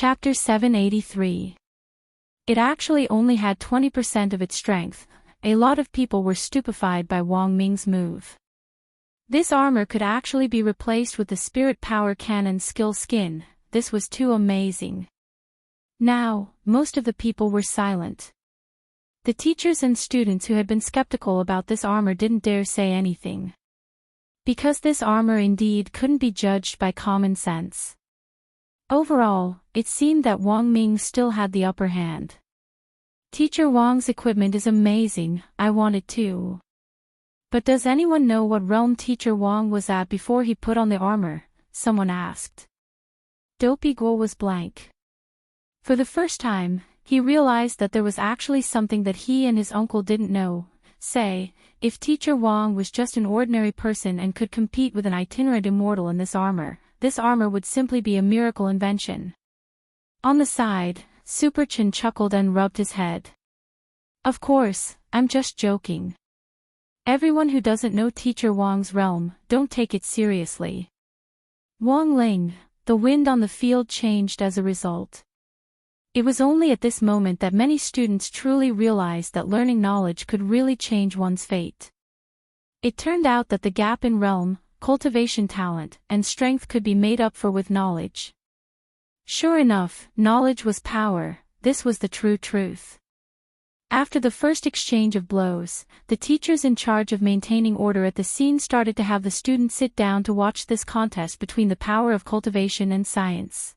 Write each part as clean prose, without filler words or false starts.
Chapter 783. It actually only had 20% of its strength. A lot of people were stupefied by Wang Ming's move. This armor could actually be replaced with the Spirit Power Cannon Skill Skin. This was too amazing. Now, most of the people were silent. The teachers and students who had been skeptical about this armor didn't dare say anything. Because this armor indeed couldn't be judged by common sense. Overall, it seemed that Wang Ming still had the upper hand. Teacher Wang's equipment is amazing, I want it too. But does anyone know what realm Teacher Wang was at before he put on the armor? Someone asked. Dopey Guo was blank. For the first time, he realized that there was actually something that he and his uncle didn't know. Say, if Teacher Wang was just an ordinary person and could compete with an itinerant immortal in this armor would simply be a miracle invention. On the side, Super Chin chuckled and rubbed his head. Of course, I'm just joking. Everyone who doesn't know Teacher Wang's realm, don't take it seriously. Wang Ling, the wind on the field changed as a result. It was only at this moment that many students truly realized that learning knowledge could really change one's fate. It turned out that the gap in realm, cultivation talent, and strength could be made up for with knowledge. Sure enough, knowledge was power, this was the true truth. After the first exchange of blows, the teachers in charge of maintaining order at the scene started to have the students sit down to watch this contest between the power of cultivation and science.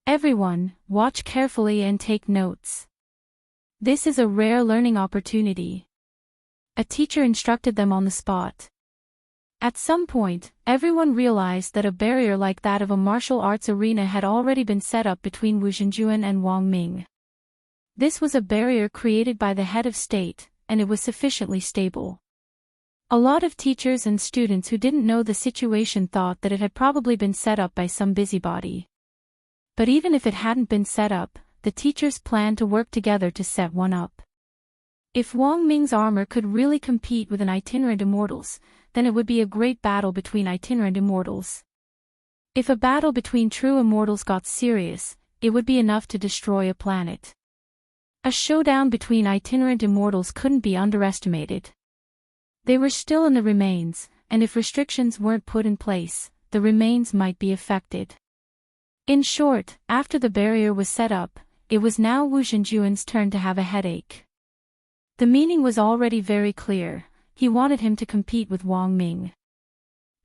Everyone, watch carefully and take notes. This is a rare learning opportunity. A teacher instructed them on the spot. At some point, everyone realized that a barrier like that of a martial arts arena had already been set up between Wu Zhenjuan and Wang Ming. This was a barrier created by the head of state, and it was sufficiently stable. A lot of teachers and students who didn't know the situation thought that it had probably been set up by some busybody. But even if it hadn't been set up, the teachers planned to work together to set one up. If Wang Ming's armor could really compete with an itinerant immortal's, then it would be a great battle between itinerant immortals. If a battle between true immortals got serious, it would be enough to destroy a planet. A showdown between itinerant immortals couldn't be underestimated. They were still in the remains, and if restrictions weren't put in place, the remains might be affected. In short, after the barrier was set up, it was now Wu Zhenjuan's turn to have a headache. The meaning was already very clear. He wanted him to compete with Wang Ming.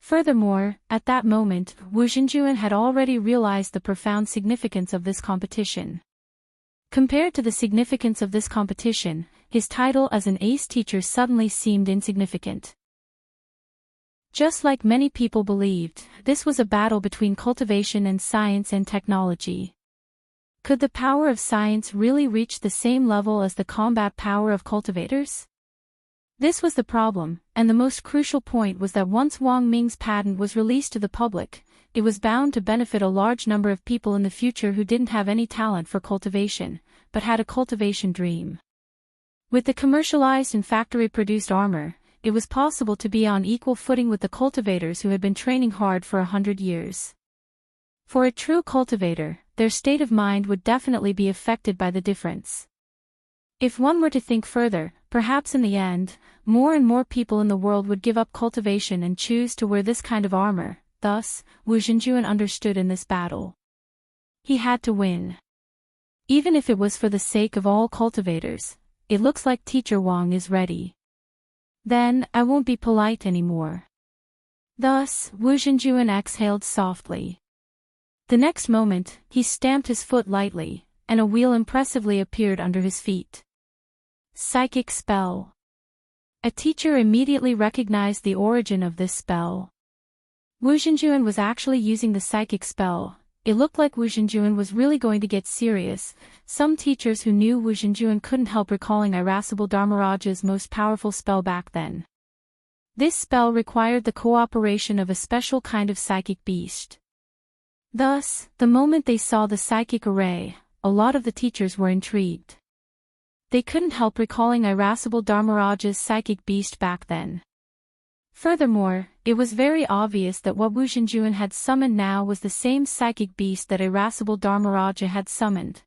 Furthermore, at that moment, Wu Zhenjuan had already realized the profound significance of this competition. Compared to the significance of this competition, his title as an ace teacher suddenly seemed insignificant. Just like many people believed, this was a battle between cultivation and science and technology. Could the power of science really reach the same level as the combat power of cultivators? This was the problem, and the most crucial point was that once Wang Ming's patent was released to the public, it was bound to benefit a large number of people in the future who didn't have any talent for cultivation, but had a cultivation dream. With the commercialized and factory-produced armor, it was possible to be on equal footing with the cultivators who had been training hard for 100 years. For a true cultivator, their state of mind would definitely be affected by the difference. If one were to think further, perhaps in the end, more and more people in the world would give up cultivation and choose to wear this kind of armor. Thus, Wu Zhenjuan understood in this battle. He had to win. Even if it was for the sake of all cultivators, it looks like Teacher Wang is ready. Then, I won't be polite anymore. Thus, Wu Zhenjuan exhaled softly. The next moment, he stamped his foot lightly, and a wheel impressively appeared under his feet. Psychic spell. A teacher immediately recognized the origin of this spell. Wu Zhenjuan was actually using the psychic spell. It looked like Wu Zhenjuan was really going to get serious. Some teachers who knew Wu Zhenjuan couldn't help recalling Irascible Dharmaraja's most powerful spell back then. This spell required the cooperation of a special kind of psychic beast. Thus, the moment they saw the psychic array, a lot of the teachers were intrigued. They couldn't help recalling Irascible Dharmaraja's psychic beast back then. Furthermore, it was very obvious that what Wu Zhenjuan had summoned now was the same psychic beast that irascible Dharmaraja had summoned.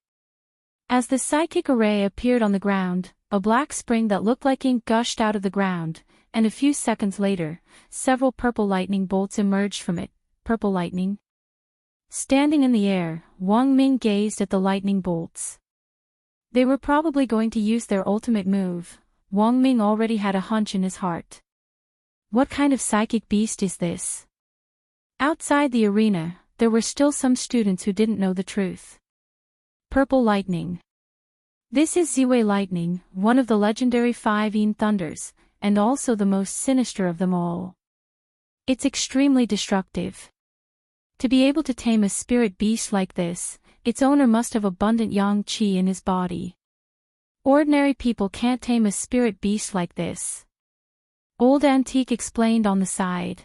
As the psychic array appeared on the ground, a black spring that looked like ink gushed out of the ground, and a few seconds later, several purple lightning bolts emerged from it. Purple lightning? Standing in the air, Wang Ming gazed at the lightning bolts. They were probably going to use their ultimate move. Wang Ming already had a hunch in his heart. What kind of psychic beast is this? Outside the arena, there were still some students who didn't know the truth. Purple lightning. This is Ziwei lightning, one of the legendary 5 Yin thunders, and also the most sinister of them all. It's extremely destructive. To be able to tame a spirit beast like this, its owner must have abundant yang qi in his body. Ordinary people can't tame a spirit beast like this. Old Antique explained on the side.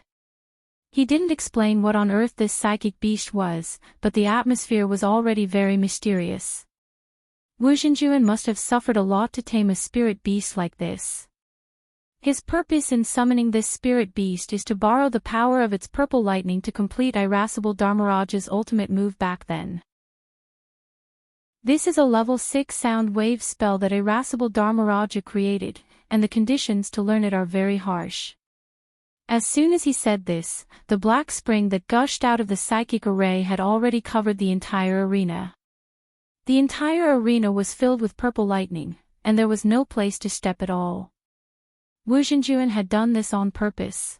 He didn't explain what on earth this psychic beast was, but the atmosphere was already very mysterious. Wu Zhenjuan must have suffered a lot to tame a spirit beast like this. His purpose in summoning this spirit beast is to borrow the power of its purple lightning to complete irascible Dharmaraja's ultimate move back then. This is a level 6 sound wave spell that irascible Dharmaraja created, and the conditions to learn it are very harsh. As soon as he said this, the black spring that gushed out of the psychic array had already covered the entire arena. The entire arena was filled with purple lightning, and there was no place to step at all. Wu Zhenjuan had done this on purpose.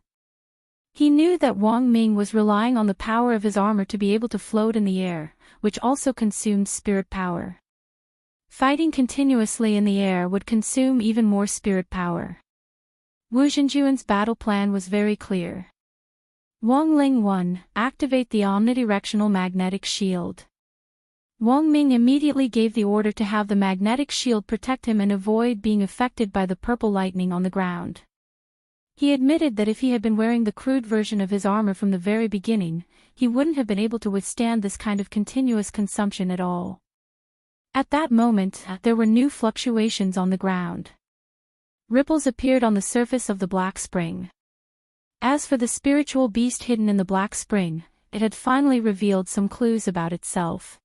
He knew that Wang Ming was relying on the power of his armor to be able to float in the air, which also consumed spirit power. Fighting continuously in the air would consume even more spirit power. Wu Zhenjuan's battle plan was very clear. Wang Ling 1. Activate the omnidirectional magnetic shield. Wang Ming immediately gave the order to have the magnetic shield protect him and avoid being affected by the purple lightning on the ground. He admitted that if he had been wearing the crude version of his armor from the very beginning, he wouldn't have been able to withstand this kind of continuous consumption at all. At that moment, there were new fluctuations on the ground. Ripples appeared on the surface of the black spring. As for the spiritual beast hidden in the black spring, it had finally revealed some clues about itself.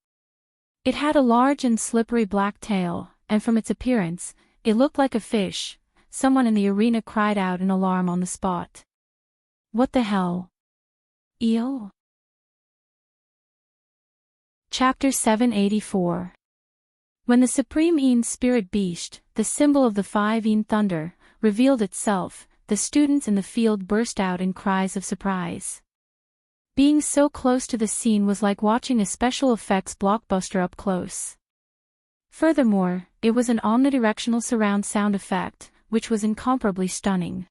It had a large and slippery black tail, and from its appearance, it looked like a fish. Someone in the arena cried out in alarm on the spot. What the hell? Eel? Chapter 784. When the Supreme Yin Spirit Beast, the symbol of the 5 Yin Thunder, revealed itself, the students in the field burst out in cries of surprise. Being so close to the scene was like watching a special effects blockbuster up close. Furthermore, it was an omnidirectional surround sound effect, which was incomparably stunning.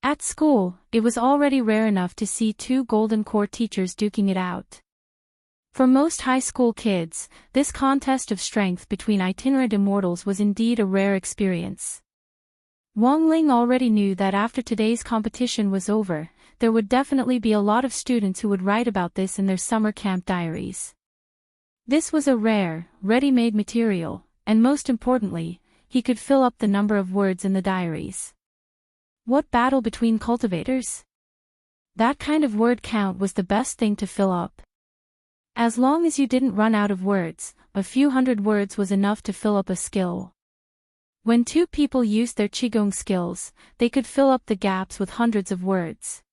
At school, it was already rare enough to see 2 golden core teachers duking it out. For most high school kids, this contest of strength between itinerant immortals was indeed a rare experience. Wang Ling already knew that after today's competition was over, there would definitely be a lot of students who would write about this in their summer camp diaries. This was a rare, ready-made material, and most importantly, he could fill up the number of words in the diaries. What battle between cultivators? That kind of word count was the best thing to fill up. As long as you didn't run out of words, a few hundred words was enough to fill up a skill. When 2 people used their Qigong skills, they could fill up the gaps with hundreds of words.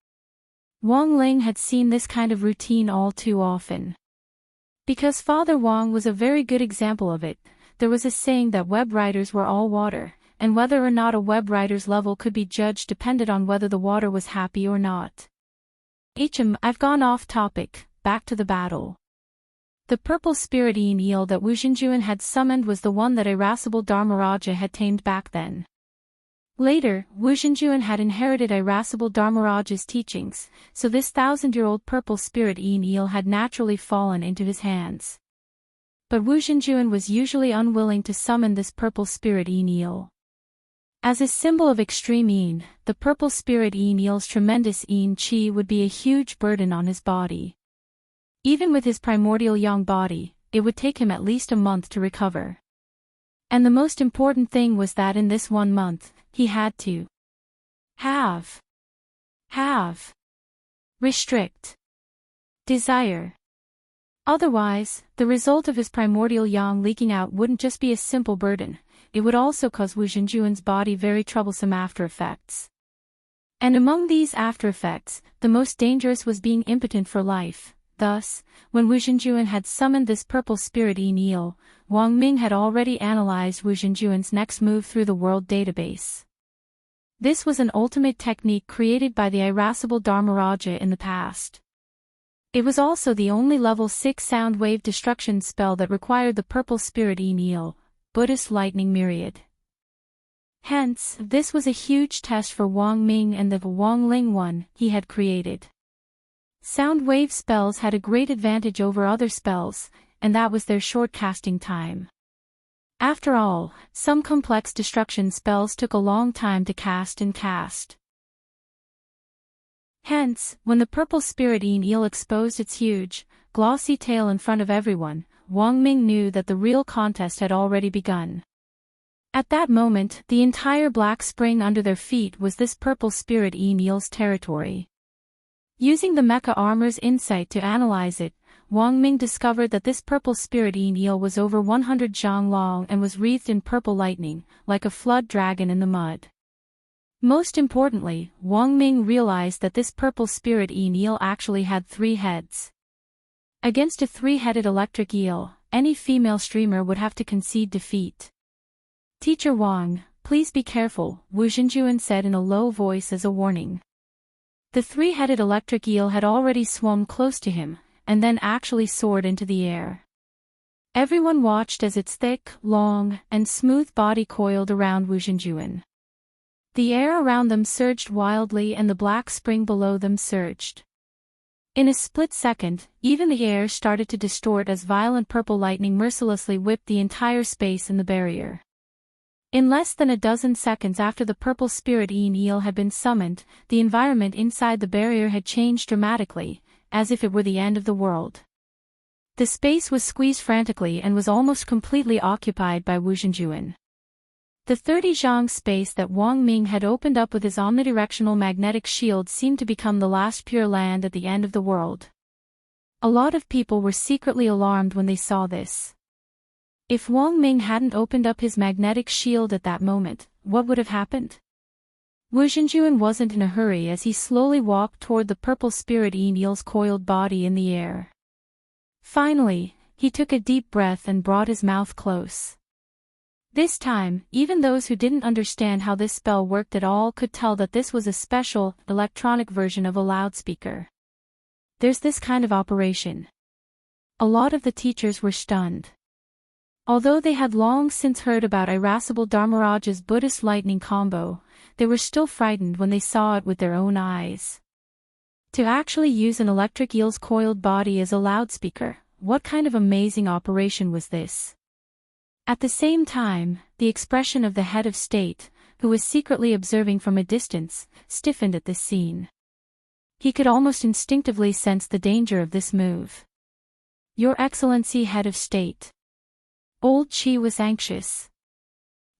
Wang Ling had seen this kind of routine all too often. Because Father Wang was a very good example of it, there was a saying that web writers were all water, and whether or not a web writer's level could be judged depended on whether the water was happy or not. I've gone off topic, back to the battle. The purple spirit Yin eel that Wu Zhenjuan had summoned was the one that irascible Dharmaraja had tamed back then. Later, Wu Zhenjuan had inherited irascible Dharmaraja's teachings, so this 1,000-year-old purple spirit Yin eel had naturally fallen into his hands. But Wu Zhenjuan was usually unwilling to summon this purple spirit Yin eel. As a symbol of extreme Yin, the purple spirit Yin eel's tremendous Yin qi would be a huge burden on his body. Even with his primordial yang body, it would take him at least a month to recover. And the most important thing was that in this 1 month, he had to have have, restrict, desire. Otherwise, the result of his primordial yang leaking out wouldn't just be a simple burden, it would also cause Wu Zhenjuan's body very troublesome after effects. And among these after effects, the most dangerous was being impotent for life. Thus, when Wu Zhenjuan had summoned this purple spirit Enlil, Wang Ming had already analyzed Wu Zhenjuan's next move through the world database. This was an ultimate technique created by the irascible Dharmaraja in the past. It was also the only level 6 sound wave destruction spell that required the purple spirit Enlil, Buddhist lightning myriad. Hence, this was a huge test for Wang Ming and the Wang Ling one he had created. Sound wave spells had a great advantage over other spells, and that was their short casting time. After all, some complex destruction spells took a long time to cast and cast. Hence, when the purple spirit Enlil exposed its huge, glossy tail in front of everyone, Wang Ming knew that the real contest had already begun. At that moment, the entire black spring under their feet was this purple spirit Enlil's territory. Using the mecha armor's insight to analyze it, Wang Ming discovered that this purple spirit Enlil was over 100 zhang long and was wreathed in purple lightning, like a flood dragon in the mud. Most importantly, Wang Ming realized that this purple spirit Enlil actually had 3 heads. Against a 3-headed electric eel, any female streamer would have to concede defeat. "Teacher Wang, please be careful," Wu Zhenjuan said in a low voice as a warning. The 3-headed electric eel had already swum close to him, and then actually soared into the air. Everyone watched as its thick, long, and smooth body coiled around Wu Zhenjuan. The air around them surged wildly and the black spring below them surged. In a split second, even the air started to distort as violent purple lightning mercilessly whipped the entire space in the barrier. In less than a dozen seconds after the purple spirit Enlil had been summoned, the environment inside the barrier had changed dramatically, as if it were the end of the world. The space was squeezed frantically and was almost completely occupied by Wu Zhenjuan. The 30 zhang space that Wang Ming had opened up with his omnidirectional magnetic shield seemed to become the last pure land at the end of the world. A lot of people were secretly alarmed when they saw this. If Wang Ming hadn't opened up his magnetic shield at that moment, what would have happened? Wu Zhenjuan wasn't in a hurry as he slowly walked toward the purple spirit Enlil's coiled body in the air. Finally, he took a deep breath and brought his mouth close. This time, even those who didn't understand how this spell worked at all could tell that this was a special, electronic version of a loudspeaker. There's this kind of operation. A lot of the teachers were stunned. Although they had long since heard about irascible Dharmaraja's Buddhist lightning combo, they were still frightened when they saw it with their own eyes. To actually use an electric eel's coiled body as a loudspeaker, what kind of amazing operation was this? At the same time, the expression of the head of state, who was secretly observing from a distance, stiffened at this scene. He could almost instinctively sense the danger of this move. "Your Excellency, Head of State." Old Qi was anxious.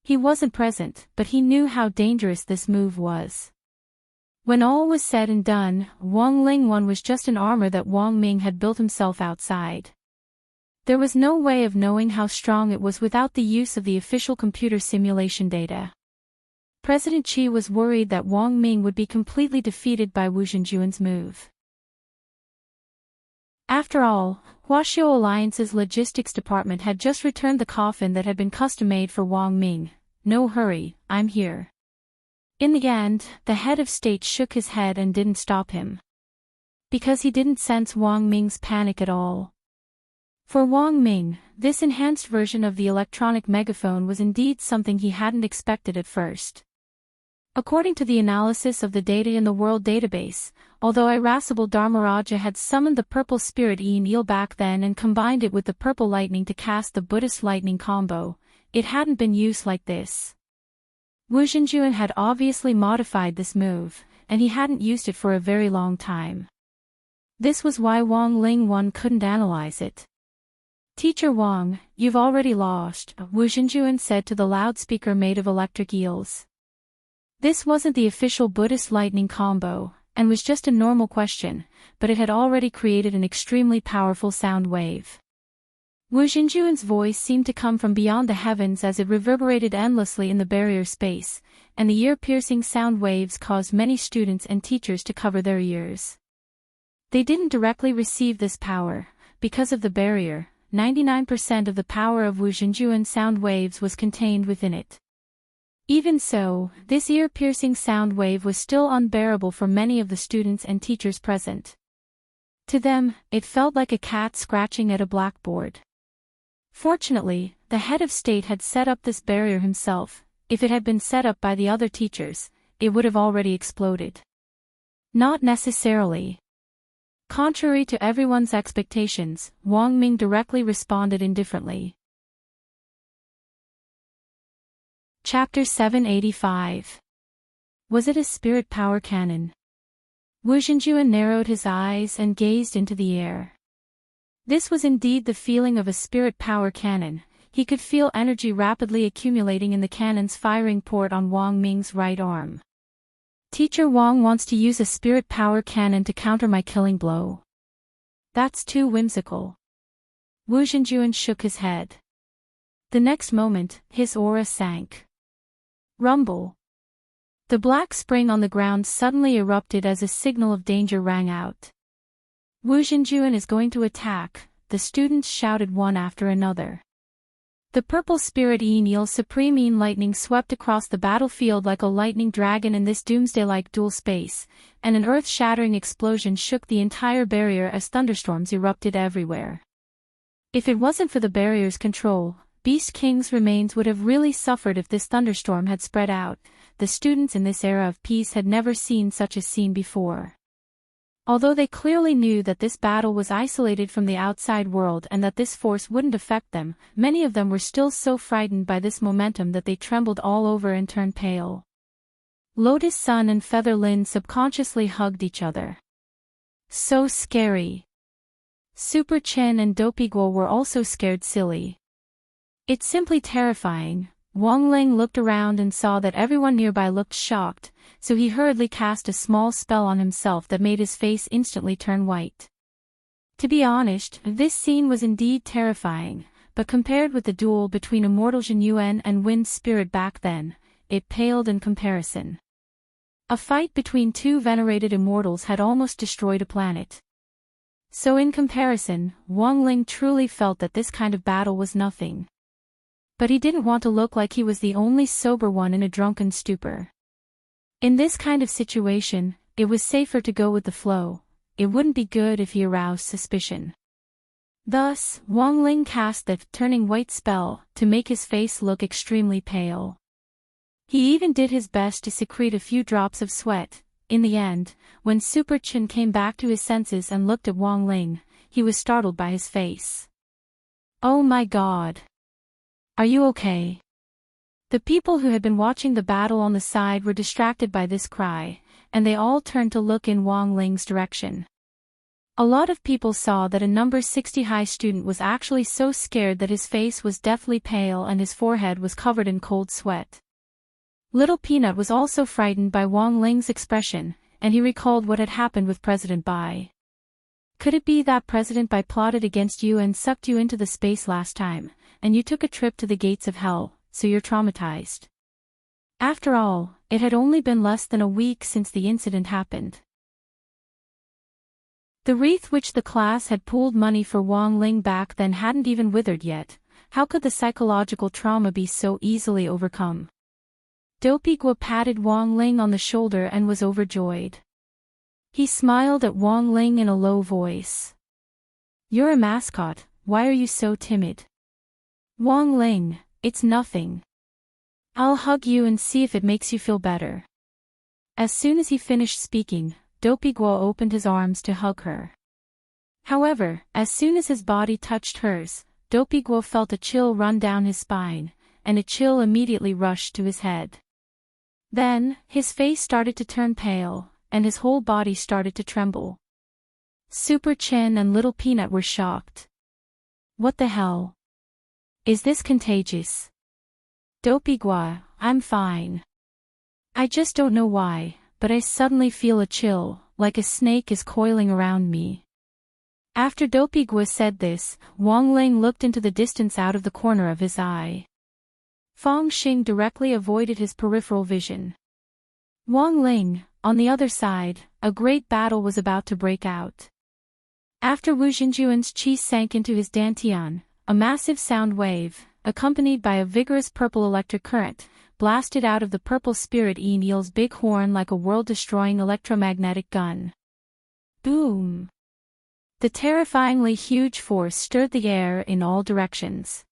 He wasn't present, but he knew how dangerous this move was. When all was said and done, Wang Ling one was just an armor that Wang Ming had built himself outside. There was no way of knowing how strong it was without the use of the official computer simulation data. President Qi was worried that Wang Ming would be completely defeated by Wu Zhenjuan's move. After all, Huaxiao Alliance's logistics department had just returned the coffin that had been custom-made for Wang Ming. "No hurry, I'm here." In the end, the head of state shook his head and didn't stop him. Because he didn't sense Wang Ming's panic at all. For Wang Ming, this enhanced version of the electronic megaphone was indeed something he hadn't expected at first. According to the analysis of the data in the world database, although irascible Dharmaraja had summoned the purple spirit Enlil back then and combined it with the purple lightning to cast the Buddhist lightning combo, it hadn't been used like this. Wu Zhenjuan had obviously modified this move, and he hadn't used it for a very long time. This was why Wang Ling one couldn't analyze it. "Teacher Wang, you've already lost," Wu Zhenjuan said to the loudspeaker made of electric eels. This wasn't the official Buddhist lightning combo, and was just a normal question, but it had already created an extremely powerful sound wave. Wu Xinjuan's voice seemed to come from beyond the heavens as it reverberated endlessly in the barrier space, and the ear-piercing sound waves caused many students and teachers to cover their ears. They didn't directly receive this power. Because of the barrier, 99% of the power of Wu Xinjuan's sound waves was contained within it. Even so, this ear-piercing sound wave was still unbearable for many of the students and teachers present. To them, it felt like a cat scratching at a blackboard. Fortunately, the head of state had set up this barrier himself. If it had been set up by the other teachers, it would have already exploded. Not necessarily. Contrary to everyone's expectations, Wang Ming directly responded indifferently. Chapter 785. Was it a spirit power cannon? Wu Xinjuan narrowed his eyes and gazed into the air. This was indeed the feeling of a spirit power cannon. He could feel energy rapidly accumulating in the cannon's firing port on Wang Ming's right arm. Teacher Wang wants to use a spirit power cannon to counter my killing blow. That's too whimsical. Wu Xinjuan shook his head. The next moment, his aura sank. Rumble. The black spring on the ground suddenly erupted as a signal of danger rang out. Wu Xinjuan is going to attack, the students shouted one after another. The purple spirit Enel Supreme lightning swept across the battlefield like a lightning dragon in this doomsday-like dual space, and an earth-shattering explosion shook the entire barrier as thunderstorms erupted everywhere. If it wasn't for the barrier's control, Beast King's remains would have really suffered if this thunderstorm had spread out. The students in this era of peace had never seen such a scene before. Although they clearly knew that this battle was isolated from the outside world and that this force wouldn't affect them, many of them were still so frightened by this momentum that they trembled all over and turned pale. Lotus Sun and Feather Lin subconsciously hugged each other. So scary. Super Chen and Dopey Guo were also scared silly. It's simply terrifying. Wang Ling looked around and saw that everyone nearby looked shocked, so he hurriedly cast a small spell on himself that made his face instantly turn white. To be honest, this scene was indeed terrifying, but compared with the duel between Immortal Jin Yuan and Wind Spirit back then, it paled in comparison. A fight between two venerated immortals had almost destroyed a planet. So in comparison, Wang Ling truly felt that this kind of battle was nothing. But he didn't want to look like he was the only sober one in a drunken stupor. In this kind of situation, it was safer to go with the flow. It wouldn't be good if he aroused suspicion. Thus, Wang Ling cast the turning white spell to make his face look extremely pale. He even did his best to secrete a few drops of sweat. In the end, when Super Chen came back to his senses and looked at Wang Ling, he was startled by his face. Oh my God! Are you okay? The people who had been watching the battle on the side were distracted by this cry, and they all turned to look in Wang Ling's direction. A lot of people saw that a number 60 high student was actually so scared that his face was deathly pale and his forehead was covered in cold sweat. Little Peanut was also frightened by Wang Ling's expression, and he recalled what had happened with President Bai. Could it be that President Bai plotted against you and sucked you into the space last time, and you took a trip to the gates of hell, so you're traumatized? After all, it had only been less than a week since the incident happened. The wreath which the class had pooled money for Wang Ling back then hadn't even withered yet. How could the psychological trauma be so easily overcome? Dopey Guo patted Wang Ling on the shoulder and was overjoyed. He smiled at Wang Ling in a low voice. You're a mascot, why are you so timid? Wang Ling, it's nothing. I'll hug you and see if it makes you feel better. As soon as he finished speaking, Dopey Guo opened his arms to hug her. However, as soon as his body touched hers, Dopey Guo felt a chill run down his spine, and a chill immediately rushed to his head. Then, his face started to turn pale, and his whole body started to tremble. Super Chen and Little Peanut were shocked. What the hell? Is this contagious? Dopey Guo, I'm fine. I just don't know why, but I suddenly feel a chill. like a snake is coiling around me." After Dopey Gua said this, Wang Ling looked into the distance out of the corner of his eye. Fong Xing directly avoided his peripheral vision. Wang Ling, on the other side, a great battle was about to break out. After Wu Xinjuan's qi sank into his dantian, a massive sound wave, accompanied by a vigorous purple electric current, blasted out of the purple spirit Enel's big horn like a world-destroying electromagnetic gun. Boom! The terrifyingly huge force stirred the air in all directions.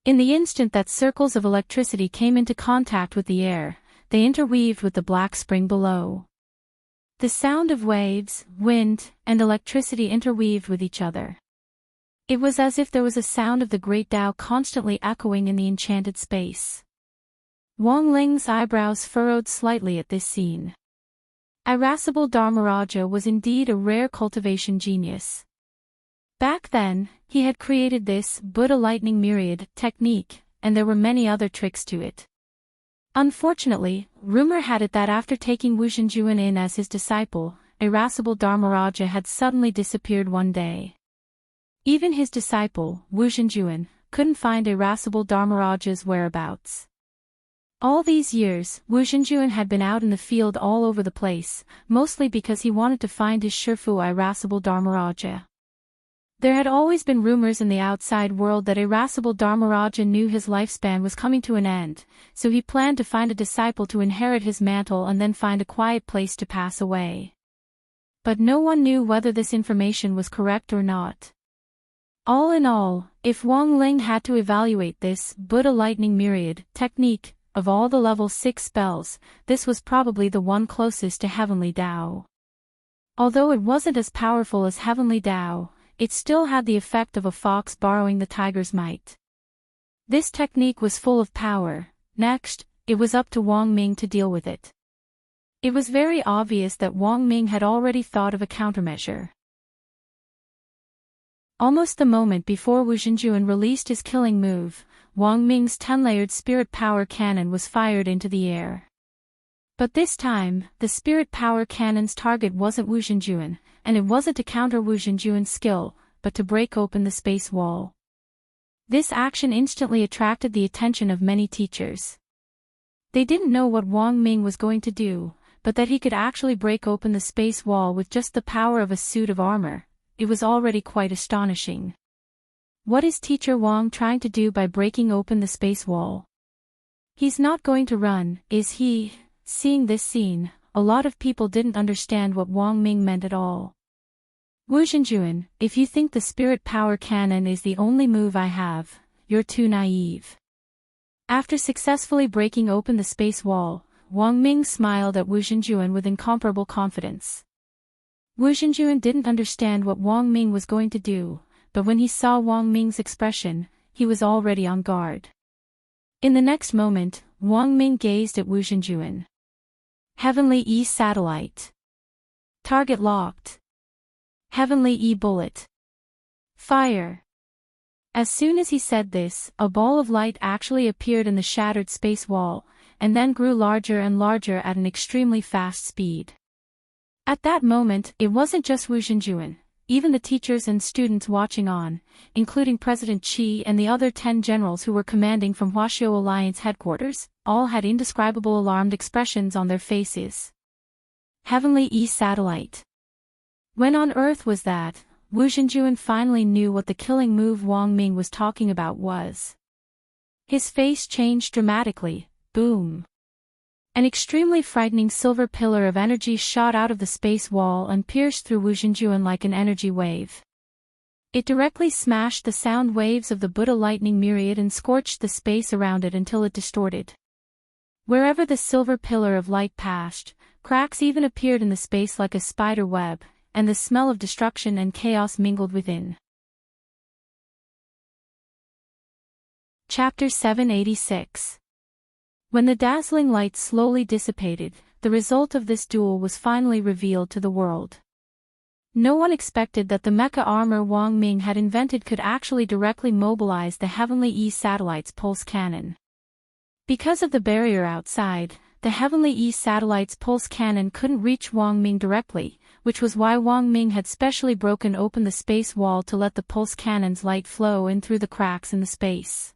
In the instant that circles of electricity came into contact with the air, they interweaved with the black spring below. The sound of waves, wind, and electricity interweaved with each other. It was as if there was a sound of the great Tao constantly echoing in the enchanted space. Wang Ling's eyebrows furrowed slightly at this scene. Irascible Dharmaraja was indeed a rare cultivation genius. Back then, he had created this Buddha lightning myriad technique, and there were many other tricks to it. Unfortunately, rumor had it that after taking Wu Xinjuan in as his disciple, irascible Dharmaraja had suddenly disappeared one day. Even his disciple, Wu Xinjuan, couldn't find irascible Dharmaraja's whereabouts. All these years, Wu Xinjuan had been out in the field all over the place, mostly because he wanted to find his Shifu irascible Dharmaraja. There had always been rumors in the outside world that irascible Dharmaraja knew his lifespan was coming to an end, so he planned to find a disciple to inherit his mantle and then find a quiet place to pass away. But no one knew whether this information was correct or not. All in all, if Wang Ling had to evaluate this Buddha lightning myriad technique, of all the level 6 spells, this was probably the one closest to Heavenly Tao. Although it wasn't as powerful as Heavenly Tao, it still had the effect of a fox borrowing the tiger's might. This technique was full of power. Next, it was up to Wang Ming to deal with it. It was very obvious that Wang Ming had already thought of a countermeasure. Almost the moment before Wu Xinjuan released his killing move, Wang Ming's 10-layered spirit power cannon was fired into the air. But this time, the spirit power cannon's target wasn't Wu Xinjuan, and it wasn't to counter Wu Xinjuan's skill, but to break open the space wall. This action instantly attracted the attention of many teachers. They didn't know what Wang Ming was going to do, but that he could actually break open the space wall with just the power of a suit of armor. It was already quite astonishing. What is Teacher Wang trying to do by breaking open the space wall? He's not going to run, is he? Seeing this scene, a lot of people didn't understand what Wang Ming meant at all. Wu Xinjuan, if you think the spirit power cannon is the only move I have, you're too naive. After successfully breaking open the space wall, Wang Ming smiled at Wu Xinjuan with incomparable confidence. Wu Xinjuan didn't understand what Wang Ming was going to do, but when he saw Wang Ming's expression, he was already on guard. In the next moment, Wang Ming gazed at Wu Xinjuan. Heavenly E satellite. Target locked. Heavenly E bullet. Fire. As soon as he said this, a ball of light actually appeared in the shattered space wall, and then grew larger and larger at an extremely fast speed. At that moment, it wasn't just Wu Xinjuan. Even the teachers and students watching on, including President Qi and the other 10 generals who were commanding from Huaxiao Alliance headquarters, all had indescribable alarmed expressions on their faces. Heavenly E satellite. When on Earth was that? Wu Xinjuan finally knew what the killing move Wang Ming was talking about was. His face changed dramatically. Boom. An extremely frightening silver pillar of energy shot out of the space wall and pierced through Wu Xinjuan like an energy wave. It directly smashed the sound waves of the Buddha lightning myriad and scorched the space around it until it distorted. Wherever the silver pillar of light passed, cracks even appeared in the space like a spider web, and the smell of destruction and chaos mingled within. Chapter 786. When the dazzling light slowly dissipated, the result of this duel was finally revealed to the world. No one expected that the mecha armor Wang Ming had invented could actually directly mobilize the Heavenly E satellite's pulse cannon. Because of the barrier outside, the Heavenly East satellite's pulse cannon couldn't reach Wang Ming directly, which was why Wang Ming had specially broken open the space wall to let the pulse cannon's light flow in through the cracks in the space.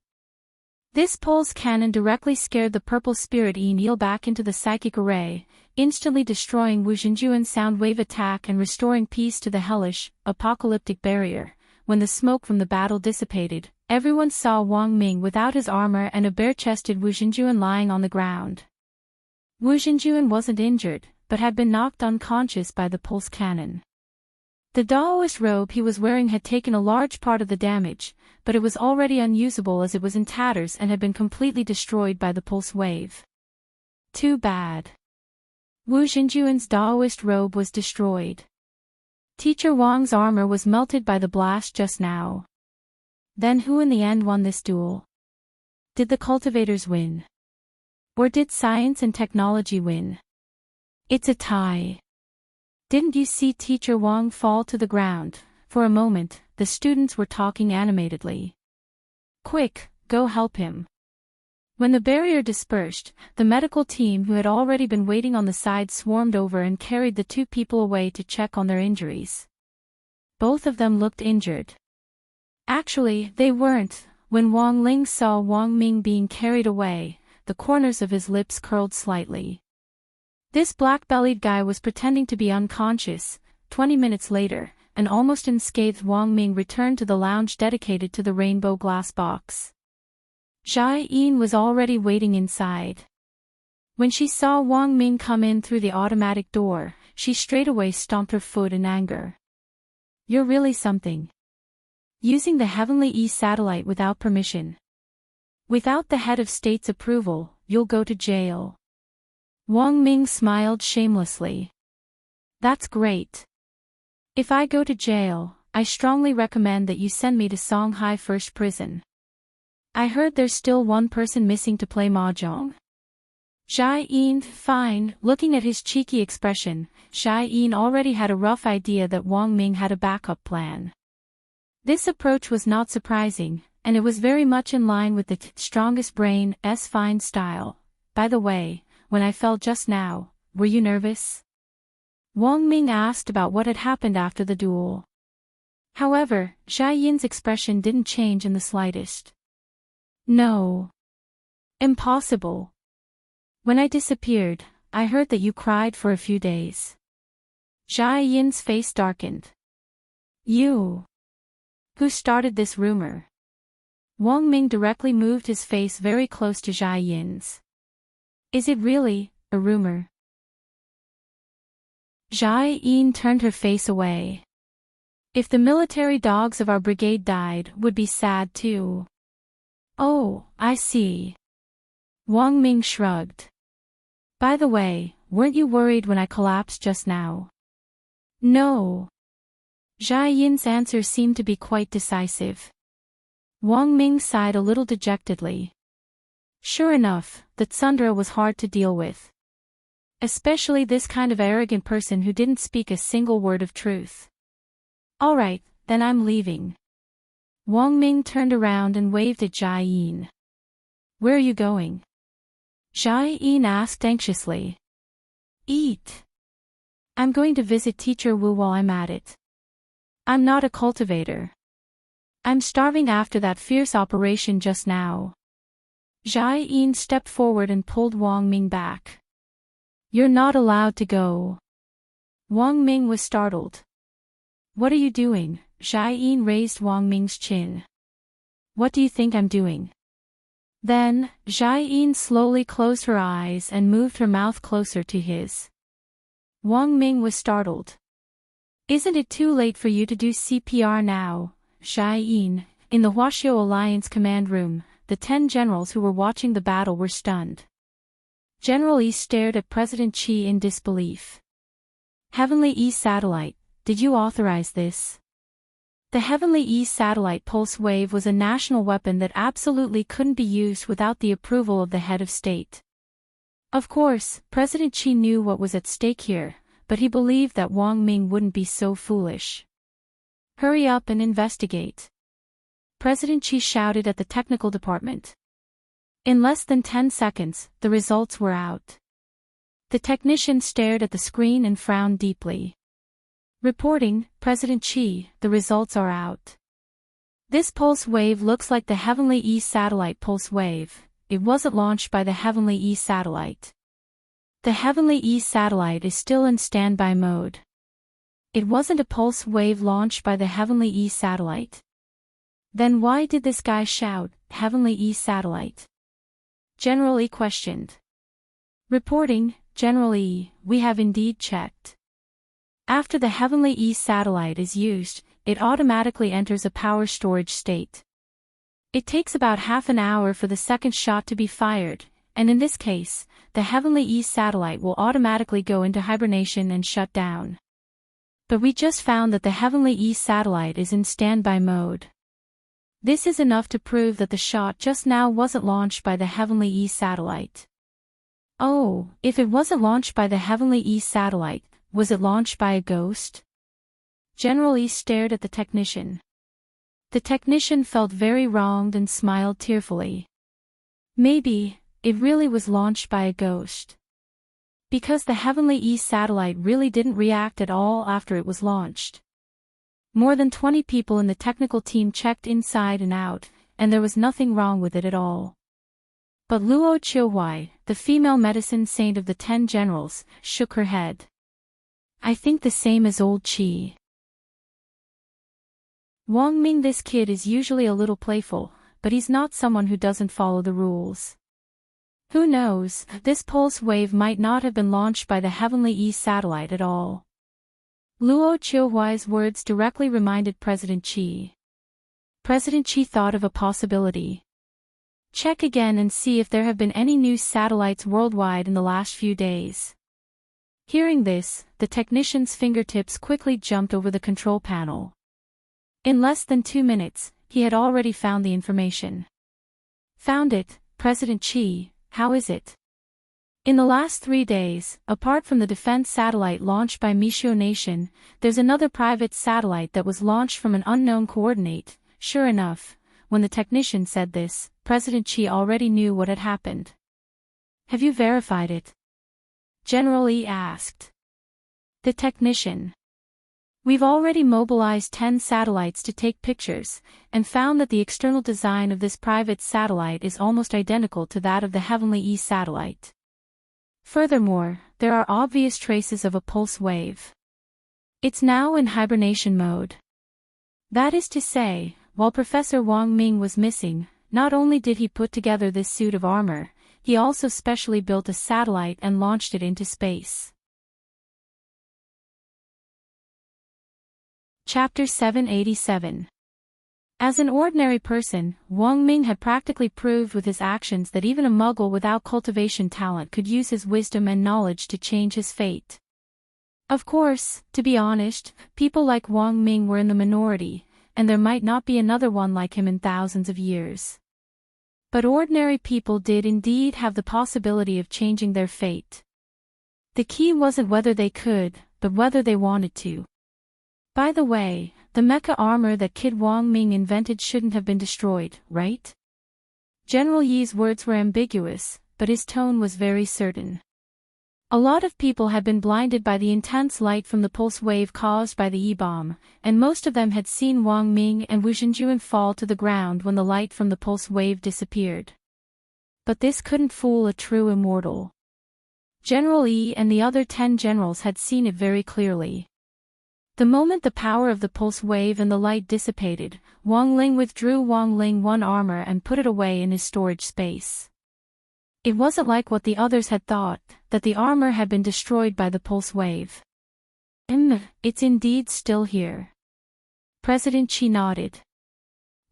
This pulse cannon directly scared the purple spirit Enel back into the psychic array, instantly destroying Wu Xinjuan's sound wave attack and restoring peace to the hellish, apocalyptic barrier. When the smoke from the battle dissipated, everyone saw Wang Ming without his armor and a bare-chested Wu Xinjuan lying on the ground. Wu Xinjuan wasn't injured, but had been knocked unconscious by the pulse cannon. The Daoist robe he was wearing had taken a large part of the damage, but it was already unusable as it was in tatters and had been completely destroyed by the pulse wave. Too bad. Wu Xinjuan's Daoist robe was destroyed. Teacher Wang's armor was melted by the blast just now. Then who in the end won this duel? Did the cultivators win? Or did science and technology win? It's a tie. Didn't you see Teacher Wang fall to the ground? For a moment, the students were talking animatedly. Quick, go help him. When the barrier dispersed, the medical team who had already been waiting on the side swarmed over and carried the two people away to check on their injuries. Both of them looked injured. Actually, they weren't. When Wang Ling saw Wang Ming being carried away, the corners of his lips curled slightly. This black-bellied guy was pretending to be unconscious. 20 minutes later, an almost unscathed Wang Ming returned to the lounge dedicated to the rainbow glass box. Jia Yin was already waiting inside. When she saw Wang Ming come in through the automatic door, she straightaway stomped her foot in anger. You're really something. Using the Heavenly East satellite without permission. Without the head of state's approval, you'll go to jail. Wang Ming smiled shamelessly. That's great. If I go to jail, I strongly recommend that you send me to Songhai First Prison. I heard there's still one person missing to play mahjong. Jia Yin, fine. Looking at his cheeky expression, Jia Yin already had a rough idea that Wang Ming had a backup plan. This approach was not surprising, and it was very much in line with the strongest brain's fine style. By the way, when I fell just now, were you nervous? Wang Ming asked about what had happened after the duel. However, Jia Yin's expression didn't change in the slightest. No. Impossible. When I disappeared, I heard that you cried for a few days. Jia Yin's face darkened. You. Who started this rumor? Wang Ming directly moved his face very close to Jia Yin's. Is it really a rumor? Jia Yin turned her face away. If the military dogs of our brigade died, would be sad too. Oh, I see. Wang Ming shrugged. By the way, weren't you worried when I collapsed just now? No. Jia Yin's answer seemed to be quite decisive. Wang Ming sighed a little dejectedly. Sure enough, the Tsundra was hard to deal with. Especially this kind of arrogant person who didn't speak a single word of truth. All right, then I'm leaving. Wang Ming turned around and waved at Jia Yin. Where are you going? Jia Yin asked anxiously. Eat. I'm going to visit Teacher Wu while I'm at it. I'm not a cultivator. I'm starving after that fierce operation just now. Jia Yin stepped forward and pulled Wang Ming back. You're not allowed to go. Wang Ming was startled. What are you doing? Jia Yin raised Wang Ming's chin. What do you think I'm doing? Then, Jia Yin slowly closed her eyes and moved her mouth closer to his. Wang Ming was startled. Isn't it too late for you to do CPR now? Jia Yin, in the Huaxiao Alliance command room, the 10 generals who were watching the battle were stunned. General Yi stared at President Qi in disbelief. Heavenly East satellite, did you authorize this? The Heavenly East satellite pulse wave was a national weapon that absolutely couldn't be used without the approval of the head of state. Of course, President Qi knew what was at stake here, but he believed that Wang Ming wouldn't be so foolish. Hurry up and investigate. President Qi shouted at the technical department. In less than 10 seconds, the results were out. The technician stared at the screen and frowned deeply. Reporting, President Chi, the results are out. This pulse wave looks like the Heavenly E satellite pulse wave. It wasn't launched by the Heavenly E satellite. The Heavenly E satellite is still in standby mode. It wasn't a pulse wave launched by the Heavenly E satellite. Then why did this guy shout, Heavenly E satellite? General E questioned. Reporting, General E, we have indeed checked. After the Heavenly E satellite is used, it automatically enters a power storage state. It takes about half an hour for the second shot to be fired, and in this case, the Heavenly E satellite will automatically go into hibernation and shut down. But we just found that the Heavenly E satellite is in standby mode. This is enough to prove that the shot just now wasn't launched by the Heavenly E satellite. Oh, if it wasn't launched by the Heavenly E satellite, was it launched by a ghost? General E stared at the technician. The technician felt very wronged and smiled tearfully. Maybe, it really was launched by a ghost. Because the Heavenly E satellite really didn't react at all after it was launched. More than 20 people in the technical team checked inside and out, and there was nothing wrong with it at all. But Luo Qiuhui, the female medicine saint of the 10 generals, shook her head. I think the same as old Qi. Wang Ming, this kid is usually a little playful, but he's not someone who doesn't follow the rules. Who knows, this pulse wave might not have been launched by the Heavenly E satellite at all. Luo Qiuhui's words directly reminded President Qi. President Qi thought of a possibility. Check again and see if there have been any new satellites worldwide in the last few days. Hearing this, the technician's fingertips quickly jumped over the control panel. In less than 2 minutes, he had already found the information. Found it, President Qi, how is it? In the last 3 days, apart from the defense satellite launched by Mixiu Nation, there's another private satellite that was launched from an unknown coordinate. Sure enough, when the technician said this, President Qi already knew what had happened. Have you verified it? General E asked. The technician. We've already mobilized 10 satellites to take pictures, and found that the external design of this private satellite is almost identical to that of the Heavenly E satellite. Furthermore, there are obvious traces of a pulse wave. It's now in hibernation mode. That is to say, while Professor Wang Ming was missing, not only did he put together this suit of armor, he also specially built a satellite and launched it into space. Chapter 787. As an ordinary person, Wang Ming had practically proved with his actions that even a muggle without cultivation talent could use his wisdom and knowledge to change his fate. Of course, to be honest, people like Wang Ming were in the minority, and there might not be another one like him in thousands of years. But ordinary people did indeed have the possibility of changing their fate. The key wasn't whether they could, but whether they wanted to. By the way, the mecha armor that Kid Wang Ming invented shouldn't have been destroyed, right? General Yi's words were ambiguous, but his tone was very certain. A lot of people had been blinded by the intense light from the pulse wave caused by the E-bomb, and most of them had seen Wang Ming and Wu Xinjuan fall to the ground when the light from the pulse wave disappeared. But this couldn't fool a true immortal. General Yi and the other 10 generals had seen it very clearly. The moment the power of the pulse wave and the light dissipated, Wang Ling withdrew Wang Ling 1 armor and put it away in his storage space. It wasn't like what the others had thought, that the armor had been destroyed by the pulse wave. It's indeed still here. President Qi nodded.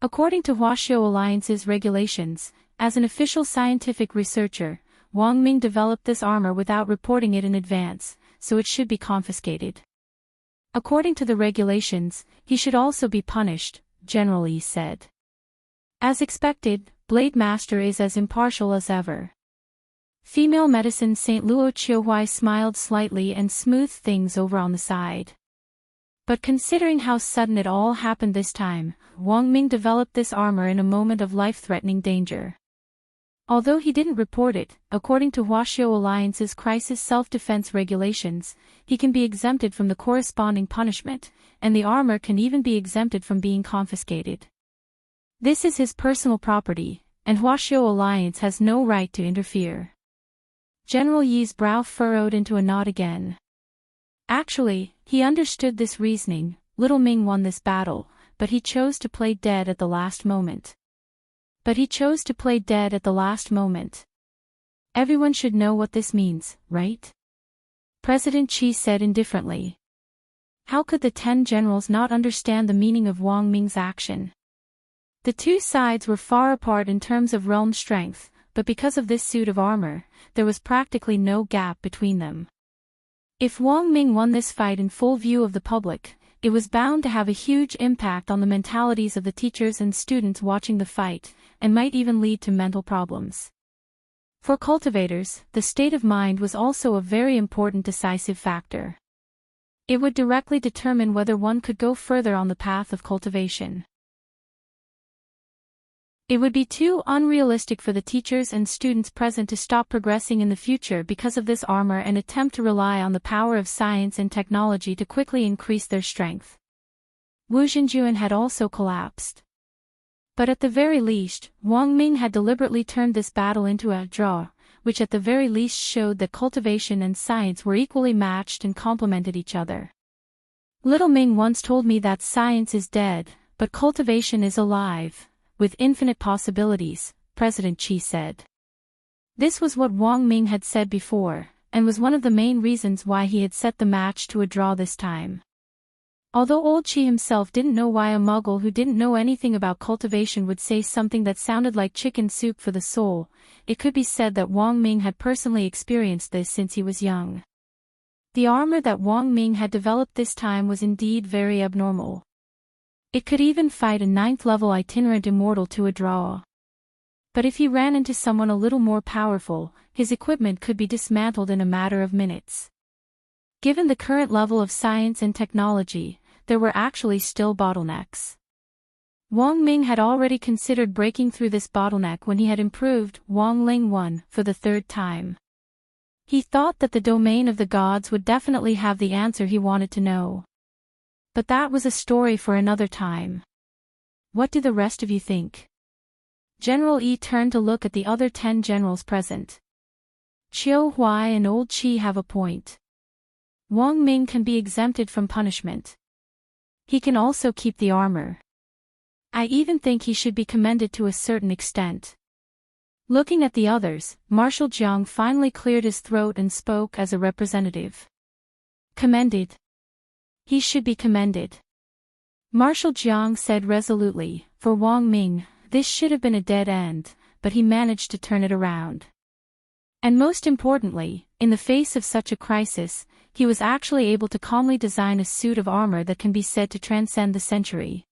According to Huaxiao Alliance's regulations, as an official scientific researcher, Wang Ming developed this armor without reporting it in advance, so it should be confiscated. According to the regulations, he should also be punished, General Yi said. As expected, Blade Master is as impartial as ever. Female medicine Saint Luo Qiuhui smiled slightly and smoothed things over on the side. But considering how sudden it all happened this time, Wang Ming developed this armor in a moment of life-threatening danger. Although he didn't report it, according to Huaxiao Alliance's crisis self-defense regulations, he can be exempted from the corresponding punishment, and the armor can even be exempted from being confiscated. This is his personal property, and Huaxiao Alliance has no right to interfere. General Yi's brow furrowed into a knot again. Actually, he understood this reasoning. Little Ming won this battle, but he chose to play dead at the last moment. Everyone should know what this means, right? President Qi said indifferently. How could the 10 generals not understand the meaning of Wang Ming's action? The two sides were far apart in terms of realm strength, but because of this suit of armor, there was practically no gap between them. If Wang Ming won this fight in full view of the public, it was bound to have a huge impact on the mentalities of the teachers and students watching the fight, and might even lead to mental problems. For cultivators, the state of mind was also a very important decisive factor. It would directly determine whether one could go further on the path of cultivation. It would be too unrealistic for the teachers and students present to stop progressing in the future because of this armor and attempt to rely on the power of science and technology to quickly increase their strength. Wu Xinjuan had also collapsed. But at the very least, Wang Ming had deliberately turned this battle into a draw, which at the very least showed that cultivation and science were equally matched and complemented each other. Little Ming once told me that science is dead, but cultivation is alive, with infinite possibilities, President Qi said. This was what Wang Ming had said before, and was one of the main reasons why he had set the match to a draw this time. Although old Qi himself didn't know why a muggle who didn't know anything about cultivation would say something that sounded like chicken soup for the soul, it could be said that Wang Ming had personally experienced this since he was young. The armor that Wang Ming had developed this time was indeed very abnormal. It could even fight a 9th-level itinerant immortal to a draw. But if he ran into someone a little more powerful, his equipment could be dismantled in a matter of minutes. Given the current level of science and technology, there were actually still bottlenecks. Wang Ming had already considered breaking through this bottleneck when he had improved Wang Ling 1 for the 3rd time. He thought that the domain of the gods would definitely have the answer he wanted to know. But that was a story for another time. What do the rest of you think? General Yi turned to look at the other 10 generals present. Qiu Huai and old Qi have a point. Wang Ming can be exempted from punishment. He can also keep the armor. I even think he should be commended to a certain extent. Looking at the others, Marshal Jiang finally cleared his throat and spoke as a representative. Commended. He should be commended. Marshal Jiang said resolutely, for Wang Ming, this should have been a dead end, but he managed to turn it around. And most importantly, in the face of such a crisis, he was actually able to calmly design a suit of armor that can be said to transcend the century.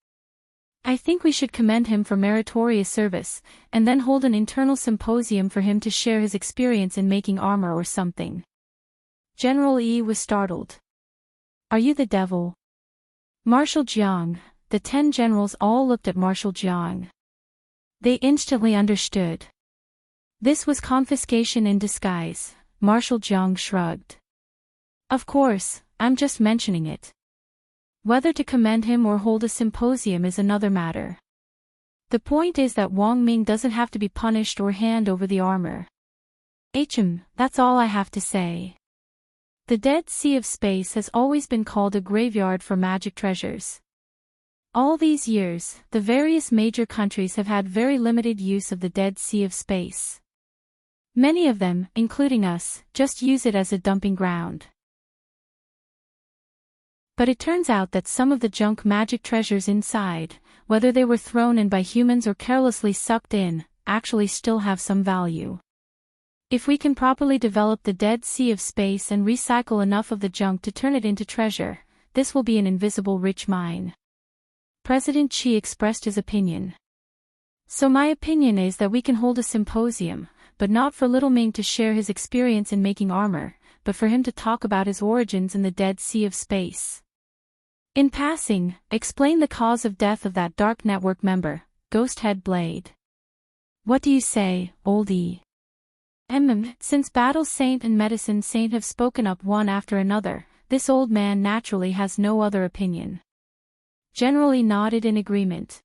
I think we should commend him for meritorious service, and then hold an internal symposium for him to share his experience in making armor or something. General Yi was startled. Are you the devil? Marshal Jiang, the 10 generals all looked at Marshal Jiang. They instantly understood. This was confiscation in disguise, Marshal Jiang shrugged. Of course, I'm just mentioning it. Whether to commend him or hold a symposium is another matter. The point is that Wang Ming doesn't have to be punished or hand over the armor. That's all I have to say. The Dead Sea of Space has always been called a graveyard for magic treasures. All these years, the various major countries have had very limited use of the Dead Sea of Space. Many of them, including us, just use it as a dumping ground. But it turns out that some of the junk magic treasures inside, whether they were thrown in by humans or carelessly sucked in, actually still have some value. If we can properly develop the Dead Sea of Space and recycle enough of the junk to turn it into treasure, this will be an invisible rich mine. President Qi expressed his opinion. So my opinion is that we can hold a symposium, but not for Little Ming to share his experience in making armor, but for him to talk about his origins in the Dead Sea of Space. In passing, explain the cause of death of that Dark Network member, Ghosthead Blade. What do you say, oldie? Since Battle Saint and Medicine Saint have spoken up one after another, this old man naturally has no other opinion. Generally nodded in agreement.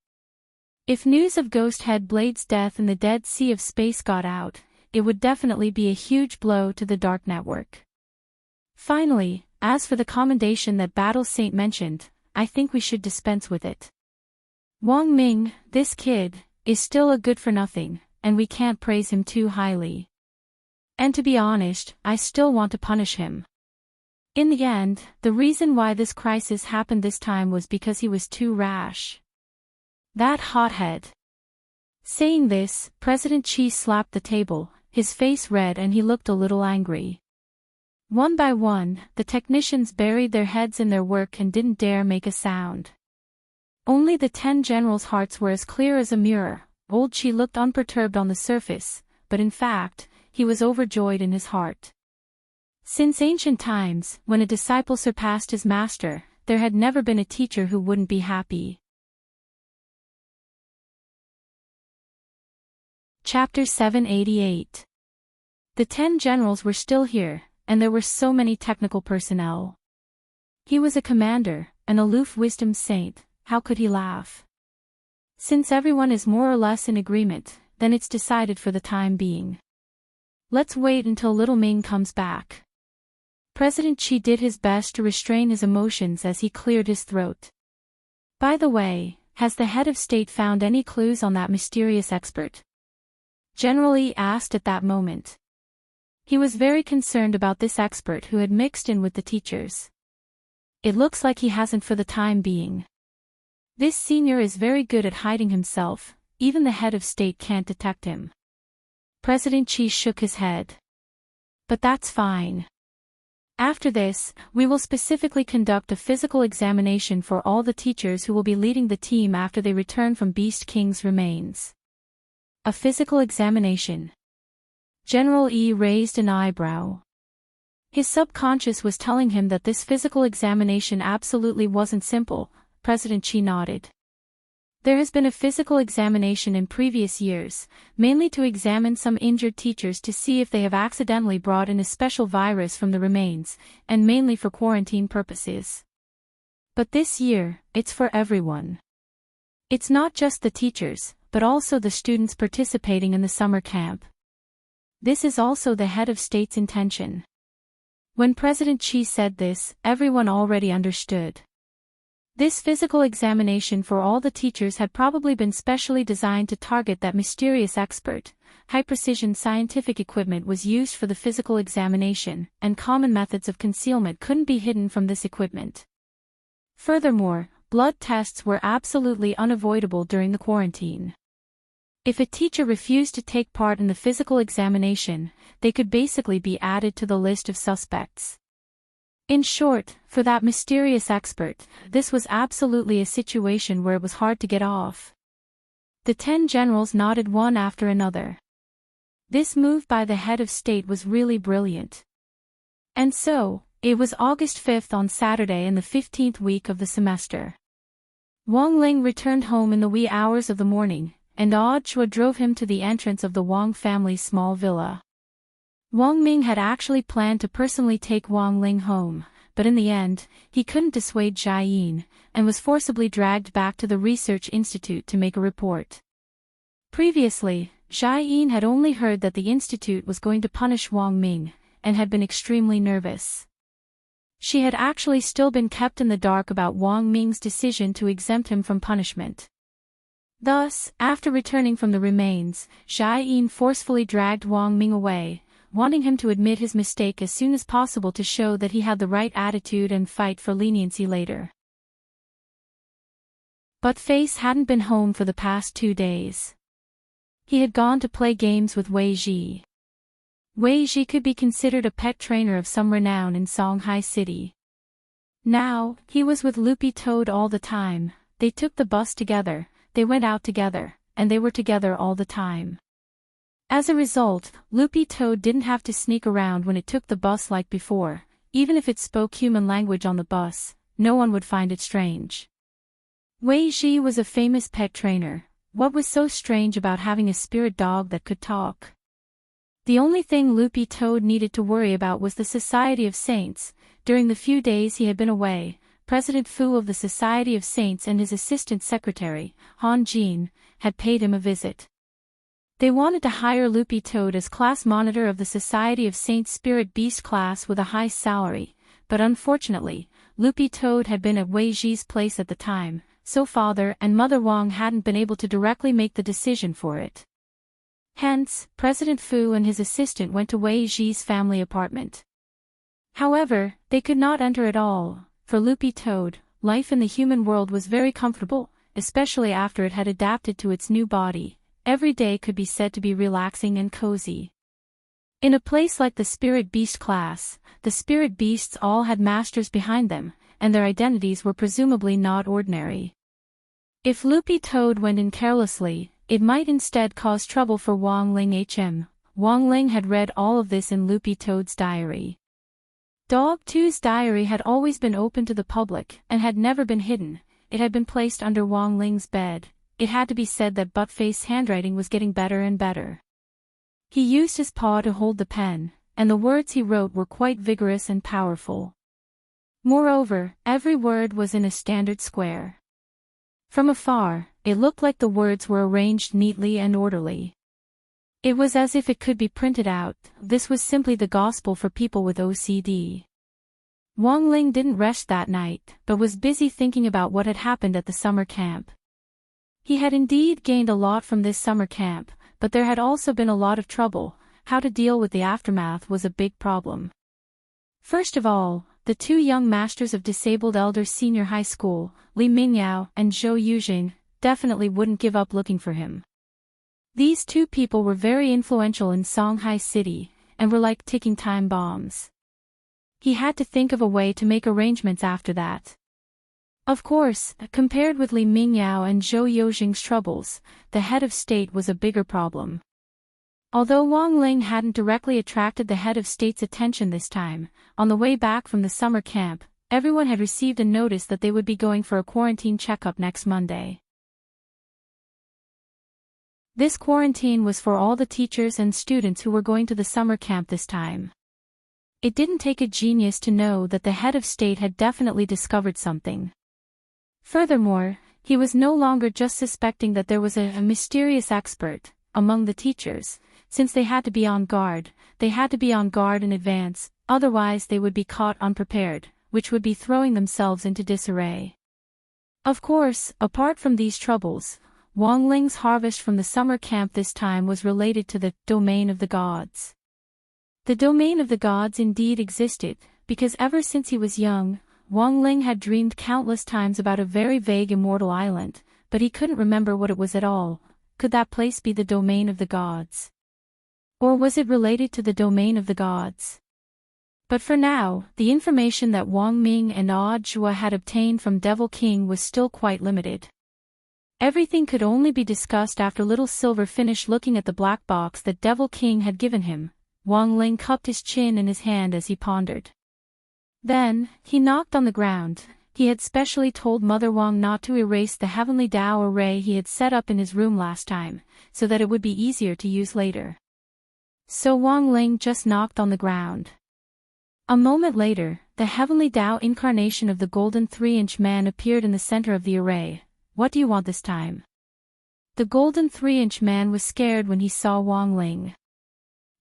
If news of Ghost Head Blade's death in the Dead Sea of Space got out, it would definitely be a huge blow to the Dark Network. Finally, as for the commendation that Battle Saint mentioned, I think we should dispense with it. Wang Ming, this kid, is still a good-for-nothing, and we can't praise him too highly. And to be honest, I still want to punish him. In the end, the reason why this crisis happened this time was because he was too rash. That hothead. Saying this, President Chi slapped the table, his face red and he looked a little angry. One by one, the technicians buried their heads in their work and didn't dare make a sound. Only the 10 generals' hearts were as clear as a mirror. Old Chi looked unperturbed on the surface, but in fact, he was overjoyed in his heart. Since ancient times, when a disciple surpassed his master, there had never been a teacher who wouldn't be happy. Chapter 788. The 10 generals were still here, and there were so many technical personnel. He was a commander, an aloof wisdom saint, how could he laugh? Since everyone is more or less in agreement, then it's decided for the time being. Let's wait until little Ming comes back. President Chi did his best to restrain his emotions as he cleared his throat. By the way, has the head of state found any clues on that mysterious expert? General Yi asked at that moment. He was very concerned about this expert who had mixed in with the teachers. It looks like he hasn't for the time being. This senior is very good at hiding himself, even the head of state can't detect him. President Chi shook his head. But that's fine. After this, we will specifically conduct a physical examination for all the teachers who will be leading the team after they return from Beast King's remains. A physical examination. General Yi raised an eyebrow. His subconscious was telling him that this physical examination absolutely wasn't simple. President Chi nodded. There has been a physical examination in previous years, mainly to examine some injured teachers to see if they have accidentally brought in a special virus from the remains, and mainly for quarantine purposes. But this year, it's for everyone. It's not just the teachers, but also the students participating in the summer camp. This is also the head of state's intention. When President Chi said this, everyone already understood. This physical examination for all the teachers had probably been specially designed to target that mysterious expert. High-precision scientific equipment was used for the physical examination, and common methods of concealment couldn't be hidden from this equipment. Furthermore, blood tests were absolutely unavoidable during the quarantine. If a teacher refused to take part in the physical examination, they could basically be added to the list of suspects. In short, for that mysterious expert, this was absolutely a situation where it was hard to get off. The 10 generals nodded one after another. This move by the head of state was really brilliant. And so, it was August 5th on Saturday in the 15th week of the semester. Wang Ling returned home in the wee hours of the morning, and Chua drove him to the entrance of the Wang family's small villa. Wang Ming had actually planned to personally take Wang Ling home, but in the end, he couldn't dissuade Jia Yin, and was forcibly dragged back to the research institute to make a report. Previously, Jia Yin had only heard that the institute was going to punish Wang Ming, and had been extremely nervous. She had actually still been kept in the dark about Wang Ming's decision to exempt him from punishment. Thus, after returning from the remains, Jia Yin forcefully dragged Wang Ming away, wanting him to admit his mistake as soon as possible to show that he had the right attitude and fight for leniency later. But Face hadn't been home for the past 2 days. He had gone to play games with Wei Ji. Wei Ji could be considered a pet trainer of some renown in Songhai City. Now, he was with Loopy Toad all the time. They took the bus together, they went out together, and they were together all the time. As a result, Loopy Toad didn't have to sneak around when it took the bus like before. Even if it spoke human language on the bus, no one would find it strange. Wei Ji was a famous pet trainer. What was so strange about having a spirit dog that could talk? The only thing Loopy Toad needed to worry about was the Society of Saints. During the few days he had been away, President Fu of the Society of Saints and his assistant secretary, Han Jin, had paid him a visit. They wanted to hire Loopy Toad as class monitor of the Society of Saints Spirit Beast class with a high salary, but unfortunately, Loopy Toad had been at Wei Ji's place at the time, so Father and Mother Wang hadn't been able to directly make the decision for it. Hence, President Fu and his assistant went to Wei Ji's family apartment. However, they could not enter at all. For Loopy Toad, life in the human world was very comfortable, especially after it had adapted to its new body. Every day could be said to be relaxing and cozy. In a place like the Spirit Beast class, the Spirit Beasts all had masters behind them, and their identities were presumably not ordinary. If Loopy Toad went in carelessly, it might instead cause trouble for Wang Ling. Wang Ling had read all of this in Loopy Toad's diary. Dog 2's diary had always been open to the public and had never been hidden. It had been placed under Wang Ling's bed. It had to be said that Buttface's handwriting was getting better and better. He used his paw to hold the pen, and the words he wrote were quite vigorous and powerful. Moreover, every word was in a standard square. From afar, it looked like the words were arranged neatly and orderly. It was as if it could be printed out. This was simply the gospel for people with OCD. Wang Ling didn't rest that night, but was busy thinking about what had happened at the summer camp. He had indeed gained a lot from this summer camp, but there had also been a lot of trouble. How to deal with the aftermath was a big problem. First of all, the two young masters of Disabled Elders Senior High School, Li Mingyao and Zhou Yujing, definitely wouldn't give up looking for him. These two people were very influential in Songhai City, and were like ticking time bombs. He had to think of a way to make arrangements after that. Of course, compared with Li Mingyao and Zhou Yujing's troubles, the head of state was a bigger problem. Although Wang Ling hadn't directly attracted the head of state's attention this time, on the way back from the summer camp, everyone had received a notice that they would be going for a quarantine checkup next Monday. This quarantine was for all the teachers and students who were going to the summer camp this time. It didn't take a genius to know that the head of state had definitely discovered something. Furthermore, he was no longer just suspecting that there was a mysterious expert among the teachers. Since they had to be on guard, they had to be on guard in advance, otherwise they would be caught unprepared, which would be throwing themselves into disarray. Of course, apart from these troubles, Wang Ling's harvest from the summer camp this time was related to the domain of the gods. The domain of the gods indeed existed, because ever since he was young, Wang Ling had dreamed countless times about a very vague immortal island, but he couldn't remember what it was at all. Could that place be the domain of the gods? Or was it related to the domain of the gods? But for now, the information that Wang Ming and Odd Zhua had obtained from Devil King was still quite limited. Everything could only be discussed after Little Silver finished looking at the black box that Devil King had given him. Wang Ling cupped his chin in his hand as he pondered. Then, he knocked on the ground. He had specially told Mother Wang not to erase the Heavenly Tao array he had set up in his room last time, so that it would be easier to use later. So Wang Ling just knocked on the ground. A moment later, the Heavenly Tao incarnation of the golden 3-inch man appeared in the center of the array. What do you want this time? The golden 3-inch man was scared when he saw Wang Ling.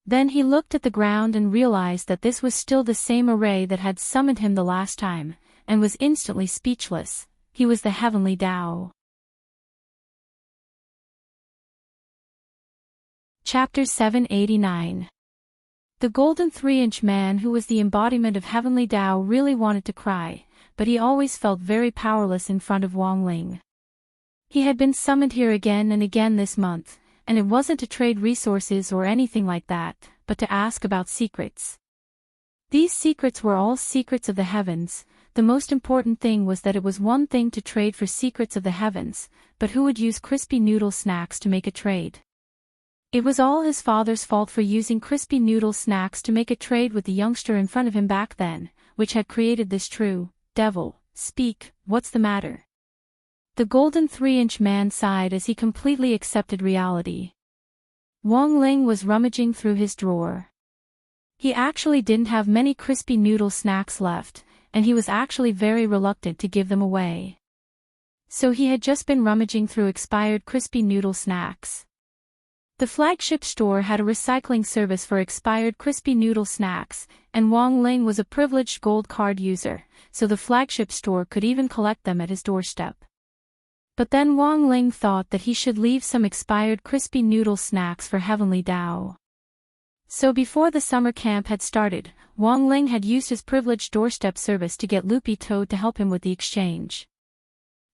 Then he looked at the ground and realized that this was still the same array that had summoned him the last time, and was instantly speechless. He was the Heavenly Tao. Chapter 789. The golden 3-inch man, who was the embodiment of Heavenly Tao, really wanted to cry, but he always felt very powerless in front of Wang Ling. He had been summoned here again and again this month, and it wasn't to trade resources or anything like that, but to ask about secrets. These secrets were all secrets of the heavens. The most important thing was that it was one thing to trade for secrets of the heavens, but who would use crispy noodle snacks to make a trade? It was all his father's fault for using crispy noodle snacks to make a trade with the youngster in front of him back then, which had created this true devil. Speak, what's the matter? The golden 3-inch man sighed as he completely accepted reality. Wong Ling was rummaging through his drawer. He actually didn't have many crispy noodle snacks left, and he was actually very reluctant to give them away. So he had just been rummaging through expired crispy noodle snacks. The flagship store had a recycling service for expired crispy noodle snacks, and Wong Ling was a privileged gold card user, so the flagship store could even collect them at his doorstep. But then Wong Ling thought that he should leave some expired crispy noodle snacks for Heavenly Dao. So before the summer camp had started, Wong Ling had used his privileged doorstep service to get Loopy Toad to help him with the exchange.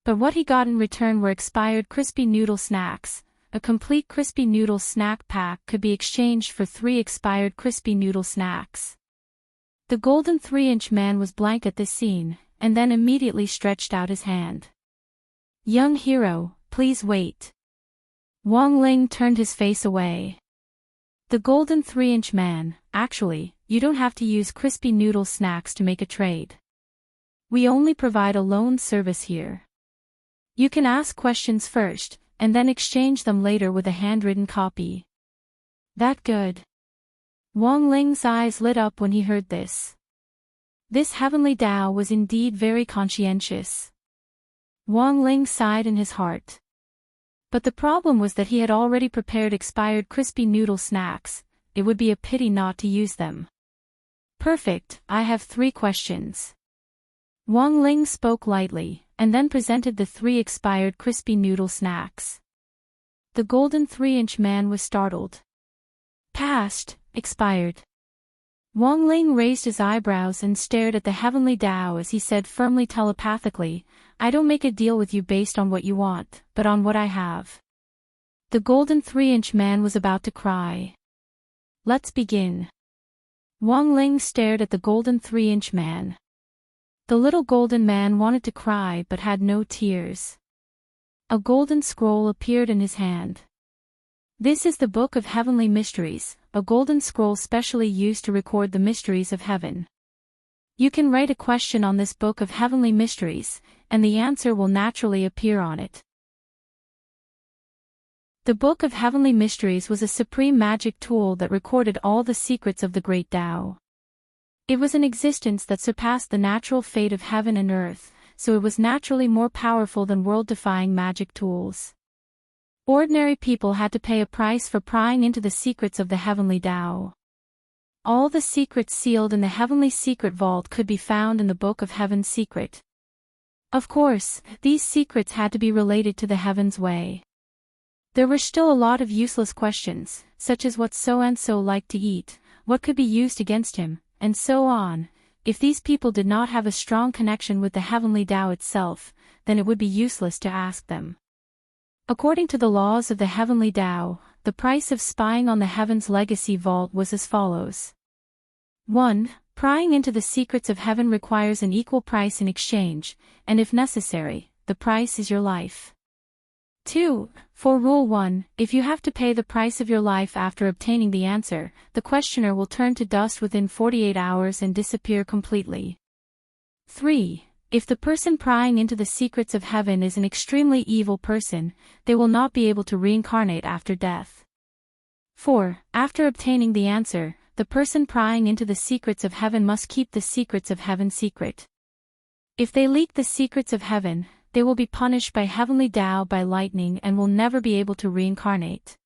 But what he got in return were expired crispy noodle snacks. A complete crispy noodle snack pack could be exchanged for 3 expired crispy noodle snacks. The golden 3-inch man was blank at this scene, and then immediately stretched out his hand. "Young hero, please wait." Wong Ling turned his face away. The golden 3-inch man, "Actually, you don't have to use crispy noodle snacks to make a trade. We only provide a loan service here. You can ask questions first, and then exchange them later with a handwritten copy." "That good?" Wong Ling's eyes lit up when he heard this. This Heavenly Dao was indeed very conscientious. Wong Ling sighed in his heart. But the problem was that he had already prepared expired crispy noodle snacks. It would be a pity not to use them. "Perfect, I have 3 questions." Wong Ling spoke lightly, and then presented the 3 expired crispy noodle snacks. The golden 3-inch man was startled. "Passed, expired." Wong Ling raised his eyebrows and stared at the Heavenly Dao as he said firmly telepathically, "I don't make a deal with you based on what you want, but on what I have." The golden 3-inch man was about to cry. "Let's begin." Wong Ling stared at the golden 3-inch man. The little golden man wanted to cry but had no tears. A golden scroll appeared in his hand. "This is the Book of Heavenly Mysteries, a golden scroll specially used to record the mysteries of heaven. You can write a question on this Book of Heavenly Mysteries, and the answer will naturally appear on it." The Book of Heavenly Mysteries was a supreme magic tool that recorded all the secrets of the Great Tao. It was an existence that surpassed the natural fate of heaven and earth, so it was naturally more powerful than world-defying magic tools. Ordinary people had to pay a price for prying into the secrets of the Heavenly Tao. All the secrets sealed in the Heavenly Secret Vault could be found in the Book of Heaven's Secret. Of course, these secrets had to be related to the Heaven's Way. There were still a lot of useless questions, such as what so-and-so liked to eat, what could be used against him, and so on. If these people did not have a strong connection with the Heavenly Tao itself, then it would be useless to ask them. According to the laws of the Heavenly Tao, the price of spying on the Heaven's Legacy Vault was as follows. 1. Prying into the secrets of heaven requires an equal price in exchange, and if necessary, the price is your life. 2. For Rule 1, if you have to pay the price of your life after obtaining the answer, the questioner will turn to dust within 48 hours and disappear completely. 3. If the person prying into the secrets of heaven is an extremely evil person, they will not be able to reincarnate after death. 4. After obtaining the answer, the person prying into the secrets of heaven must keep the secrets of heaven secret. If they leak the secrets of heaven, they will be punished by Heavenly Tao by lightning and will never be able to reincarnate.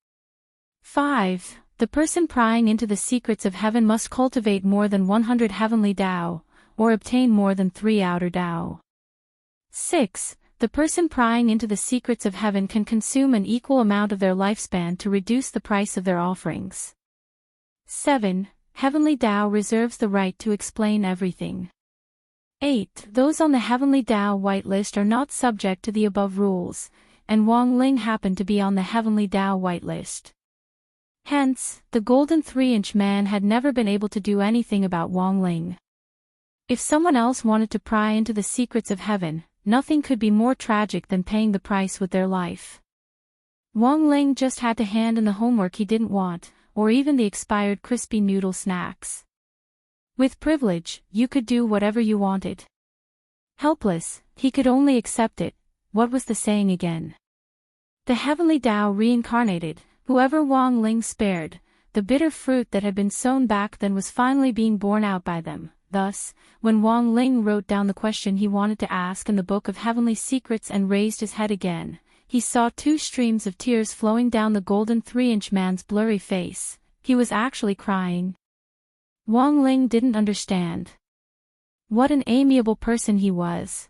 5. The person prying into the secrets of heaven must cultivate more than 100 Heavenly Tao, or obtain more than 3 outer Tao. 6. The person prying into the secrets of heaven can consume an equal amount of their lifespan to reduce the price of their offerings. 7. Heavenly Tao reserves the right to explain everything. 8. Those on the Heavenly Tao whitelist are not subject to the above rules, and Wong Ling happened to be on the Heavenly Tao whitelist. Hence, the golden 3-inch man had never been able to do anything about Wong Ling. If someone else wanted to pry into the secrets of heaven, nothing could be more tragic than paying the price with their life. Wong Ling just had to hand in the homework he didn't want, or even the expired crispy noodle snacks. With privilege, you could do whatever you wanted. Helpless, he could only accept it. what was the saying again? The heavenly Tao reincarnated, whoever Wang Ling spared, the bitter fruit that had been sown back then was finally being borne out by them. Thus, when Wang Ling wrote down the question he wanted to ask in the Book of Heavenly Secrets and raised his head again, he saw 2 streams of tears flowing down the golden 3-inch man's blurry face. He was actually crying. Wang Ling didn't understand. What an amiable person he was.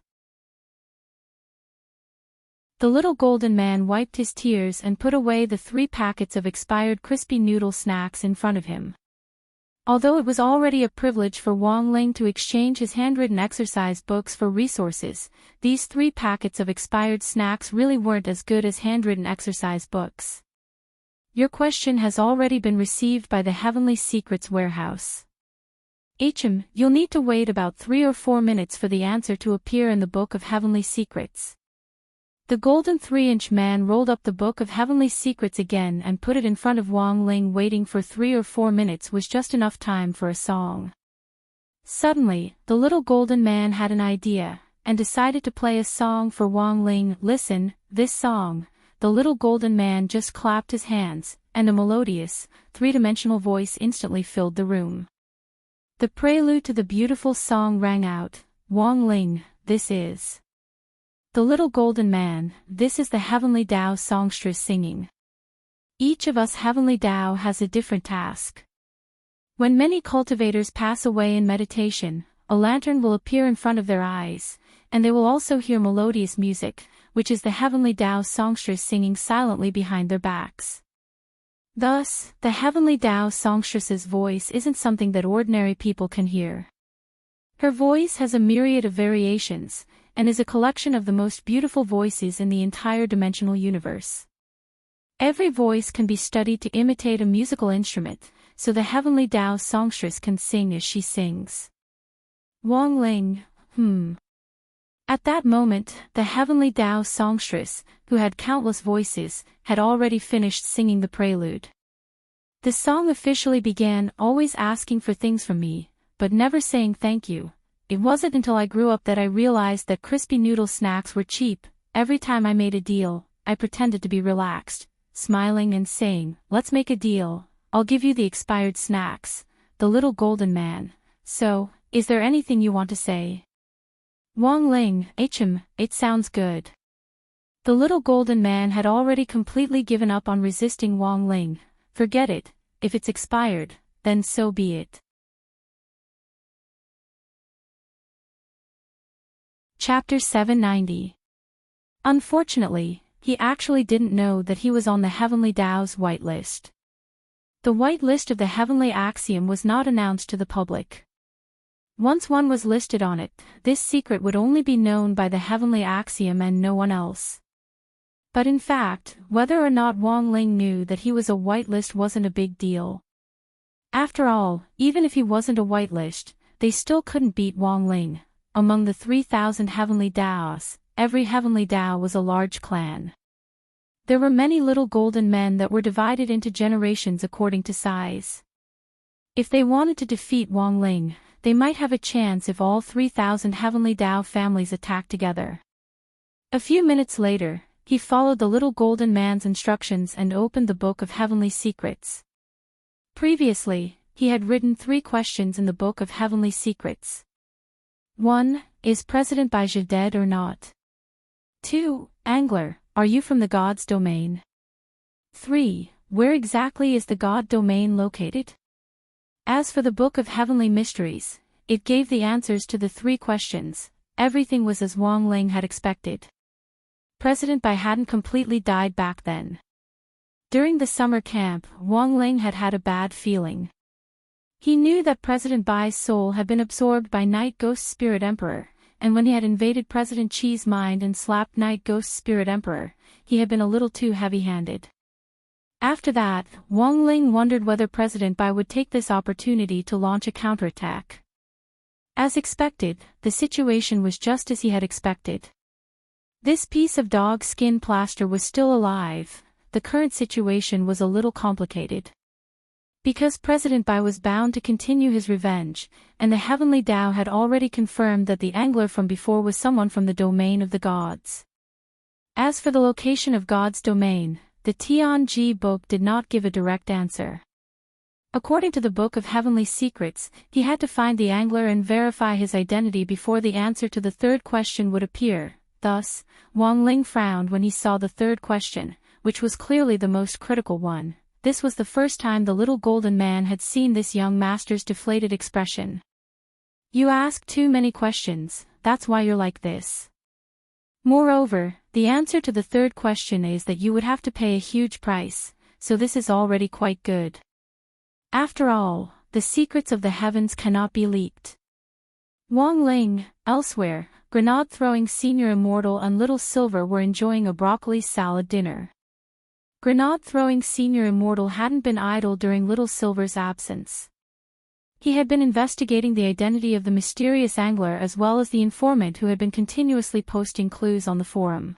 The little golden man wiped his tears and put away the 3 packets of expired crispy noodle snacks in front of him. Although it was already a privilege for Wang Ling to exchange his handwritten exercise books for resources, these 3 packets of expired snacks really weren't as good as handwritten exercise books. Your question has already been received by the Heavenly Secrets warehouse. You'll need to wait about 3 or 4 minutes for the answer to appear in the Book of Heavenly Secrets. The golden 3-inch man rolled up the Book of Heavenly Secrets again and put it in front of Wang Ling. Waiting for 3 or 4 minutes was just enough time for a song. Suddenly, the little golden man had an idea, and decided to play a song for Wang Ling. Listen, this song. The little golden man just clapped his hands, and a melodious, 3-dimensional voice instantly filled the room. The prelude to the beautiful song rang out. Wang Ling, this is the little golden man, this is the heavenly Tao songstress singing. Each of us heavenly Tao has a different task. When many cultivators pass away in meditation, a lantern will appear in front of their eyes, and they will also hear melodious music, which is the heavenly Tao songstress singing silently behind their backs. Thus, the heavenly Tao songstress's voice isn't something that ordinary people can hear. Her voice has a myriad of variations, and is a collection of the most beautiful voices in the entire dimensional universe. Every voice can be studied to imitate a musical instrument, so the heavenly Tao songstress can sing as she sings. Wang Ling, At that moment, the heavenly Tao songstress, who had countless voices, had already finished singing the prelude. The song officially began, always asking for things from me, but never saying thank you. It wasn't until I grew up that I realized that crispy noodle snacks were cheap. Every time I made a deal, I pretended to be relaxed, smiling and saying, let's make a deal, I'll give you the expired snacks, the little golden man. So, is there anything you want to say? Wang Ling, it sounds good. The little golden man had already completely given up on resisting Wang Ling. Forget it, if it's expired, then so be it. Chapter 790. Unfortunately, he actually didn't know that he was on the Heavenly Tao's white list. The white list of the Heavenly Axiom was not announced to the public. Once one was listed on it, this secret would only be known by the Heavenly Axiom and no one else. But in fact, whether or not Wang Ling knew that he was a whitelist wasn't a big deal. After all, even if he wasn't a whitelist, they still couldn't beat Wang Ling. Among the 3,000 Heavenly Taos, every Heavenly Tao was a large clan. There were many little golden men that were divided into generations according to size. If they wanted to defeat Wang Ling, they might have a chance if all 3,000 Heavenly Tao families attacked together. A few minutes later, he followed the little golden man's instructions and opened the Book of Heavenly Secrets. Previously, he had written 3 questions in the Book of Heavenly Secrets. 1. Is President Baizhi dead or not? 2. Angler, are you from the God's domain? 3. Where exactly is the God domain located? As for the Book of Heavenly Mysteries, it gave the answers to the 3 questions. Everything was as Wang Ling had expected. President Bai hadn't completely died back then. During the summer camp, Wang Ling had had a bad feeling. He knew that President Bai's soul had been absorbed by Night Ghost Spirit Emperor, and when he had invaded President Chi's mind and slapped Night Ghost Spirit Emperor, he had been a little too heavy-handed. After that, Wang Ling wondered whether President Bai would take this opportunity to launch a counterattack. As expected, the situation was just as he had expected. This piece of dog skin plaster was still alive. The current situation was a little complicated. Because President Bai was bound to continue his revenge, and the Heavenly Tao had already confirmed that the angler from before was someone from the domain of the gods. As for the location of God's domain, the Tianji book did not give a direct answer. According to the Book of Heavenly Secrets, he had to find the angler and verify his identity before the answer to the third question would appear. Thus, Wang Ling frowned when he saw the third question, which was clearly the most critical one. This was the first time the little golden man had seen this young master's deflated expression. You ask too many questions, that's why you're like this. Moreover, the answer to the third question is that you would have to pay a huge price, so this is already quite good. After all, the secrets of the heavens cannot be leaked. Wang Ling, elsewhere, Grenade-throwing Senior Immortal and Little Silver were enjoying a broccoli salad dinner. Grenade-throwing Senior Immortal hadn't been idle during Little Silver's absence. He had been investigating the identity of the mysterious angler as well as the informant who had been continuously posting clues on the forum.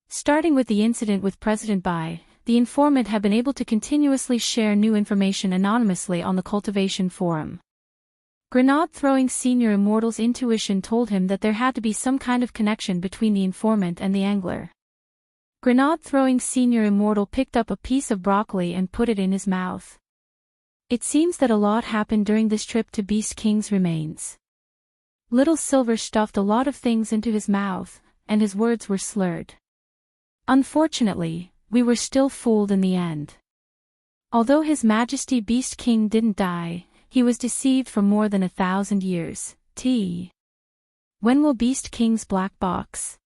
Starting with the incident with President Bai, the informant had been able to continuously share new information anonymously on the cultivation forum. Grenade-throwing Senior Immortal's intuition told him that there had to be some kind of connection between the informant and the angler. Grenade-throwing Senior Immortal picked up a piece of broccoli and put it in his mouth. It seems that a lot happened during this trip to Beast King's remains. Little Silver stuffed a lot of things into his mouth, and his words were slurred. Unfortunately, we were still fooled in the end. Although His Majesty Beast King didn't die, he was deceived for more than 1,000 years. When will Beast King's black box?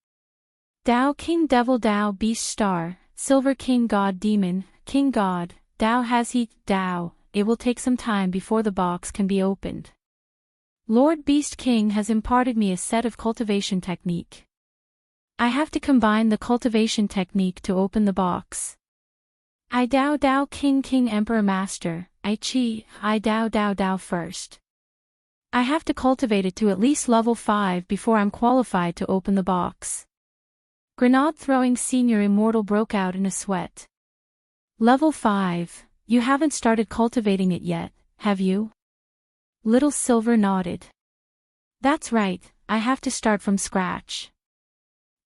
Tao King Devil Tao Beast Star, Silver King God Demon, King God, Tao has he, Tao, it will take some time before the box can be opened. Lord Beast King has imparted me a set of cultivation technique. I have to combine the cultivation technique to open the box. I Dao Dao King King Emperor Master, I Dao Dao Dao first. I have to cultivate it to at least level 5 before I'm qualified to open the box. Grenade-throwing Senior Immortal broke out in a sweat. Level 5, you haven't started cultivating it yet, have you? Little Silver nodded. That's right, I have to start from scratch.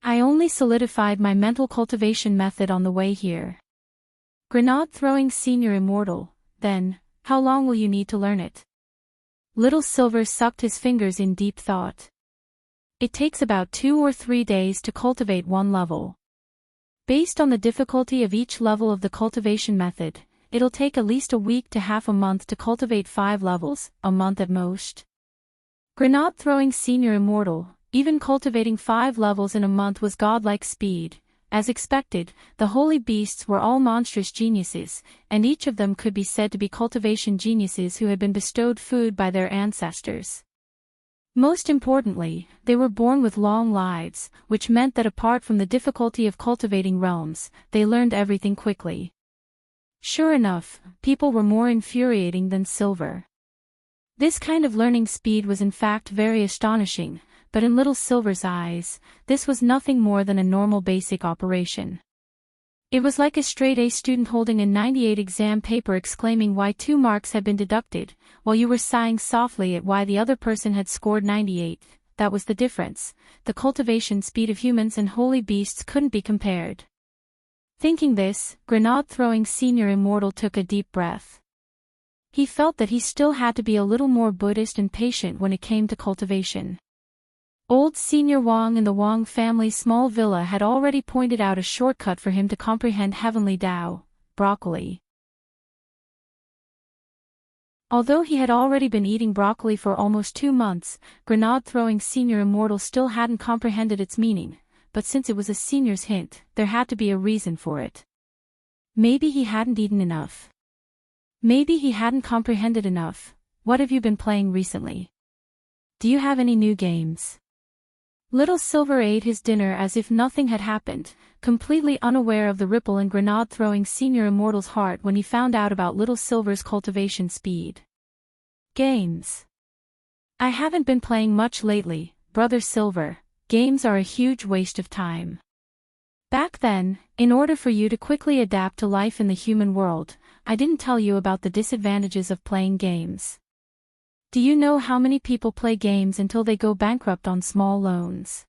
I only solidified my mental cultivation method on the way here. Grenade-throwing Senior Immortal, then, how long will you need to learn it? Little Silver sucked his fingers in deep thought. It takes about 2 or 3 days to cultivate one level. Based on the difficulty of each level of the cultivation method, it'll take at least a week to half a month to cultivate 5 levels, a month at most. Grenade-throwing Senior Immortal, even cultivating 5 levels in a month was godlike speed. As expected, the holy beasts were all monstrous geniuses, and each of them could be said to be cultivation geniuses who had been bestowed food by their ancestors. Most importantly, they were born with long lives, which meant that apart from the difficulty of cultivating realms, they learned everything quickly. Sure enough, people were more infuriating than Silver. This kind of learning speed was in fact very astonishing, but in Little Silver's eyes, this was nothing more than a normal basic operation. It was like a straight-A student holding a 98 exam paper exclaiming why 2 marks had been deducted, while you were sighing softly at why the other person had scored 98. That was the difference. The cultivation speed of humans and holy beasts couldn't be compared. Thinking this, Grenade-throwing Senior Immortal took a deep breath. He felt that he still had to be a little more Buddhist and patient when it came to cultivation. Old Senior Wang in the Wang family's small villa had already pointed out a shortcut for him to comprehend heavenly Tao, broccoli. Although he had already been eating broccoli for almost 2 months, Grenade-throwing Senior Immortal still hadn't comprehended its meaning, but since it was a senior's hint, there had to be a reason for it. Maybe he hadn't eaten enough. Maybe he hadn't comprehended enough. What have you been playing recently? Do you have any new games? Little Silver ate his dinner as if nothing had happened, completely unaware of the ripple in Grenade-throwing Senior Immortal's heart when he found out about Little Silver's cultivation speed. Games. I haven't been playing much lately, Brother Silver. Games are a huge waste of time. Back then, in order for you to quickly adapt to life in the human world, I didn't tell you about the disadvantages of playing games. Do you know how many people play games until they go bankrupt on small loans?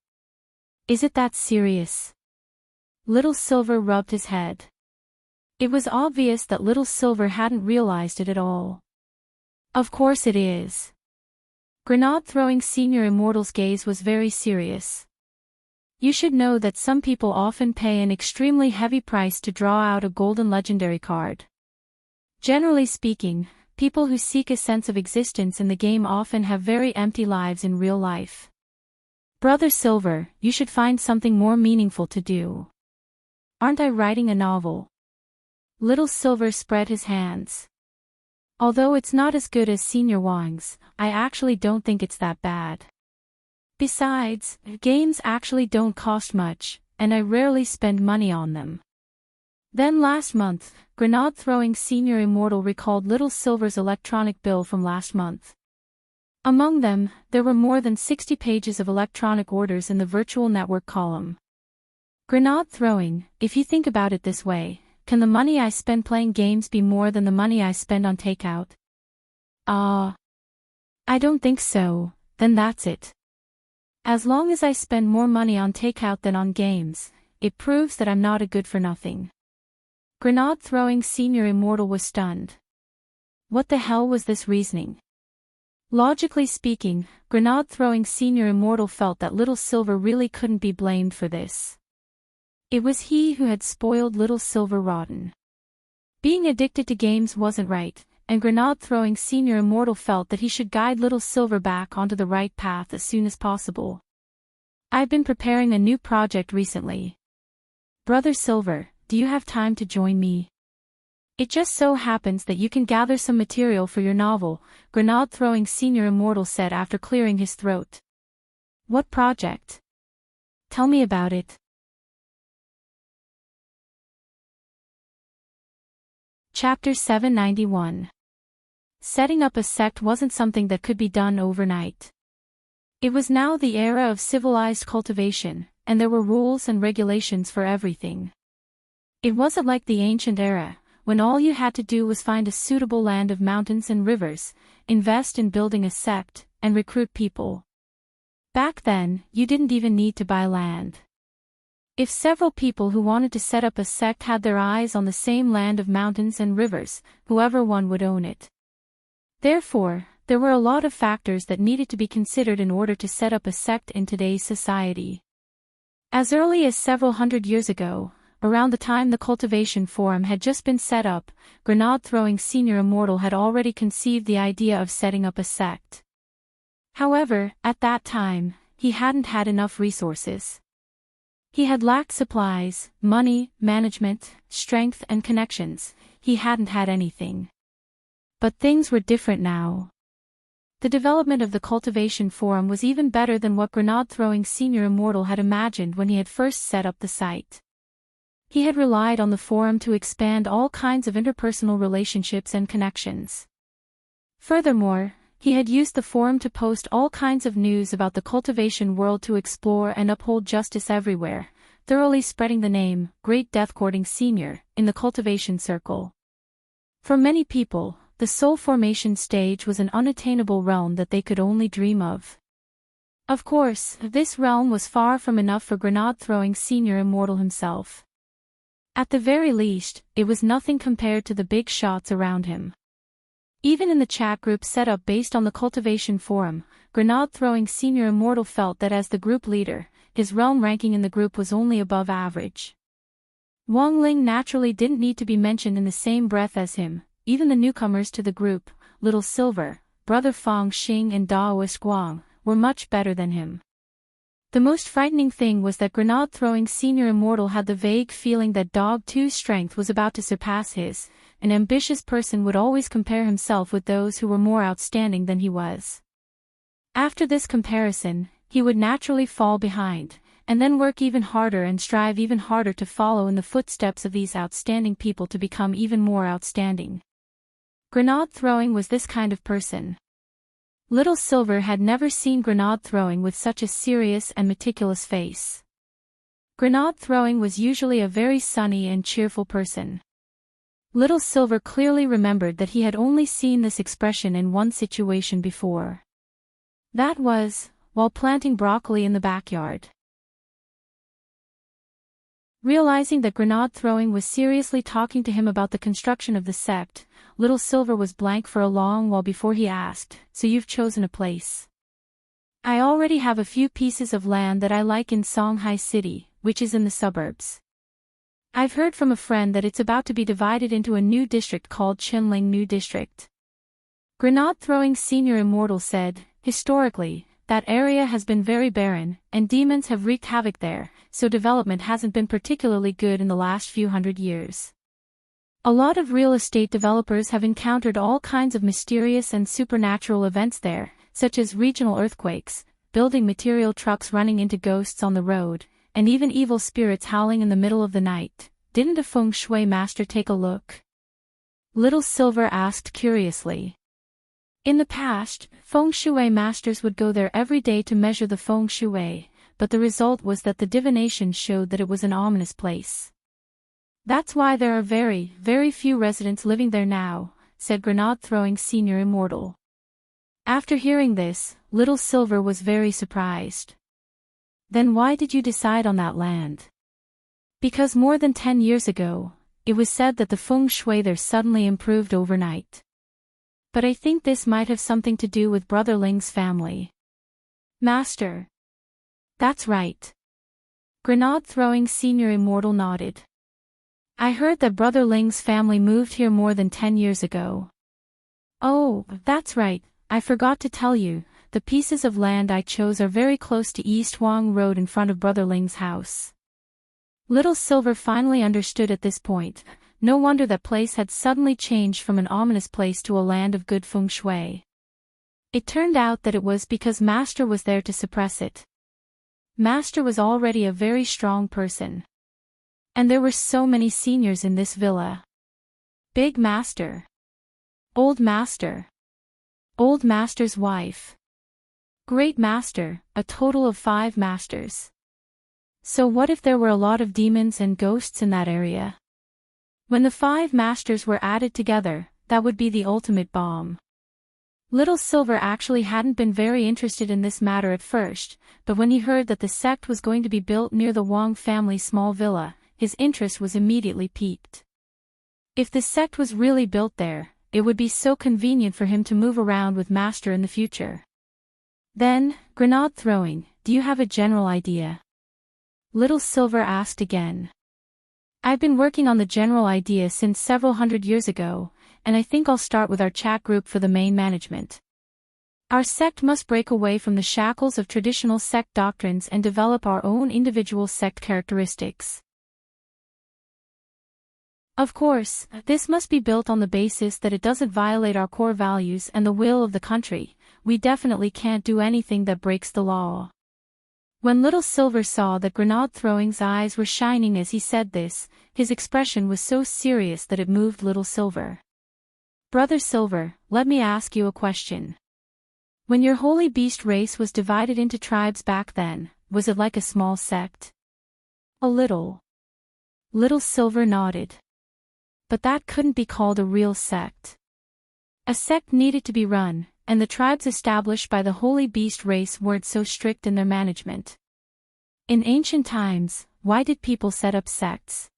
Is it that serious? Little Silver rubbed his head. It was obvious that Little Silver hadn't realized it at all. Of course it is. Grenade-throwing Senior Immortal's gaze was very serious. You should know that some people often pay an extremely heavy price to draw out a golden legendary card. Generally speaking, people who seek a sense of existence in the game often have very empty lives in real life. Brother Silver, you should find something more meaningful to do. Aren't I writing a novel? Little Silver spread his hands. Although it's not as good as Senior Wang's, I actually don't think it's that bad. Besides, games actually don't cost much, and I rarely spend money on them. Then last month, Grenade-throwing Senior Immortal recalled Little Silver's electronic bill from last month. Among them, there were more than 60 pages of electronic orders in the virtual network column. Grenade-throwing, if you think about it this way, can the money I spend playing games be more than the money I spend on takeout? I don't think so, then that's it. As long as I spend more money on takeout than on games, it proves that I'm not a good-for-nothing. Grenade-throwing Senior Immortal was stunned. What the hell was this reasoning? Logically speaking, Grenade-throwing Senior Immortal felt that Little Silver really couldn't be blamed for this. It was he who had spoiled Little Silver rotten. Being addicted to games wasn't right, and Grenade-throwing Senior Immortal felt that he should guide Little Silver back onto the right path as soon as possible. I've been preparing a new project recently. Brother Silver, do you have time to join me? It just so happens that you can gather some material for your novel, Grenade-throwing Senior Immortal said after clearing his throat. What project? Tell me about it. Chapter 791. Setting up a sect wasn't something that could be done overnight. It was now the era of civilized cultivation, and there were rules and regulations for everything. It wasn't like the ancient era, when all you had to do was find a suitable land of mountains and rivers, invest in building a sect, and recruit people. Back then, you didn't even need to buy land. If several people who wanted to set up a sect had their eyes on the same land of mountains and rivers, whoever one would own it. Therefore, there were a lot of factors that needed to be considered in order to set up a sect in today's society. As early as several hundred years ago, around the time the Cultivation Forum had just been set up, Grenade-throwing Senior Immortal had already conceived the idea of setting up a sect. However, at that time, he hadn't had enough resources. He had lacked supplies, money, management, strength and connections. He hadn't had anything. But things were different now. The development of the Cultivation Forum was even better than what Grenade-throwing Senior Immortal had imagined when he had first set up the site. He had relied on the forum to expand all kinds of interpersonal relationships and connections. Furthermore, he had used the forum to post all kinds of news about the cultivation world to explore and uphold justice everywhere, thoroughly spreading the name, Great Deathcourting Senior, in the cultivation circle. For many people, the soul formation stage was an unattainable realm that they could only dream of. Of course, this realm was far from enough for Grenade-throwing Senior Immortal himself. At the very least, it was nothing compared to the big shots around him. Even in the chat group set up based on the Cultivation Forum, Grenade-throwing Senior Immortal felt that as the group leader, his realm ranking in the group was only above average. Wang Ling naturally didn't need to be mentioned in the same breath as him. Even the newcomers to the group, Little Silver, Brother Fang Xing and Daoist Guang, were much better than him. The most frightening thing was that Grenade-throwing Senior Immortal had the vague feeling that Dog 2's strength was about to surpass his. An ambitious person would always compare himself with those who were more outstanding than he was. After this comparison, he would naturally fall behind, and then work even harder and strive even harder to follow in the footsteps of these outstanding people to become even more outstanding. Grenade-throwing was this kind of person. Little Silver had never seen grenade-throwing with such a serious and meticulous face. Grenade-throwing was usually a very sunny and cheerful person. Little Silver clearly remembered that he had only seen this expression in one situation before. That was, while planting broccoli in the backyard. Realizing that grenade throwing was seriously talking to him about the construction of the sect, Little Silver was blank for a long while before he asked, "So you've chosen a place?" "I already have a few pieces of land that I like in Songhai City, which is in the suburbs. I've heard from a friend that it's about to be divided into a new district called Chinling New District." Grenade Throwing Senior Immortal said, "Historically, that area has been very barren, and demons have wreaked havoc there, so development hasn't been particularly good in the last few hundred years. A lot of real estate developers have encountered all kinds of mysterious and supernatural events there, such as regional earthquakes, building material trucks running into ghosts on the road, and even evil spirits howling in the middle of the night. Didn't a feng shui master take a look?" Little Silver asked curiously. In the past, feng shui masters would go there every day to measure the feng shui, but the result was that the divination showed that it was an ominous place. "That's why there are very, very few residents living there now," said Grenade Throwing Senior Immortal. After hearing this, Little Silver was very surprised. "Then why did you decide on that land?" "Because more than 10 years ago, it was said that the feng shui there suddenly improved overnight. But I think this might have something to do with Brother Ling's family." "Master." "That's right." Grenade Throwing Senior Immortal nodded. "I heard that Brother Ling's family moved here more than 10 years ago." "Oh, that's right, I forgot to tell you, the pieces of land I chose are very close to East Wang Road in front of Brother Ling's house." Little Silver finally understood at this point. No wonder that place had suddenly changed from an ominous place to a land of good feng shui. It turned out that it was because Master was there to suppress it. Master was already a very strong person. And there were so many seniors in this villa. Big Master. Old Master. Old Master's wife. Great Master, a total of 5 masters. So what if there were a lot of demons and ghosts in that area? When the 5 masters were added together, that would be the ultimate bomb. Little Silver actually hadn't been very interested in this matter at first, but when he heard that the sect was going to be built near the Wang family's small villa, his interest was immediately piqued. If the sect was really built there, it would be so convenient for him to move around with Master in the future. "Then, Grenade Throwing, do you have a general idea?" Little Silver asked again. "I've been working on the general idea since several hundred years ago, and I think I'll start with our chat group for the main management. Our sect must break away from the shackles of traditional sect doctrines and develop our own individual sect characteristics. Of course, this must be built on the basis that it doesn't violate our core values and the will of the country. We definitely can't do anything that breaks the law." When Little Silver saw that Grenade Throwing's eyes were shining as he said this, his expression was so serious that it moved Little Silver. "Brother Silver, let me ask you a question. When your holy beast race was divided into tribes back then, was it like a small sect?" "A little." Little Silver nodded. "But that couldn't be called a real sect. A sect needed to be run, and the tribes established by the holy beast race weren't so strict in their management. In ancient times, why did people set up sects?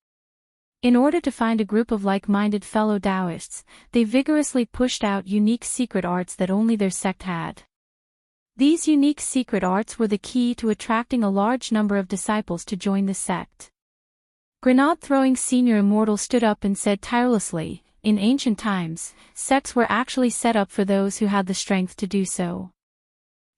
In order to find a group of like-minded fellow Taoists, they vigorously pushed out unique secret arts that only their sect had. These unique secret arts were the key to attracting a large number of disciples to join the sect." Grenade Throwing Senior Immortal stood up and said tirelessly, "In ancient times, sects were actually set up for those who had the strength to do so.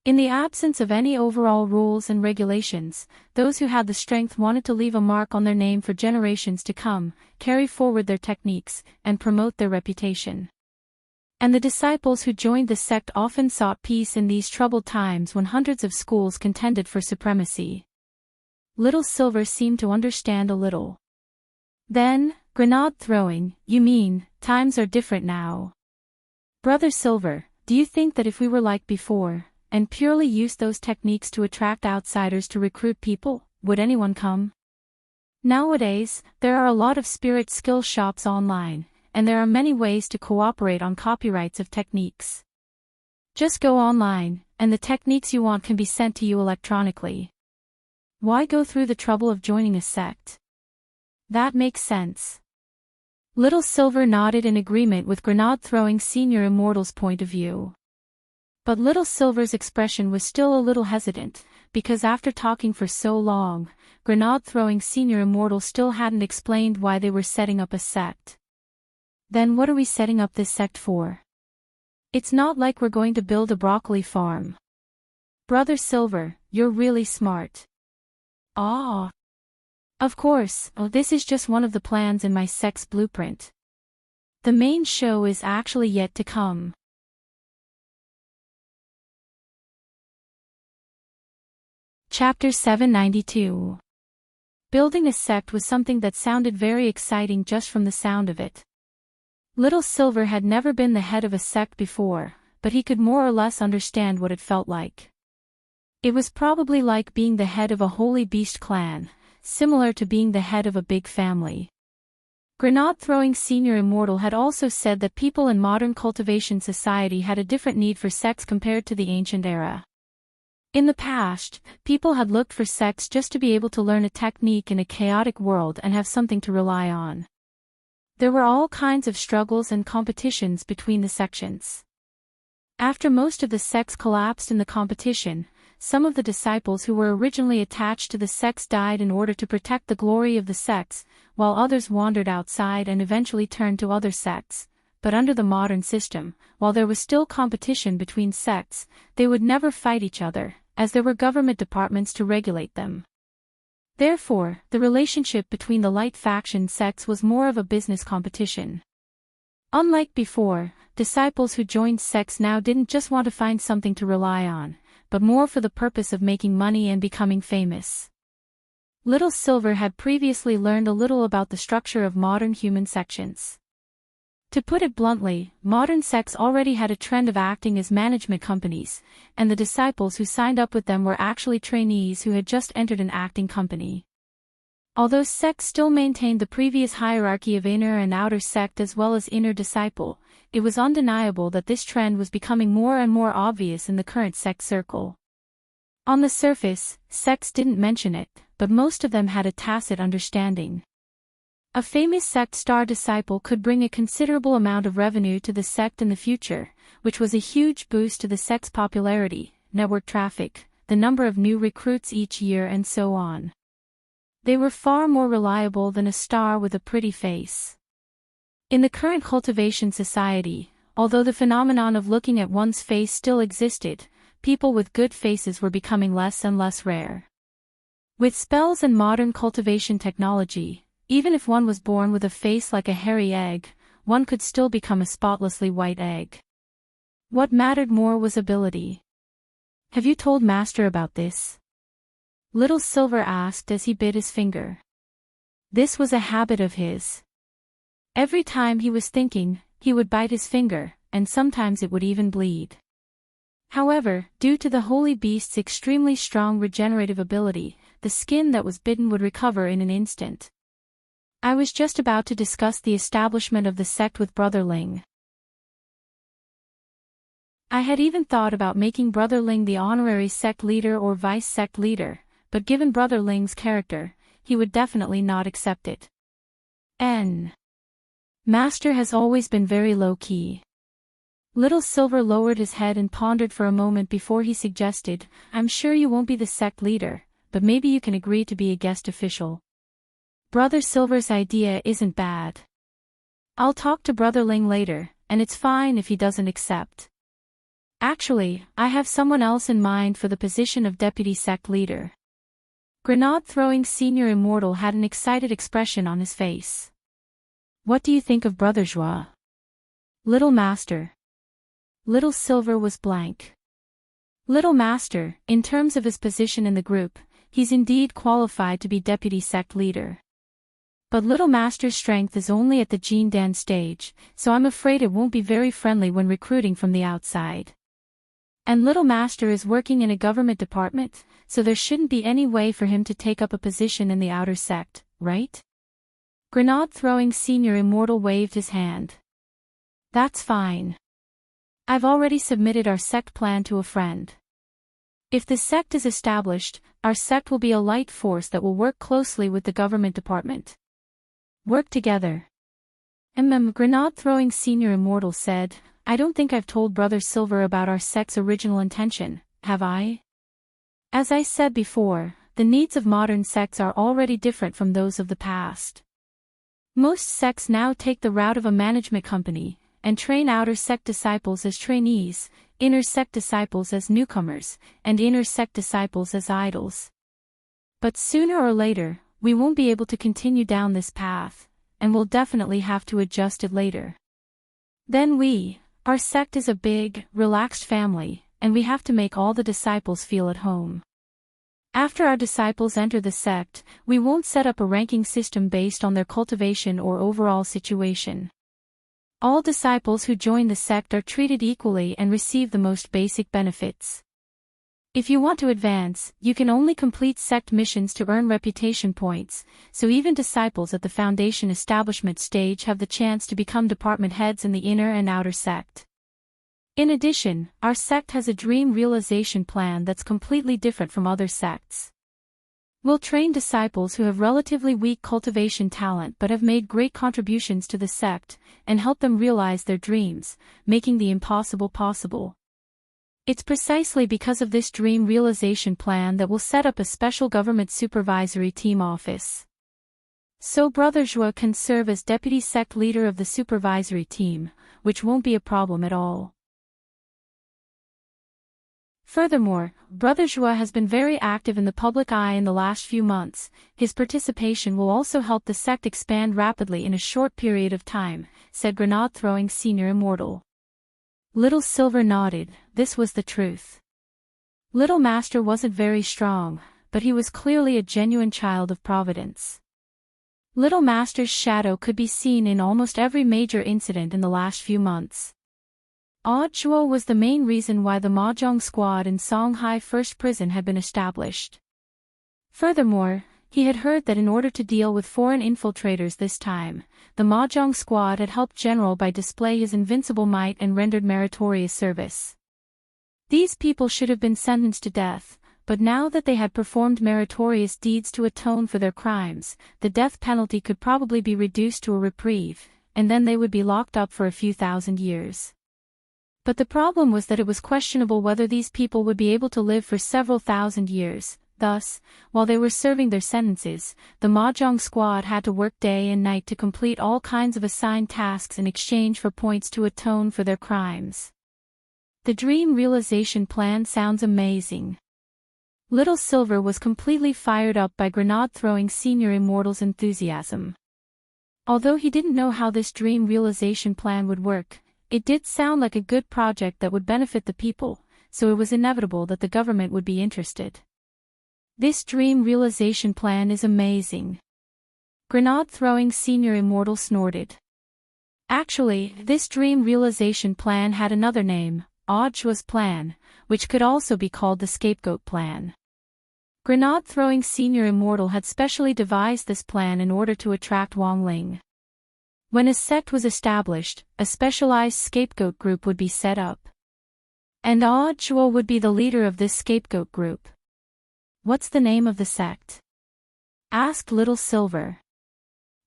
In the absence of any overall rules and regulations, those who had the strength wanted to leave a mark on their name for generations to come, carry forward their techniques, and promote their reputation. And the disciples who joined the sect often sought peace in these troubled times when hundreds of schools contended for supremacy." Little Silver seemed to understand a little. "Then, Grenade Throwing, you mean, times are different now. Brother Silver, do you think that if we were like before, and purely used those techniques to attract outsiders to recruit people, would anyone come? Nowadays, there are a lot of spirit skill shops online, and there are many ways to cooperate on copyrights of techniques. Just go online, and the techniques you want can be sent to you electronically. Why go through the trouble of joining a sect? That makes sense. Little Silver nodded in agreement with grenade-throwing Senior Immortal's point of view. But Little Silver's expression was still a little hesitant, because after talking for so long, grenade-throwing Senior Immortal still hadn't explained why they were setting up a sect. Then what are we setting up this sect for? It's not like we're going to build a broccoli farm. Brother Silver, you're really smart. Ah. Of course, this is just one of the plans in my sect's blueprint. The main show is actually yet to come. Chapter 792. Building a sect was something that sounded very exciting just from the sound of it. Little Silver had never been the head of a sect before, but he could more or less understand what it felt like. It was probably like being the head of a holy beast clan, similar to being the head of a big family. Grenade-throwing Senior Immortal had also said that people in modern cultivation society had a different need for sects compared to the ancient era. In the past, people had looked for sects just to be able to learn a technique in a chaotic world and have something to rely on. There were all kinds of struggles and competitions between the sections. After most of the sects collapsed in the competition, some of the disciples who were originally attached to the sects died in order to protect the glory of the sects, while others wandered outside and eventually turned to other sects. But under the modern system, while there was still competition between sects, they would never fight each other, as there were government departments to regulate them. Therefore, the relationship between the light faction sects was more of a business competition. Unlike before, disciples who joined sects now didn't just want to find something to rely on, but more for the purpose of making money and becoming famous. Little Silver had previously learned a little about the structure of modern human sections. To put it bluntly, modern sects already had a trend of acting as management companies, and the disciples who signed up with them were actually trainees who had just entered an acting company. Although sects still maintained the previous hierarchy of inner and outer sect as well as inner disciple, it was undeniable that this trend was becoming more and more obvious in the current sect circle. On the surface, sects didn't mention it, but most of them had a tacit understanding. A famous sect star disciple could bring a considerable amount of revenue to the sect in the future, which was a huge boost to the sect's popularity, network traffic, the number of new recruits each year and so on. They were far more reliable than a star with a pretty face. In the current cultivation society, although the phenomenon of looking at one's face still existed, people with good faces were becoming less and less rare. With spells and modern cultivation technology, even if one was born with a face like a hairy egg, one could still become a spotlessly white egg. What mattered more was ability. Have you told Master about this? Little Silver asked as he bit his finger. This was a habit of his. Every time he was thinking, he would bite his finger, and sometimes it would even bleed. However, due to the holy beast's extremely strong regenerative ability, the skin that was bitten would recover in an instant. I was just about to discuss the establishment of the sect with Brother Ling. I had even thought about making Brother Ling the honorary sect leader or vice sect leader, but given Brother Ling's character, he would definitely not accept it. Master has always been very low-key. Little Silver lowered his head and pondered for a moment before he suggested, I'm sure you won't be the sect leader, but maybe you can agree to be a guest official. Brother Silver's idea isn't bad. I'll talk to Brother Ling later, and it's fine if he doesn't accept. Actually, I have someone else in mind for the position of deputy sect leader. Grenade-throwing Senior Immortal had an excited expression on his face. What do you think of Brother Joie? Little Master. Little Silver was blank. Little Master, in terms of his position in the group, he's indeed qualified to be deputy sect leader. But Little Master's strength is only at the Jean Dan stage, so I'm afraid it won't be very friendly when recruiting from the outside. And Little Master is working in a government department, so there shouldn't be any way for him to take up a position in the outer sect, right? Grenade-throwing Senior Immortal waved his hand. That's fine. I've already submitted our sect plan to a friend. If the sect is established, our sect will be a light force that will work closely with the government department. Work together. Grenade-throwing senior immortal said, I don't think I've told Brother Silver about our sect's original intention, have I? As I said before, the needs of modern sects are already different from those of the past. Most sects now take the route of a management company, and train outer sect disciples as trainees, inner sect disciples as newcomers, and inner sect disciples as idols. But sooner or later, we won't be able to continue down this path, and we'll definitely have to adjust it later. Then our sect is a big, relaxed family, and we have to make all the disciples feel at home. After our disciples enter the sect, we won't set up a ranking system based on their cultivation or overall situation. All disciples who join the sect are treated equally and receive the most basic benefits. If you want to advance, you can only complete sect missions to earn reputation points, so even disciples at the foundation establishment stage have the chance to become department heads in the inner and outer sect. In addition, our sect has a dream realization plan that's completely different from other sects. We'll train disciples who have relatively weak cultivation talent but have made great contributions to the sect, and help them realize their dreams, making the impossible possible. It's precisely because of this dream realization plan that we'll set up a special government supervisory team office. So Brother Joie can serve as deputy sect leader of the supervisory team, which won't be a problem at all. Furthermore, Brother Joie has been very active in the public eye in the last few months. His participation will also help the sect expand rapidly in a short period of time, said Grenade-throwing senior immortal. Little Silver nodded. This was the truth. Little Master wasn't very strong, but he was clearly a genuine child of Providence. Little Master's shadow could be seen in almost every major incident in the last few months. Audiobook was the main reason why the Mahjong squad in Songhai First Prison had been established. Furthermore, he had heard that in order to deal with foreign infiltrators this time, the Mahjong squad had helped General by display his invincible might and rendered meritorious service. These people should have been sentenced to death, but now that they had performed meritorious deeds to atone for their crimes, the death penalty could probably be reduced to a reprieve, and then they would be locked up for a few thousand years. But the problem was that it was questionable whether these people would be able to live for several thousand years. Thus, while they were serving their sentences, the Mahjong squad had to work day and night to complete all kinds of assigned tasks in exchange for points to atone for their crimes. The dream realization plan sounds amazing. Little Silver was completely fired up by Grenade-throwing senior immortal's enthusiasm. Although he didn't know how this dream realization plan would work, it did sound like a good project that would benefit the people, so it was inevitable that the government would be interested. This dream realization plan is amazing. Grenade-throwing senior immortal snorted. Actually, this dream realization plan had another name, Audiobook's plan, which could also be called the scapegoat plan. Grenade-throwing senior immortal had specially devised this plan in order to attract Wang Ling. When a sect was established, a specialized scapegoat group would be set up. And Audiobook would be the leader of this scapegoat group. What's the name of the sect? Asked Little Silver.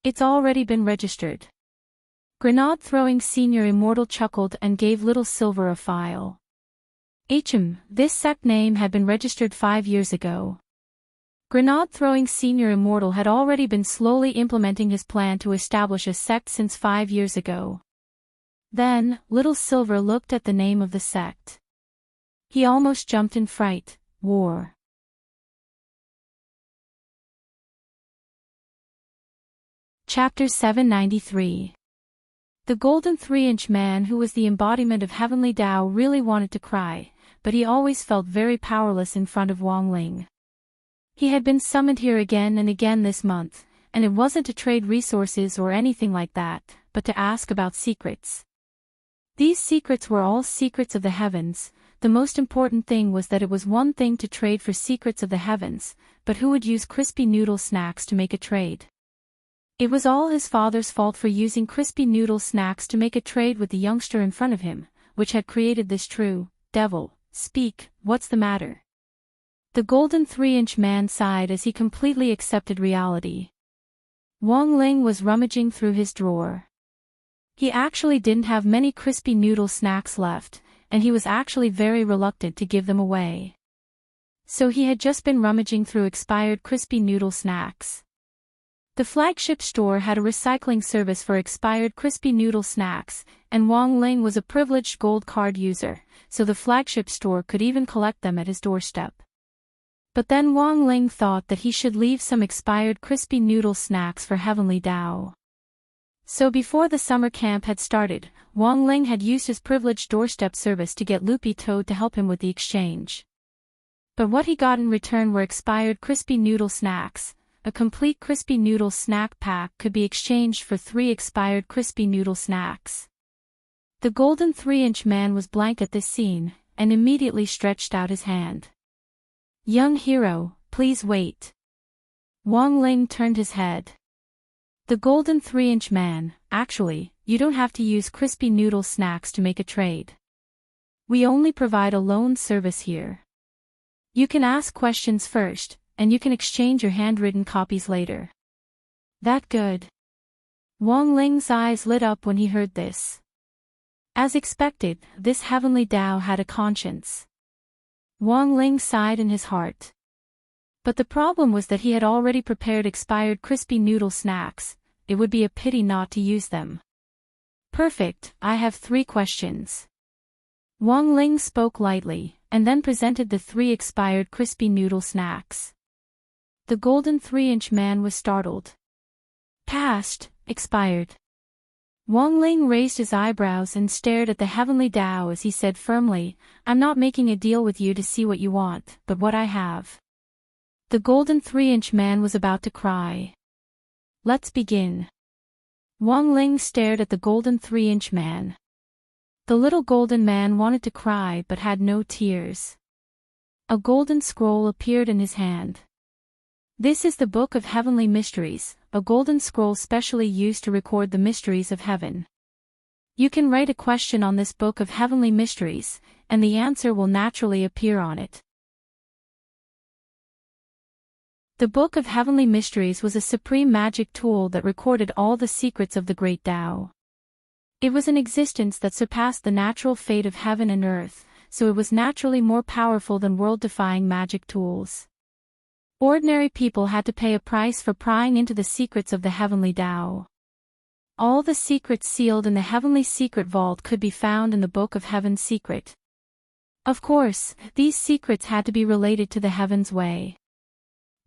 It's already been registered. Grenade-throwing senior immortal chuckled and gave Little Silver a file. This sect name had been registered 5 years ago. Grenade-throwing senior immortal had already been slowly implementing his plan to establish a sect since 5 years ago. Then, Little Silver looked at the name of the sect. He almost jumped in fright. War. Chapter 793. The golden 3-inch man who was the embodiment of heavenly Tao really wanted to cry, but he always felt very powerless in front of Wang Ling. He had been summoned here again and again this month, and it wasn't to trade resources or anything like that, but to ask about secrets. These secrets were all secrets of the heavens. The most important thing was that it was one thing to trade for secrets of the heavens, but who would use crispy noodle snacks to make a trade? It was all his father's fault for using crispy noodle snacks to make a trade with the youngster in front of him, which had created this true devil. Speak, what's the matter? The golden 3-inch man sighed as he completely accepted reality. Wong Ling was rummaging through his drawer. He actually didn't have many crispy noodle snacks left, and he was actually very reluctant to give them away. So he had just been rummaging through expired crispy noodle snacks. The flagship store had a recycling service for expired crispy noodle snacks, and Wong Ling was a privileged gold card user, so the flagship store could even collect them at his doorstep. But then Wong Ling thought that he should leave some expired crispy noodle snacks for Heavenly Dao. So before the summer camp had started, Wong Ling had used his privileged doorstep service to get Loopy Toad to help him with the exchange. But what he got in return were expired crispy noodle snacks. A complete crispy noodle snack pack could be exchanged for 3 expired crispy noodle snacks. The golden 3-inch man was blank at this scene, and immediately stretched out his hand. "Young hero, please wait." Wong Ling turned his head. The golden 3-inch man, "Actually, you don't have to use crispy noodle snacks to make a trade. We only provide a loan service here. You can ask questions first, and you can exchange your handwritten copies later." "That good?" Wong Ling's eyes lit up when he heard this. As expected, this Heavenly Dao had a conscience. Wong Ling sighed in his heart. But the problem was that he had already prepared expired crispy noodle snacks. It would be a pity not to use them. "Perfect, I have 3 questions." Wong Ling spoke lightly, and then presented the 3 expired crispy noodle snacks. The golden 3-inch man was startled. "Passed, expired." Wong Ling raised his eyebrows and stared at the Heavenly Dao as he said firmly, "I'm not making a deal with you to see what you want, but what I have." The golden 3-inch man was about to cry. "Let's begin." Wong Ling stared at the golden 3-inch man. The little golden man wanted to cry but had no tears. A golden scroll appeared in his hand. "This is the Book of Heavenly Mysteries, a golden scroll specially used to record the mysteries of heaven. You can write a question on this Book of Heavenly Mysteries, and the answer will naturally appear on it." The Book of Heavenly Mysteries was a supreme magic tool that recorded all the secrets of the Great Tao. It was an existence that surpassed the natural fate of heaven and earth, so it was naturally more powerful than world-defying magic tools. Ordinary people had to pay a price for prying into the secrets of the Heavenly Tao. All the secrets sealed in the Heavenly Secret Vault could be found in the Book of Heaven's Secret. Of course, these secrets had to be related to the Heaven's Way.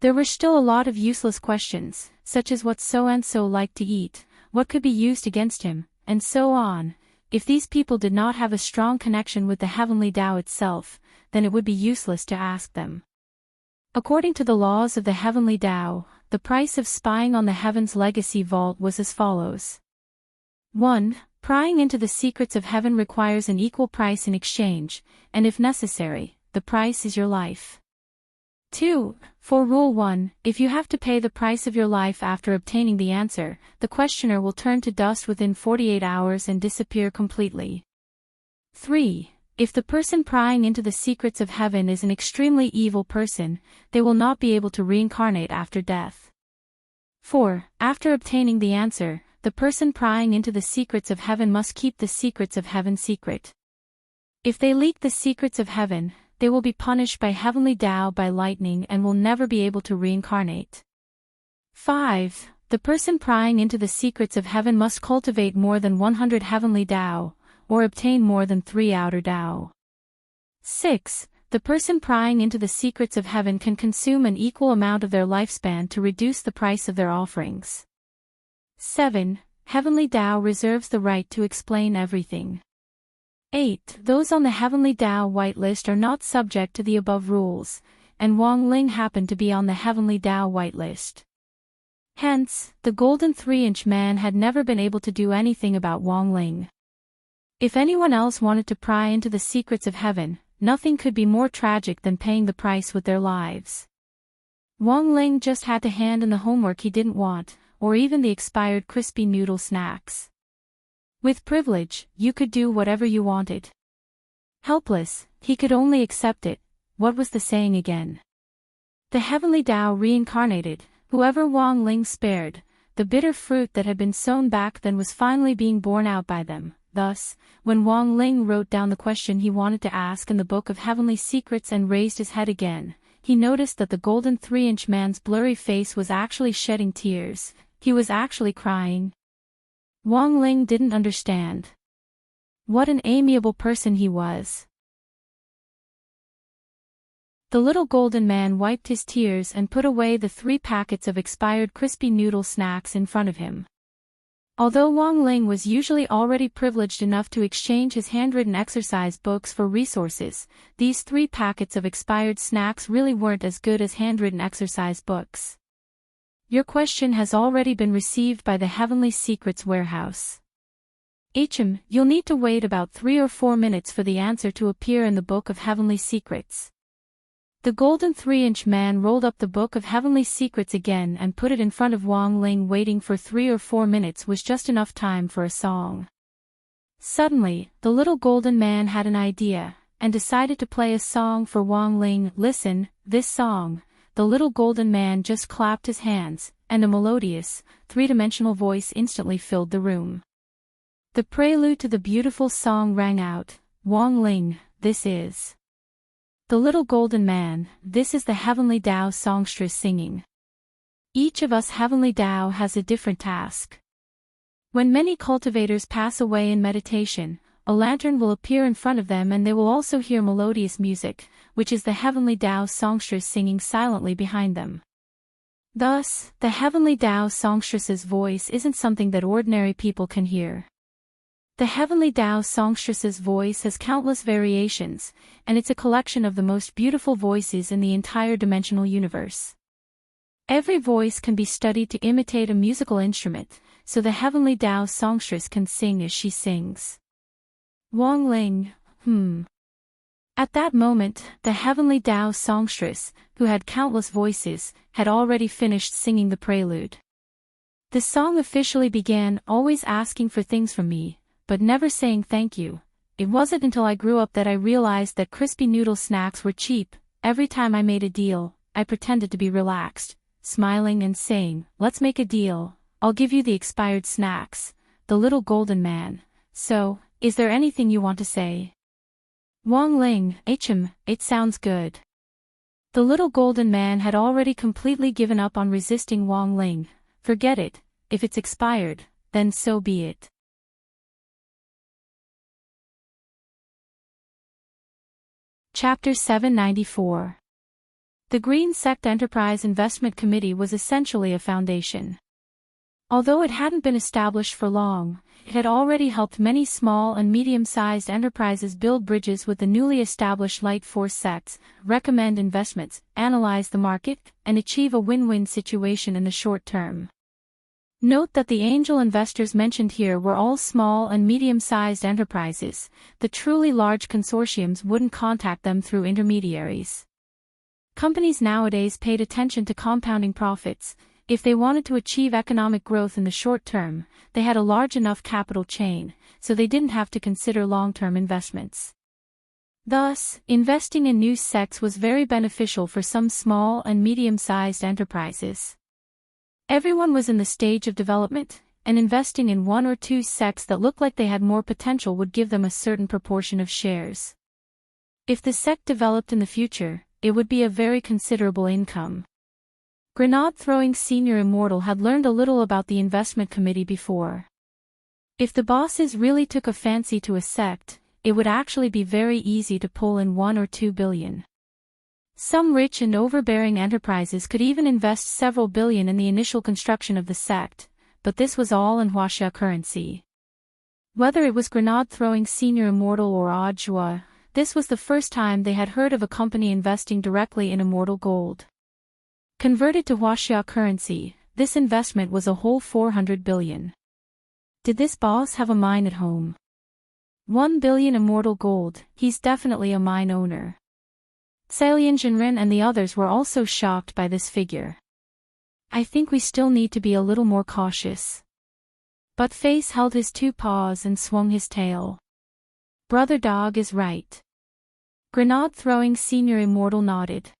There were still a lot of useless questions, such as what so-and-so liked to eat, what could be used against him, and so on. If these people did not have a strong connection with the Heavenly Tao itself, then it would be useless to ask them. According to the laws of the Heavenly Tao, the price of spying on the Heaven's Legacy Vault was as follows. 1. Prying into the secrets of heaven requires an equal price in exchange, and if necessary, the price is your life. 2. For Rule 1, if you have to pay the price of your life after obtaining the answer, the questioner will turn to dust within 48 hours and disappear completely. 3. If the person prying into the secrets of heaven is an extremely evil person, they will not be able to reincarnate after death. 4. After obtaining the answer, the person prying into the secrets of heaven must keep the secrets of heaven secret. If they leak the secrets of heaven, they will be punished by Heavenly Tao by lightning and will never be able to reincarnate. 5. The person prying into the secrets of heaven must cultivate more than 100 Heavenly Tao, or obtain more than 3 outer Tao. 6. The person prying into the secrets of heaven can consume an equal amount of their lifespan to reduce the price of their offerings. 7. Heavenly Tao reserves the right to explain everything. 8. Those on the Heavenly Tao whitelist are not subject to the above rules, and Wong Ling happened to be on the Heavenly Tao whitelist. Hence, the golden 3-inch man had never been able to do anything about Wong Ling. If anyone else wanted to pry into the secrets of heaven, nothing could be more tragic than paying the price with their lives. Wong Ling just had to hand in the homework he didn't want, or even the expired crispy noodle snacks. With privilege, you could do whatever you wanted. Helpless, he could only accept it. What was the saying again? The Heavenly Tao reincarnated, whoever Wong Ling spared, the bitter fruit that had been sown back then was finally being borne out by them. Thus, when Wang Ling wrote down the question he wanted to ask in the Book of Heavenly Secrets and raised his head again, he noticed that the golden 3-inch man's blurry face was actually shedding tears. He was actually crying. Wang Ling didn't understand. What an amiable person he was. The little golden man wiped his tears and put away the 3 packets of expired crispy noodle snacks in front of him. Although Wang Ling was usually already privileged enough to exchange his handwritten exercise books for resources, these 3 packets of expired snacks really weren't as good as handwritten exercise books. Your question has already been received by the Heavenly Secrets warehouse. You'll need to wait about 3 or 4 minutes for the answer to appear in the Book of Heavenly Secrets. The golden 3-inch man rolled up the Book of Heavenly Secrets again and put it in front of Wang Ling. Waiting for 3 or 4 minutes was just enough time for a song. Suddenly, the little golden man had an idea, and decided to play a song for Wang Ling. Listen, this song. The little golden man just clapped his hands, and a melodious, 3-dimensional voice instantly filled the room. The prelude to the beautiful song rang out. Wang Ling, this is the little golden man, this is the heavenly Tao songstress singing. Each of us heavenly Tao has a different task. When many cultivators pass away in meditation, a lantern will appear in front of them and they will also hear melodious music, which is the heavenly Tao songstress singing silently behind them. Thus, the heavenly Tao songstress's voice isn't something that ordinary people can hear. The heavenly Tao songstress's voice has countless variations, and it's a collection of the most beautiful voices in the entire dimensional universe. Every voice can be studied to imitate a musical instrument, so the heavenly Tao songstress can sing as she sings. Wang Ling, At that moment, the heavenly Tao songstress, who had countless voices, had already finished singing the prelude. The song officially began, always asking for things from me, but never saying thank you. It wasn't until I grew up that I realized that crispy noodle snacks were cheap. Every time I made a deal, I pretended to be relaxed, smiling and saying, let's make a deal, I'll give you the expired snacks. The little golden man. So, is there anything you want to say? Wang Ling, it sounds good. The little golden man had already completely given up on resisting Wang Ling. Forget it, if it's expired, then so be it. Chapter 794. The Green Sect Enterprise Investment Committee was essentially a foundation. Although it hadn't been established for long, it had already helped many small and medium-sized enterprises build bridges with the newly established Light Force sects, recommend investments, analyze the market, and achieve a win-win situation in the short term. Note that the angel investors mentioned here were all small and medium-sized enterprises. The truly large consortiums wouldn't contact them through intermediaries. Companies nowadays paid attention to compounding profits. If they wanted to achieve economic growth in the short term, they had a large enough capital chain, so they didn't have to consider long-term investments. Thus, investing in new sects was very beneficial for some small and medium-sized enterprises. Everyone was in the stage of development, and investing in 1 or 2 sects that looked like they had more potential would give them a certain proportion of shares. If the sect developed in the future, it would be a very considerable income. Grenade-throwing Senior Immortal had learned a little about the investment committee before. If the bosses really took a fancy to a sect, it would actually be very easy to pull in 1 or 2 billion. Some rich and overbearing enterprises could even invest several billion in the initial construction of the sect, but this was all in Huaxia currency. Whether it was Grenade-throwing Senior Immortal or Ajua, this was the first time they had heard of a company investing directly in immortal gold. Converted to Huaxia currency, this investment was a whole 400 billion. Did this boss have a mine at home? 1 billion immortal gold, he's definitely a mine owner. Cailian Jinren and the others were also shocked by this figure. I think we still need to be a little more cautious. But Face held his 2 paws and swung his tail. Brother Dog is right. Grenade-throwing Senior Immortal nodded.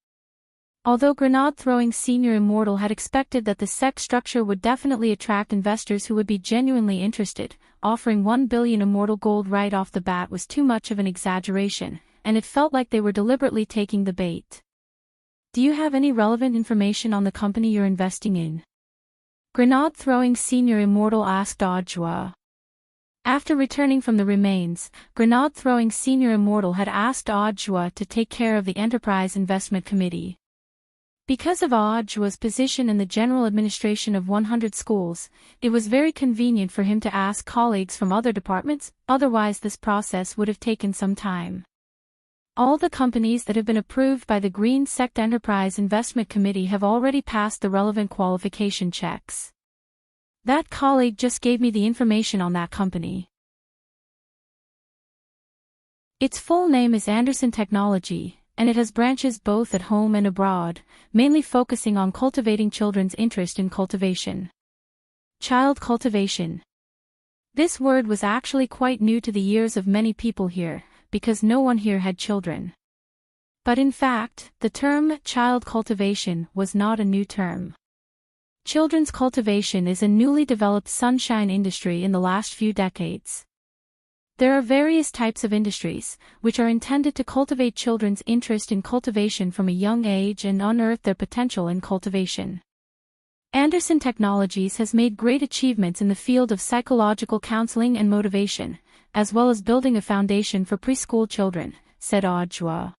Although grenade-throwing senior immortal had expected that the SEC structure would definitely attract investors who would be genuinely interested, offering 1 billion immortal gold right off the bat was too much of an exaggeration, and it felt like they were deliberately taking the bait. Do you have any relevant information on the company you're investing in? Grenade-throwing senior immortal asked Audiobook. After returning from the remains, grenade-throwing senior immortal had asked Audiobook to take care of the Enterprise Investment Committee. Because of Audiobook's position in the general administration of 100 schools, it was very convenient for him to ask colleagues from other departments, otherwise this process would have taken some time. All the companies that have been approved by the Green Sect Enterprise Investment Committee have already passed the relevant qualification checks. That colleague just gave me the information on that company. Its full name is Anderson Technology, and it has branches both at home and abroad, mainly focusing on cultivating children's interest in cultivation. Child cultivation. This word was actually quite new to the ears of many people here, because no one here had children. But in fact, the term child cultivation was not a new term. Children's cultivation is a newly developed sunshine industry in the last few decades. There are various types of industries, which are intended to cultivate children's interest in cultivation from a young age and unearth their potential in cultivation. Anderson Technologies has made great achievements in the field of psychological counseling and motivation, as well as building a foundation for preschool children, said Audiobook.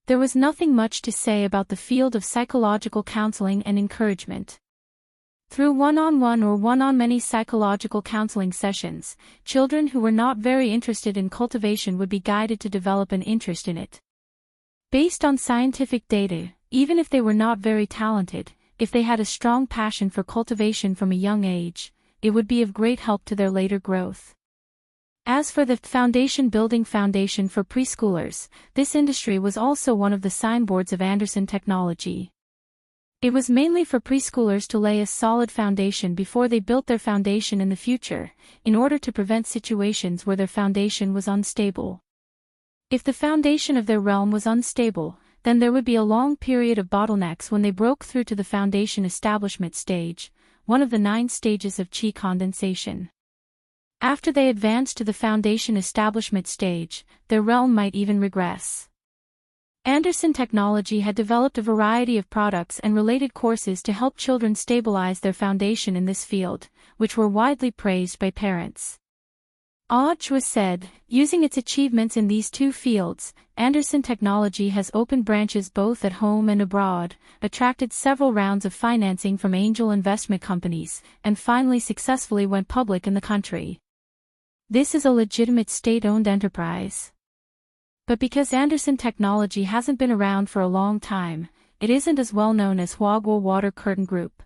There was nothing much to say about the field of psychological counseling and encouragement. Through one-on-one or one-on-many psychological counseling sessions, children who were not very interested in cultivation would be guided to develop an interest in it. Based on scientific data, even if they were not very talented, if they had a strong passion for cultivation from a young age, it would be of great help to their later growth. As for the building foundation for preschoolers, this industry was also one of the signboards of Anderson Technology. It was mainly for preschoolers to lay a solid foundation before they built their foundation in the future, in order to prevent situations where their foundation was unstable. If the foundation of their realm was unstable, then there would be a long period of bottlenecks when they broke through to the foundation establishment stage, one of the 9 stages of Qi condensation. After they advanced to the foundation establishment stage, their realm might even regress. Anderson Technology had developed a variety of products and related courses to help children stabilize their foundation in this field, which were widely praised by parents. Audiobook said, using its achievements in these 2 fields, Anderson Technology has opened branches both at home and abroad, attracted several rounds of financing from angel investment companies, and finally successfully went public in the country. This is a legitimate state-owned enterprise. But because Anderson Technology hasn't been around for a long time, it isn't as well known as Audiobooks Water Curtain Group.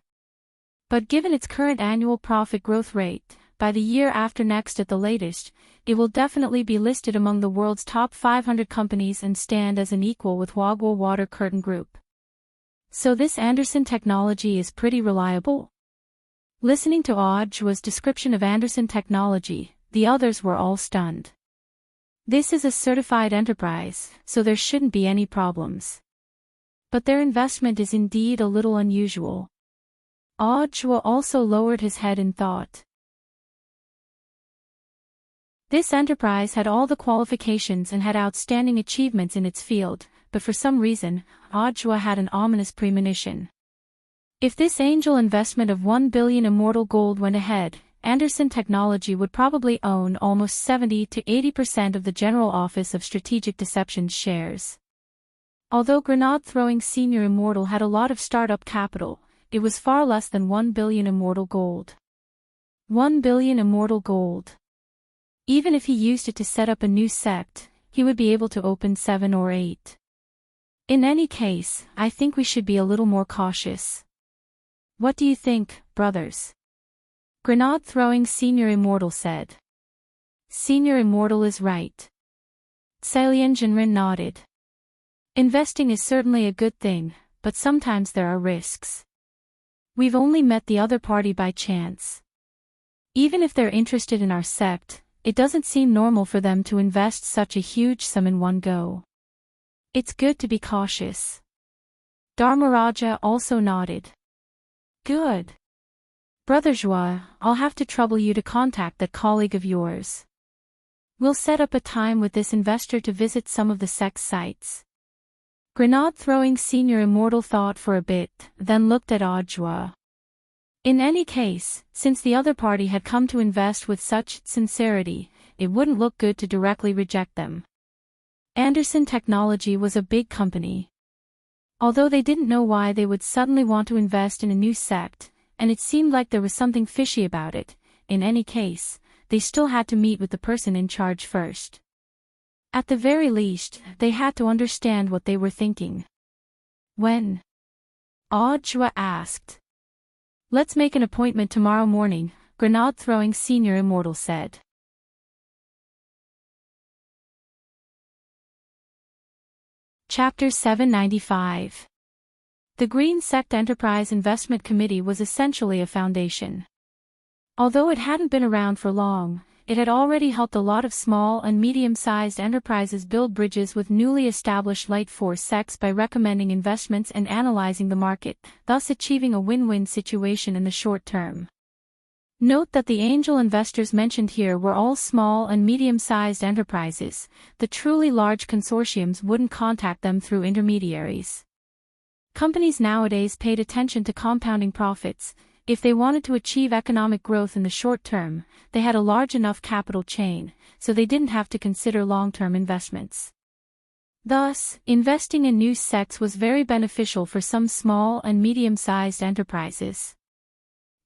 But given its current annual profit growth rate, by the year after next at the latest, it will definitely be listed among the world's top 500 companies and stand as an equal with Audiobooks Water Curtain Group. So this Anderson Technology is pretty reliable? Listening to Audiobook's description of Anderson Technology, the others were all stunned. This is a certified enterprise, so there shouldn't be any problems. But their investment is indeed a little unusual. Audiobook also lowered his head in thought. This enterprise had all the qualifications and had outstanding achievements in its field, but for some reason, Audiobook had an ominous premonition. If this angel investment of 1 billion immortal gold went ahead, Anderson Technology would probably own almost 70 to 80% of the General Office of Strategic Deception's shares. Although grenade-throwing senior immortal had a lot of startup capital, it was far less than 1 billion immortal gold. 1 billion immortal gold. Even if he used it to set up a new sect, he would be able to open 7 or 8. In any case, I think we should be a little more cautious. What do you think, brothers? Grenade-throwing senior immortal said. Senior immortal is right. Salian Jinrin nodded. Investing is certainly a good thing, but sometimes there are risks. We've only met the other party by chance. Even if they're interested in our sect, it doesn't seem normal for them to invest such a huge sum in one go. It's good to be cautious. Dharmaraja also nodded. Good. Brother Joie, I'll have to trouble you to contact that colleague of yours. We'll set up a time with this investor to visit some of the sect's sites. Grenade-throwing Senior Immortal thought for a bit, then looked at Joie. In any case, since the other party had come to invest with such sincerity, it wouldn't look good to directly reject them. Anderson Technology was a big company. Although they didn't know why they would suddenly want to invest in a new sect, and it seemed like there was something fishy about it, in any case, they still had to meet with the person in charge first. At the very least, they had to understand what they were thinking. When? Joie asked. Let's make an appointment tomorrow morning, Grenade-throwing Senior Immortal said. Chapter 795. The Green Sect Enterprise Investment Committee was essentially a foundation. Although it hadn't been around for long, it had already helped a lot of small and medium-sized enterprises build bridges with newly established Light Force sects by recommending investments and analyzing the market, thus achieving a win-win situation in the short term. Note that the angel investors mentioned here were all small and medium-sized enterprises. The truly large consortiums wouldn't contact them through intermediaries. Companies nowadays paid attention to compounding profits. If they wanted to achieve economic growth in the short term, they had a large enough capital chain, so they didn't have to consider long-term investments. Thus, investing in new sects was very beneficial for some small and medium-sized enterprises.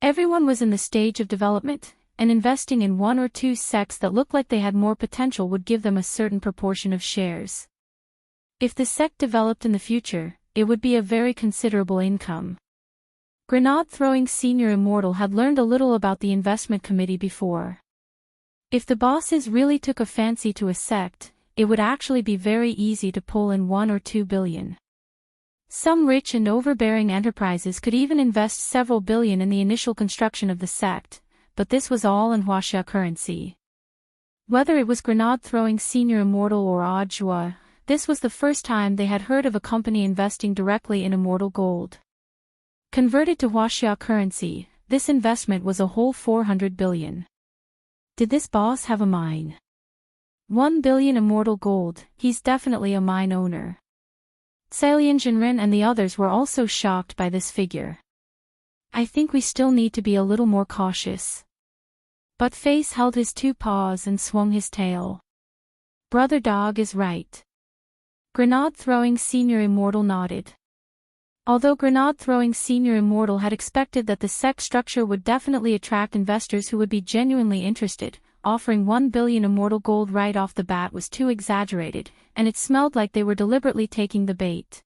Everyone was in the stage of development, and investing in one or two sects that looked like they had more potential would give them a certain proportion of shares. If the sect developed in the future, it would be a very considerable income. Grenade-throwing Senior Immortal had learned a little about the investment committee before. If the bosses really took a fancy to a sect, it would actually be very easy to pull in 1 or 2 billion. Some rich and overbearing enterprises could even invest several billion in the initial construction of the sect, but this was all in Huaxia currency. Whether it was Grenade-throwing Senior Immortal or Joie, this was the first time they had heard of a company investing directly in immortal gold. Converted to Huaxia currency, this investment was a whole 400 billion. Did this boss have a mine? 1 billion immortal gold, he's definitely a mine owner. Cailian Jinren and the others were also shocked by this figure. I think we still need to be a little more cautious. But Face held his 2 paws and swung his tail. Brother Dog is right. Grenade-throwing Senior Immortal nodded. Although Grenade-throwing Senior Immortal had expected that the sect structure would definitely attract investors who would be genuinely interested, offering 1 billion immortal gold right off the bat was too exaggerated, and it smelled like they were deliberately taking the bait.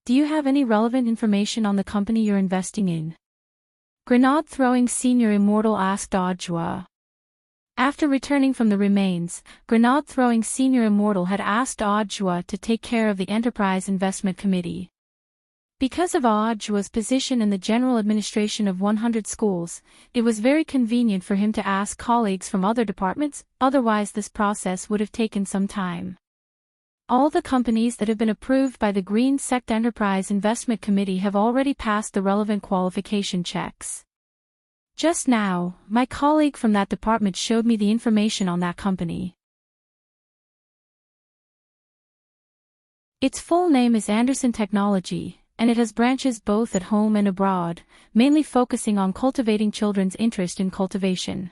Do you have any relevant information on the company you're investing in? Grenade-throwing Senior Immortal asked Joie. After returning from the remains, Grenade-throwing Senior Immortal had asked Joie to take care of the Enterprise Investment Committee. Because of Joie's position in the general administration of 100 schools, it was very convenient for him to ask colleagues from other departments, otherwise this process would have taken some time. All the companies that have been approved by the Green Sect Enterprise Investment Committee have already passed the relevant qualification checks. Just now, my colleague from that department showed me the information on that company. Its full name is Anderson Technology, and it has branches both at home and abroad, mainly focusing on cultivating children's interest in cultivation.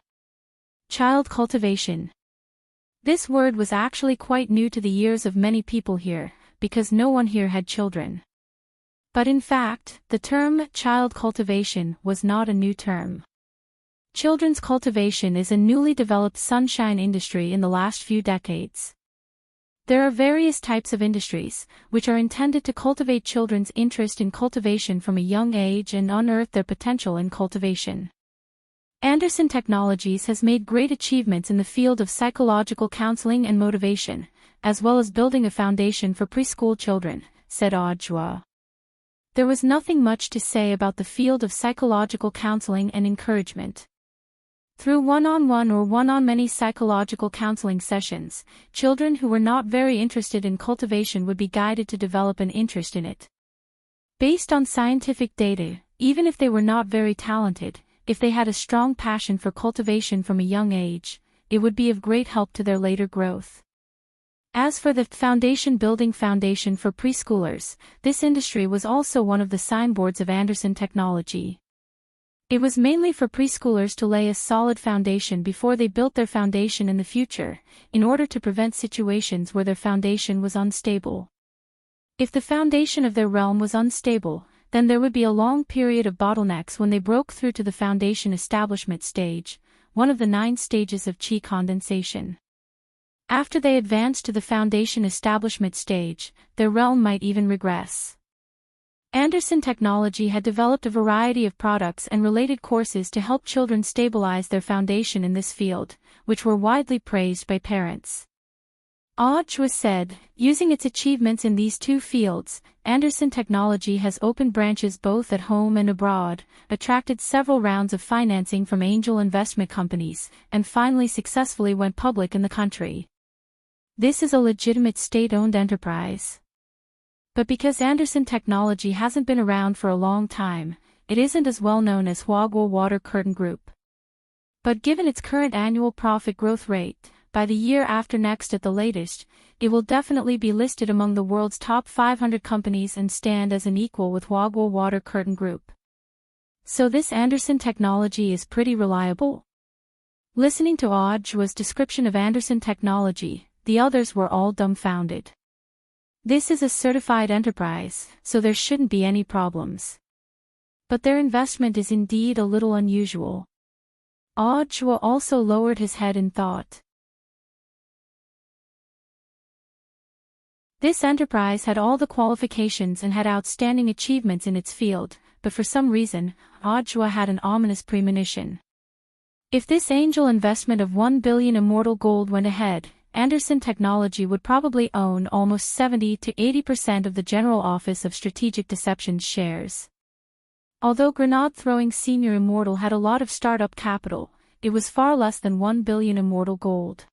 Child cultivation. This word was actually quite new to the ears of many people here, because no one here had children. But in fact, the term child cultivation was not a new term. Children's cultivation is a newly developed sunshine industry in the last few decades. There are various types of industries, which are intended to cultivate children's interest in cultivation from a young age and unearth their potential in cultivation. Anderson Technologies has made great achievements in the field of psychological counseling and motivation, as well as building a foundation for preschool children, said Joie. There was nothing much to say about the field of psychological counseling and encouragement. Through one-on-one or one-on-many psychological counseling sessions, children who were not very interested in cultivation would be guided to develop an interest in it. Based on scientific data, even if they were not very talented, if they had a strong passion for cultivation from a young age, it would be of great help to their later growth. As for the building foundation for preschoolers, this industry was also one of the signboards of Anderson technology. It was mainly for preschoolers to lay a solid foundation before they built their foundation in the future, in order to prevent situations where their foundation was unstable. If the foundation of their realm was unstable, then there would be a long period of bottlenecks when they broke through to the foundation establishment stage, one of the 9 stages of Qi condensation. After they advanced to the foundation establishment stage, their realm might even regress. Anderson Technology had developed a variety of products and related courses to help children stabilize their foundation in this field, which were widely praised by parents. Audiobook said, using its achievements in these 2 fields, Anderson Technology has opened branches both at home and abroad, attracted several rounds of financing from angel investment companies, and finally successfully went public in the country. This is a legitimate state-owned enterprise. But because Anderson Technology hasn't been around for a long time, it isn't as well known as LoveLore Curtain Group. But given its current annual profit growth rate, by the year after next at the latest, it will definitely be listed among the world's top 500 companies and stand as an equal with LoveLore Curtain Group. So this Anderson Technology is pretty reliable? Listening to Audiobook's description of Anderson Technology, the others were all dumbfounded. This is a certified enterprise, so there shouldn't be any problems. But their investment is indeed a little unusual. Audiobook also lowered his head in thought. This enterprise had all the qualifications and had outstanding achievements in its field, but for some reason, Audiobook had an ominous premonition. If this angel investment of 1 billion immortal gold went ahead, Anderson Technology would probably own almost 70 to 80% of the General Office of Strategic Deception's shares. Although grenade-throwing Senior Immortal had a lot of startup capital, it was far less than 1 billion immortal gold.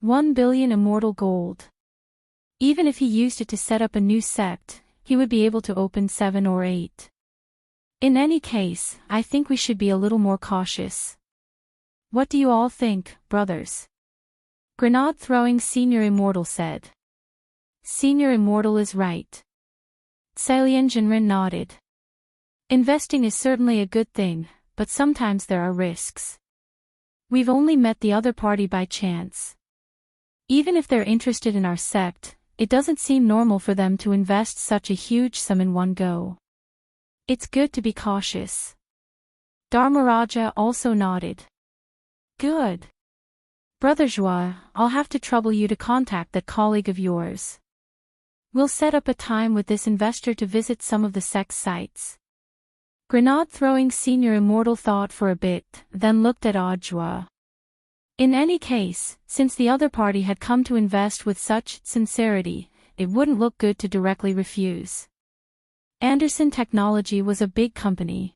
1 billion immortal gold. Even if he used it to set up a new sect, he would be able to open 7 or 8. In any case, I think we should be a little more cautious. What do you all think, brothers? Grenade-throwing Senior Immortal said. Senior Immortal is right. Ceilian Jinrin nodded. Investing is certainly a good thing, but sometimes there are risks. We've only met the other party by chance. Even if they're interested in our sect, it doesn't seem normal for them to invest such a huge sum in one go. It's good to be cautious. Dharmaraja also nodded. Good. Brother Joie, I'll have to trouble you to contact that colleague of yours. We'll set up a time with this investor to visit some of the sect's sites. Grenade-throwing Senior Immortal thought for a bit, then looked at Audiobook. In any case, since the other party had come to invest with such sincerity, it wouldn't look good to directly refuse. Anderson Technology was a big company.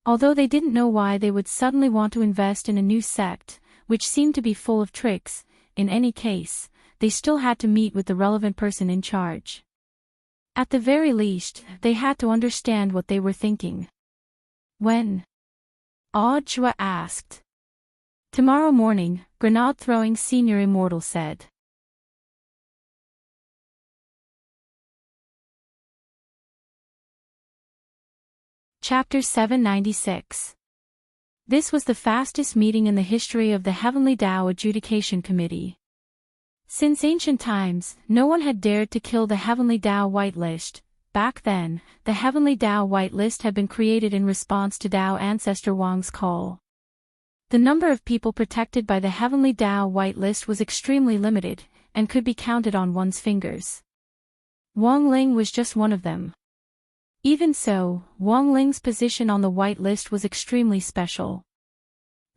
Although they didn't know why they would suddenly want to invest in a new sect, which seemed to be full of tricks, in any case, they still had to meet with the relevant person in charge. At the very least, they had to understand what they were thinking. When? Audiobook asked. Tomorrow morning, Grenade-throwing Senior Immortal said. Chapter 796. This was the fastest meeting in the history of the Heavenly Tao Adjudication Committee. Since ancient times, no one had dared to kill the Heavenly Tao Whitelist. Back then, the Heavenly Tao Whitelist had been created in response to Tao Ancestor Wang's call. The number of people protected by the Heavenly Tao Whitelist was extremely limited, and could be counted on one's fingers. Wang Ling was just one of them. Even so, Wang Ling's position on the whitelist was extremely special.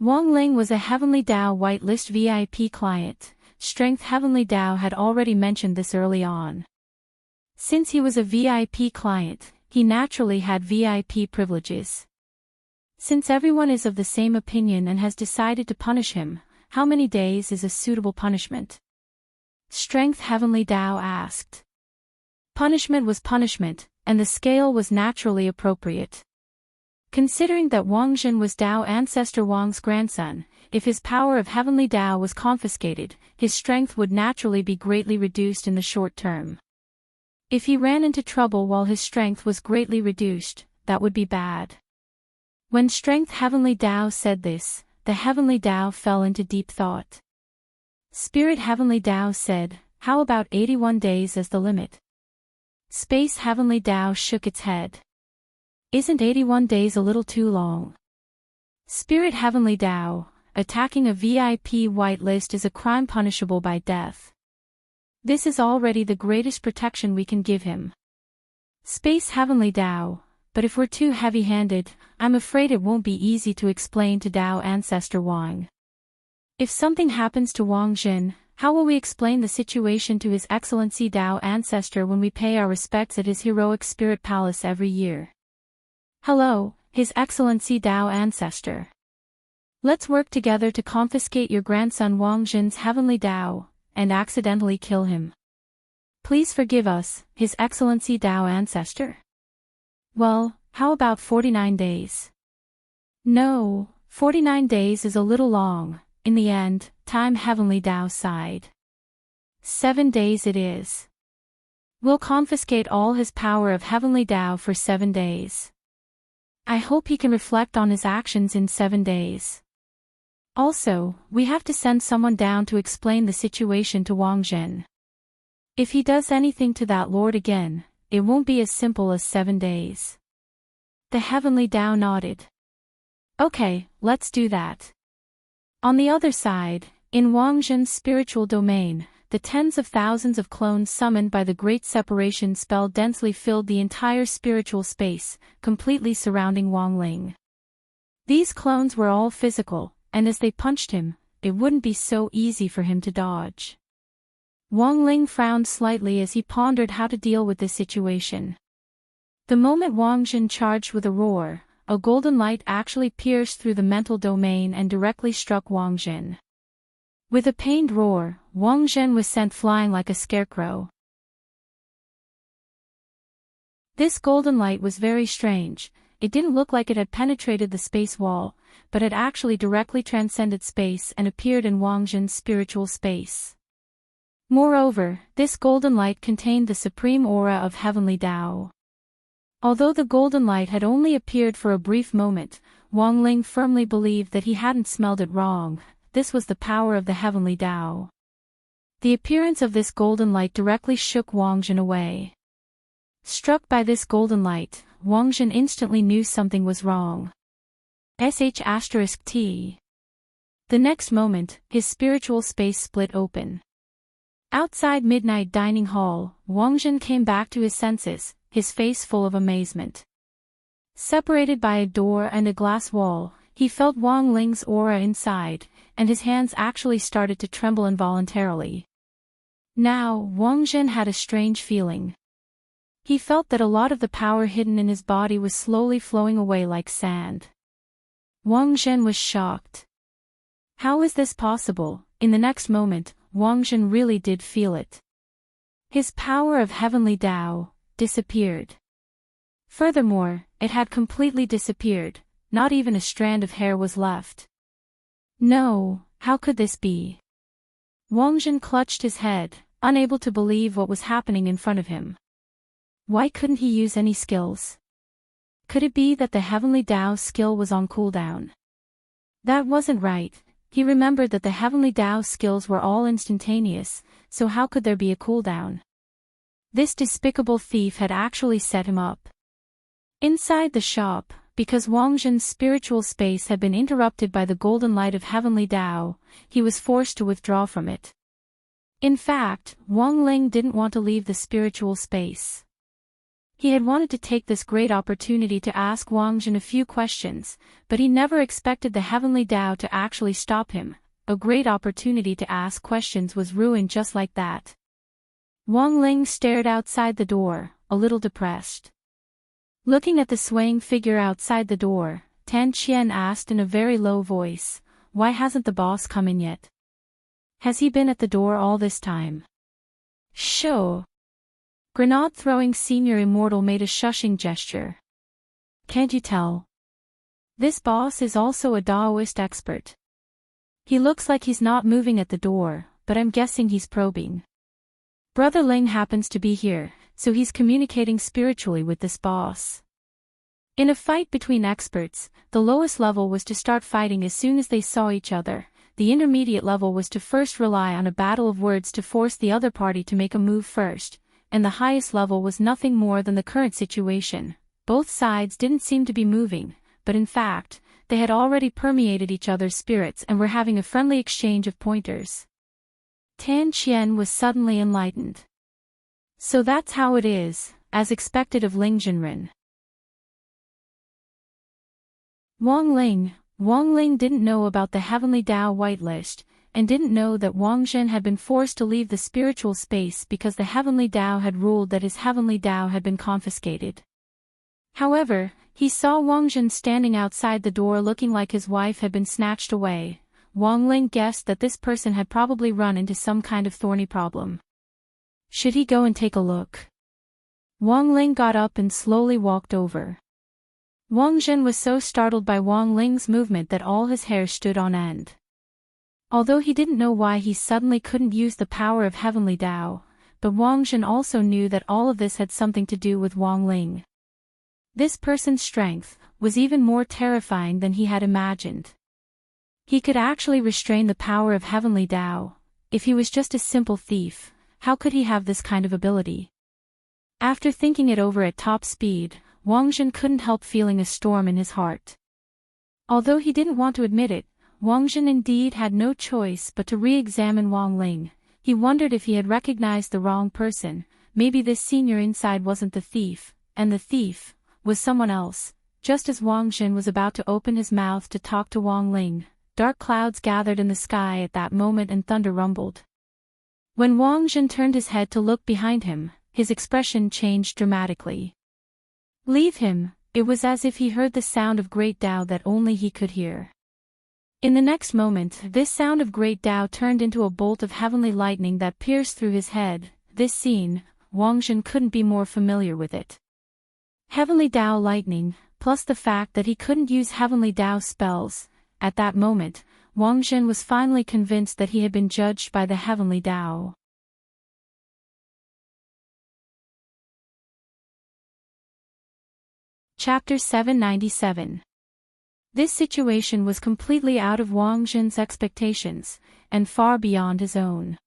Wang Ling was a Heavenly Tao Whitelist VIP client. Strength Heavenly Tao had already mentioned this early on. Since he was a VIP client, he naturally had VIP privileges. Since everyone is of the same opinion and has decided to punish him, how many days is a suitable punishment? Strength Heavenly Tao asked. Punishment was punishment, and the scale was naturally appropriate. Considering that Wang Jin was Tao ancestor Wang's grandson, if his power of heavenly Tao was confiscated, his strength would naturally be greatly reduced in the short term. If he ran into trouble while his strength was greatly reduced, that would be bad. When Strength Heavenly Tao said this, the Heavenly Tao fell into deep thought. Spirit Heavenly Tao said, "How about 81 days as the limit?" Space Heavenly Tao shook its head. "Isn't 81 days a little too long?" Spirit Heavenly Tao, attacking a VIP whitelist is a crime punishable by death. This is already the greatest protection we can give him. Space Heavenly Tao, but if we're too heavy-handed, I'm afraid it won't be easy to explain to Tao ancestor Wang. If something happens to Wang Jin, how will we explain the situation to His Excellency Tao ancestor when we pay our respects at his heroic spirit palace every year? Hello, His Excellency Tao ancestor. Let's work together to confiscate your grandson Wang Jin's heavenly Tao, and accidentally kill him. Please forgive us, His Excellency Tao ancestor. Well, how about 49 days? No, 49 days is a little long. In the end, time Heavenly Tao sighed. 7 days it is. We'll confiscate all his power of Heavenly Tao for 7 days. I hope he can reflect on his actions in 7 days. Also, we have to send someone down to explain the situation to Wang Jin. If he does anything to that lord again, it won't be as simple as 7 days. The Heavenly Tao nodded. Okay, let's do that. On the other side, in Wang Jin's spiritual domain, the tens of thousands of clones summoned by the Great Separation spell densely filled the entire spiritual space, completely surrounding Wang Ling. These clones were all physical, and as they punched him, it wouldn't be so easy for him to dodge. Wang Ling frowned slightly as he pondered how to deal with this situation. The moment Wang Jin charged with a roar, a golden light actually pierced through the mental domain and directly struck Wang Jin. With a pained roar, Wang Jin was sent flying like a scarecrow. This golden light was very strange. It didn't look like it had penetrated the space wall, but it actually directly transcended space and appeared in Wang Jin's spiritual space. Moreover, this golden light contained the supreme aura of Heavenly Tao. Although the golden light had only appeared for a brief moment, Wang Ling firmly believed that he hadn't smelled it wrong. This was the power of the Heavenly Tao. The appearance of this golden light directly shook Wang Jin away. Struck by this golden light, Wang Jin instantly knew something was wrong. *T. The next moment, his spiritual space split open. Outside Midnight Dining Hall, Wang Jin came back to his senses, his face full of amazement. Separated by a door and a glass wall, he felt Wang Ling's aura inside, and his hands actually started to tremble involuntarily. Now, Wang Jin had a strange feeling. He felt that a lot of the power hidden in his body was slowly flowing away like sand. Wang Jin was shocked. How is this possible? In the next moment, Wang Jin really did feel it. His power of Heavenly Tao disappeared. Furthermore, it had completely disappeared, not even a strand of hair was left. No, how could this be? Wang Jin clutched his head, unable to believe what was happening in front of him. Why couldn't he use any skills? Could it be that the Heavenly Tao skill was on cooldown? That wasn't right. He remembered that the Heavenly Tao skills were all instantaneous, so how could there be a cooldown? This despicable thief had actually set him up. Inside the shop, because Wang Jin's spiritual space had been interrupted by the golden light of Heavenly Tao, he was forced to withdraw from it. In fact, Wang Ling didn't want to leave the spiritual space. He had wanted to take this great opportunity to ask Wang Jin a few questions, but he never expected the Heavenly Tao to actually stop him. A great opportunity to ask questions was ruined just like that. Wang Ling stared outside the door, a little depressed. Looking at the swaying figure outside the door, Tan Qian asked in a very low voice, "Why hasn't the boss come in yet? Has he been at the door all this time?" "Sure. Grenade-throwing senior immortal made a shushing gesture. Can't you tell? This boss is also a Daoist expert. He looks like he's not moving at the door, but I'm guessing he's probing. Brother Ling happens to be here, so he's communicating spiritually with this boss. In a fight between experts, the lowest level was to start fighting as soon as they saw each other. The intermediate level was to first rely on a battle of words to force the other party to make a move first, and the highest level was nothing more than the current situation. Both sides didn't seem to be moving, but in fact, they had already permeated each other's spirits and were having a friendly exchange of pointers. Tan Qian was suddenly enlightened. So that's how it is, as expected of Ling Jinren. Wang Ling didn't know about the Heavenly Tao whitelist, and didn't know that Wang Zhen had been forced to leave the spiritual space because the Heavenly Tao had ruled that his Heavenly Tao had been confiscated. However, he saw Wang Zhen standing outside the door looking like his wife had been snatched away. Wang Ling guessed that this person had probably run into some kind of thorny problem. Should he go and take a look? Wang Ling got up and slowly walked over. Wang Zhen was so startled by Wang Ling's movement that all his hair stood on end. Although he didn't know why he suddenly couldn't use the power of Heavenly Tao, but Wang Zhen also knew that all of this had something to do with Wang Ling. This person's strength was even more terrifying than he had imagined. He could actually restrain the power of Heavenly Tao. If he was just a simple thief, how could he have this kind of ability? After thinking it over at top speed, Wang Zhen couldn't help feeling a storm in his heart. Although he didn't want to admit it, Wang Zhen indeed had no choice but to re-examine Wang Ling. He wondered if he had recognized the wrong person. Maybe this senior inside wasn't the thief, and the thief was someone else. Just as Wang Zhen was about to open his mouth to talk to Wang Ling, dark clouds gathered in the sky at that moment and thunder rumbled. When Wang Zhen turned his head to look behind him, his expression changed dramatically. Leave him. It was as if he heard the sound of great Tao that only he could hear. In the next moment, this sound of great Tao turned into a bolt of heavenly lightning that pierced through his head. This scene, Wang Zhen couldn't be more familiar with it. Heavenly Tao lightning, plus the fact that he couldn't use Heavenly Tao spells. At that moment, Wang Zhen was finally convinced that he had been judged by the Heavenly Tao. Chapter 797. This situation was completely out of Wang Zhen's expectations, and far beyond his own.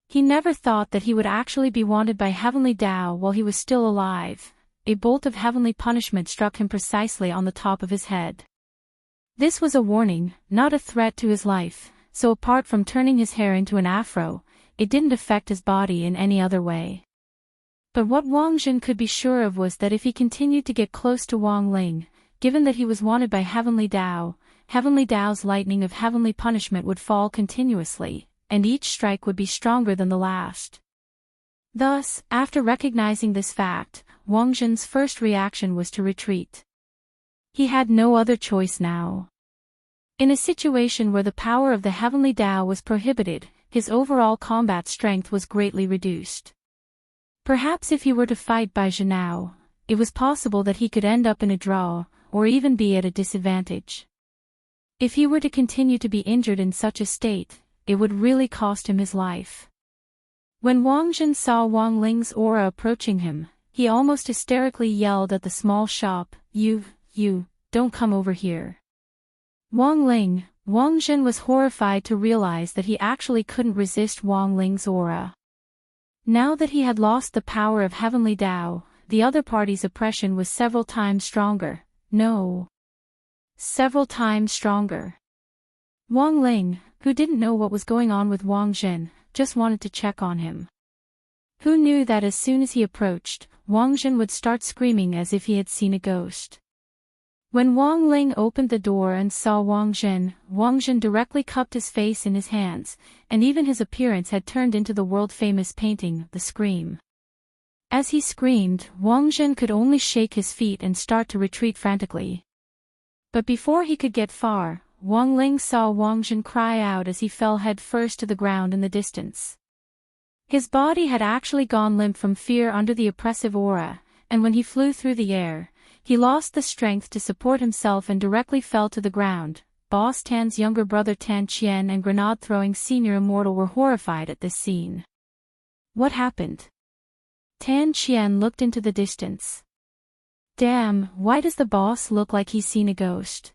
He never thought that he would actually be wanted by Heavenly Tao while he was still alive. A bolt of heavenly punishment struck him precisely on the top of his head. This was a warning, not a threat to his life, so apart from turning his hair into an afro, it didn't affect his body in any other way. But what Wang Zhen could be sure of was that if he continued to get close to Wang Ling, given that he was wanted by Heavenly Tao's lightning of heavenly punishment would fall continuously, and each strike would be stronger than the last. Thus, after recognizing this fact, Wang Zhen's first reaction was to retreat. He had no other choice now. In a situation where the power of the Heavenly Tao was prohibited, his overall combat strength was greatly reduced. Perhaps if he were to fight Bai Zhenao, it was possible that he could end up in a draw, or even be at a disadvantage. If he were to continue to be injured in such a state, it would really cost him his life. When Wang Zhen saw Wang Ling's aura approaching him, he almost hysterically yelled at the small shop, You, don't come over here. Wang Zhen was horrified to realize that he actually couldn't resist Wang Ling's aura. Now that he had lost the power of Heavenly Tao, the other party's oppression was several times stronger. No. Several times stronger. Wang Ling, who didn't know what was going on with Wang Zhen, just wanted to check on him. Who knew that as soon as he approached, Wang Zhen would start screaming as if he had seen a ghost. When Wang Ling opened the door and saw Wang Zhen directly cupped his face in his hands, and even his appearance had turned into the world-famous painting, The Scream. As he screamed, Wang Zhen could only shake his feet and start to retreat frantically. But before he could get far, Wang Ling saw Wang Zhen cry out as he fell head first to the ground in the distance. His body had actually gone limp from fear under the oppressive aura, and when he flew through the air, he lost the strength to support himself and directly fell to the ground. Boss Tan's younger brother Tan Qian and grenade-throwing senior immortal were horrified at this scene. What happened? Tan Qian looked into the distance. Damn, why does the boss look like he's seen a ghost?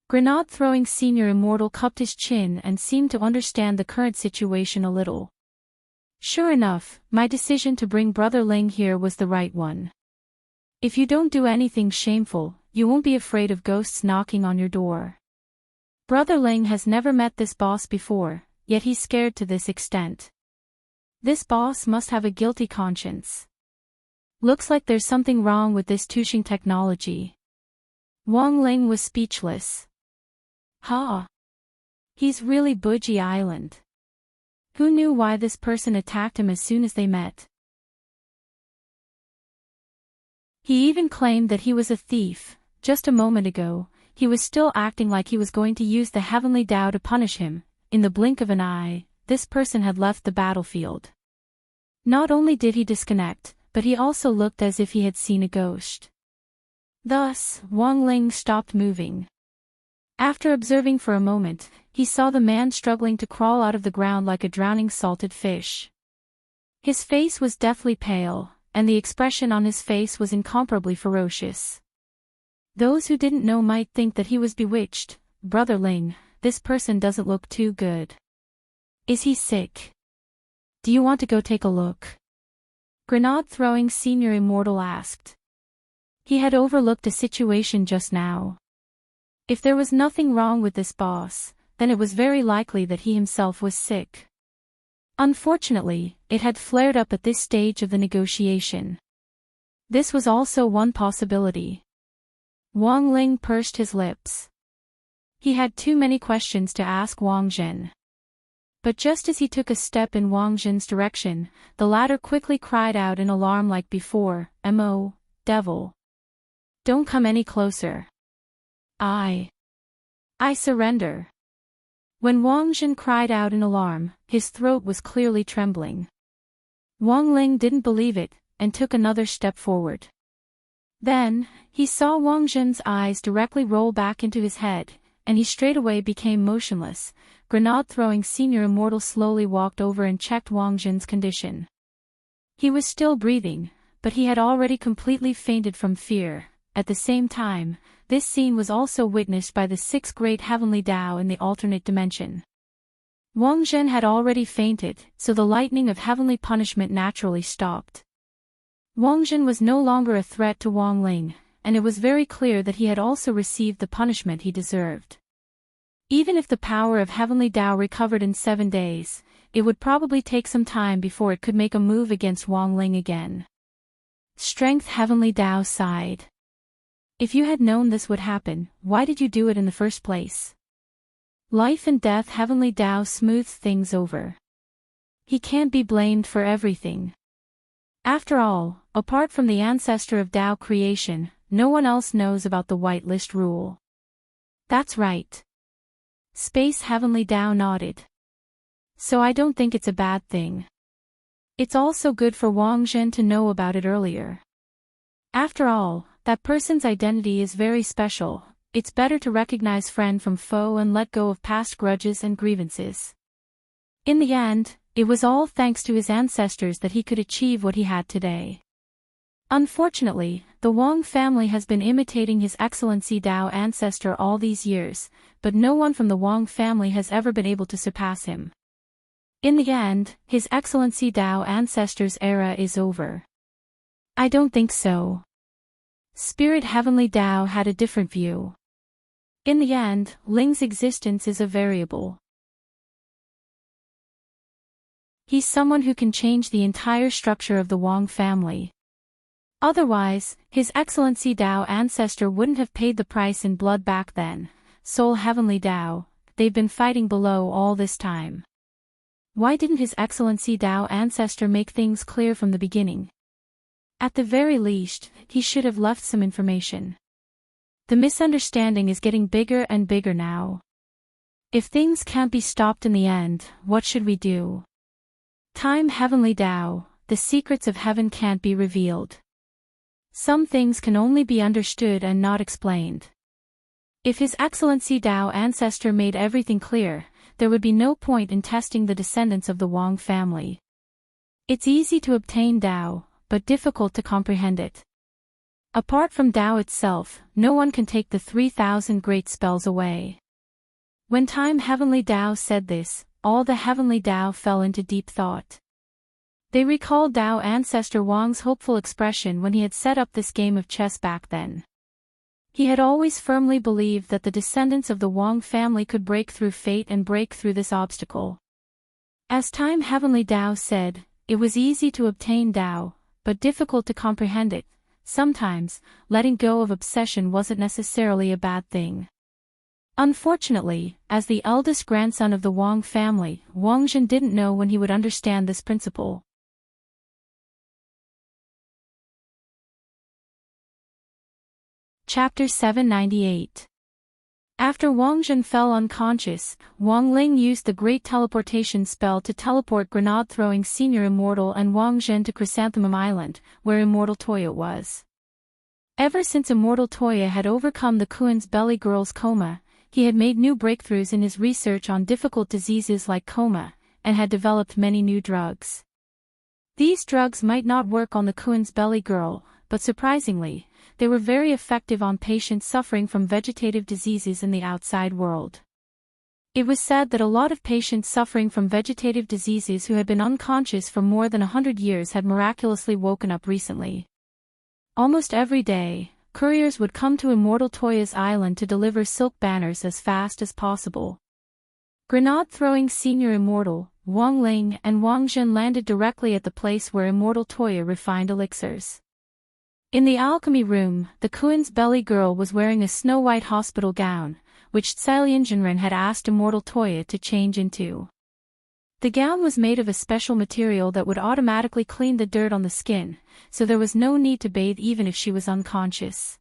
Grenade-throwing senior immortal cupped his chin and seemed to understand the current situation a little. Sure enough, my decision to bring Brother Ling here was the right one. If you don't do anything shameful, you won't be afraid of ghosts knocking on your door. Brother Ling has never met this boss before, yet he's scared to this extent. This boss must have a guilty conscience. Looks like there's something wrong with this Tushing technology. Wang Ling was speechless. Huh? He's really Bougie Island. Who knew why this person attacked him as soon as they met? He even claimed that he was a thief. Just a moment ago, he was still acting like he was going to use the heavenly Tao to punish him. In the blink of an eye, this person had left the battlefield. Not only did he disconnect, but he also looked as if he had seen a ghost. Thus, Wang Ling stopped moving. After observing for a moment, he saw the man struggling to crawl out of the ground like a drowning salted fish. His face was deathly pale, and the expression on his face was incomparably ferocious. Those who didn't know might think that he was bewitched. Brother Ling, this person doesn't look too good. Is he sick? Do you want to go take a look? Grenade-throwing senior immortal asked. He had overlooked a situation just now. If there was nothing wrong with this boss, then it was very likely that he himself was sick. Unfortunately, it had flared up at this stage of the negotiation. This was also one possibility. Wang Ling pursed his lips. He had too many questions to ask Wang Zhen. But just as he took a step in Wang Zhen's direction, the latter quickly cried out in alarm like before, "Mo, devil. Don't come any closer. I surrender." When Wang Zhen cried out in alarm, his throat was clearly trembling. Wang Ling didn't believe it, and took another step forward. Then, he saw Wang Zhen's eyes directly roll back into his head, and he straightaway became motionless. Grenade-throwing senior immortal slowly walked over and checked Wang Zhen's condition. He was still breathing, but he had already completely fainted from fear. At the same time, this scene was also witnessed by the 6 great heavenly Tao in the alternate dimension. Wang Zhen had already fainted, so the lightning of heavenly punishment naturally stopped. Wang Zhen was no longer a threat to Wang Ling, and it was very clear that he had also received the punishment he deserved. Even if the power of heavenly Tao recovered in 7 days, it would probably take some time before it could make a move against Wang Ling again. Strength heavenly Tao sighed. If you had known this would happen, why did you do it in the first place? Life and death heavenly Tao smoothed things over. He can't be blamed for everything. After all, apart from the ancestor of Tao creation, no one else knows about the whitelist rule. That's right. Space heavenly Tao nodded. So I don't think it's a bad thing. It's also good for Wang Zhen to know about it earlier. After all, that person's identity is very special. It's better to recognize friend from foe and let go of past grudges and grievances. In the end, it was all thanks to his ancestors that he could achieve what he had today. Unfortunately, the Wang family has been imitating His Excellency Tao ancestor all these years, but no one from the Wang family has ever been able to surpass him. In the end, His Excellency Tao ancestor's era is over. I don't think so. Spirit Heavenly Tao had a different view. In the end, Ling's existence is a variable. He's someone who can change the entire structure of the Wang family. Otherwise, His Excellency Tao ancestor wouldn't have paid the price in blood back then. Soul Heavenly Tao, they've been fighting below all this time. Why didn't His Excellency Tao ancestor make things clear from the beginning? At the very least, he should have left some information. The misunderstanding is getting bigger and bigger now. If things can't be stopped in the end, what should we do? Time Heavenly Tao, the secrets of heaven can't be revealed. Some things can only be understood and not explained. If His Excellency Tao Ancestor made everything clear, there would be no point in testing the descendants of the Wang family. It's easy to obtain Tao, but difficult to comprehend it. Apart from Tao itself, no one can take the 3,000 great spells away. When Time Heavenly Tao said this, all the Heavenly Tao fell into deep thought. They recalled Tao Ancestor Wang's hopeful expression when he had set up this game of chess back then. He had always firmly believed that the descendants of the Wang family could break through fate and break through this obstacle. As Time Heavenly Tao said, it was easy to obtain Tao, but difficult to comprehend it. Sometimes, letting go of obsession wasn't necessarily a bad thing. Unfortunately, as the eldest grandson of the Wang family, Wang Zhen didn't know when he would understand this principle. Chapter 798. After Wang Zhen fell unconscious, Wang Ling used the great teleportation spell to teleport Grenade-throwing Senior Immortal and Wang Zhen to Chrysanthemum Island, where Immortal Toya was. Ever since Immortal Toya had overcome the Kuan's belly girl's coma, he had made new breakthroughs in his research on difficult diseases like coma, and had developed many new drugs. These drugs might not work on the Kuan's belly girl, but surprisingly, they were very effective on patients suffering from vegetative diseases in the outside world. It was said that a lot of patients suffering from vegetative diseases who had been unconscious for more than 100 years had miraculously woken up recently. Almost every day, couriers would come to Immortal Toya's island to deliver silk banners as fast as possible. Grenade-throwing Senior Immortal, Wang Ling and Wang Zhen landed directly at the place where Immortal Toya refined elixirs. In the alchemy room, the Kuan's belly girl was wearing a snow-white hospital gown, which Cailian Jinren had asked Immortal Toya to change into. The gown was made of a special material that would automatically clean the dirt on the skin, so there was no need to bathe even if she was unconscious.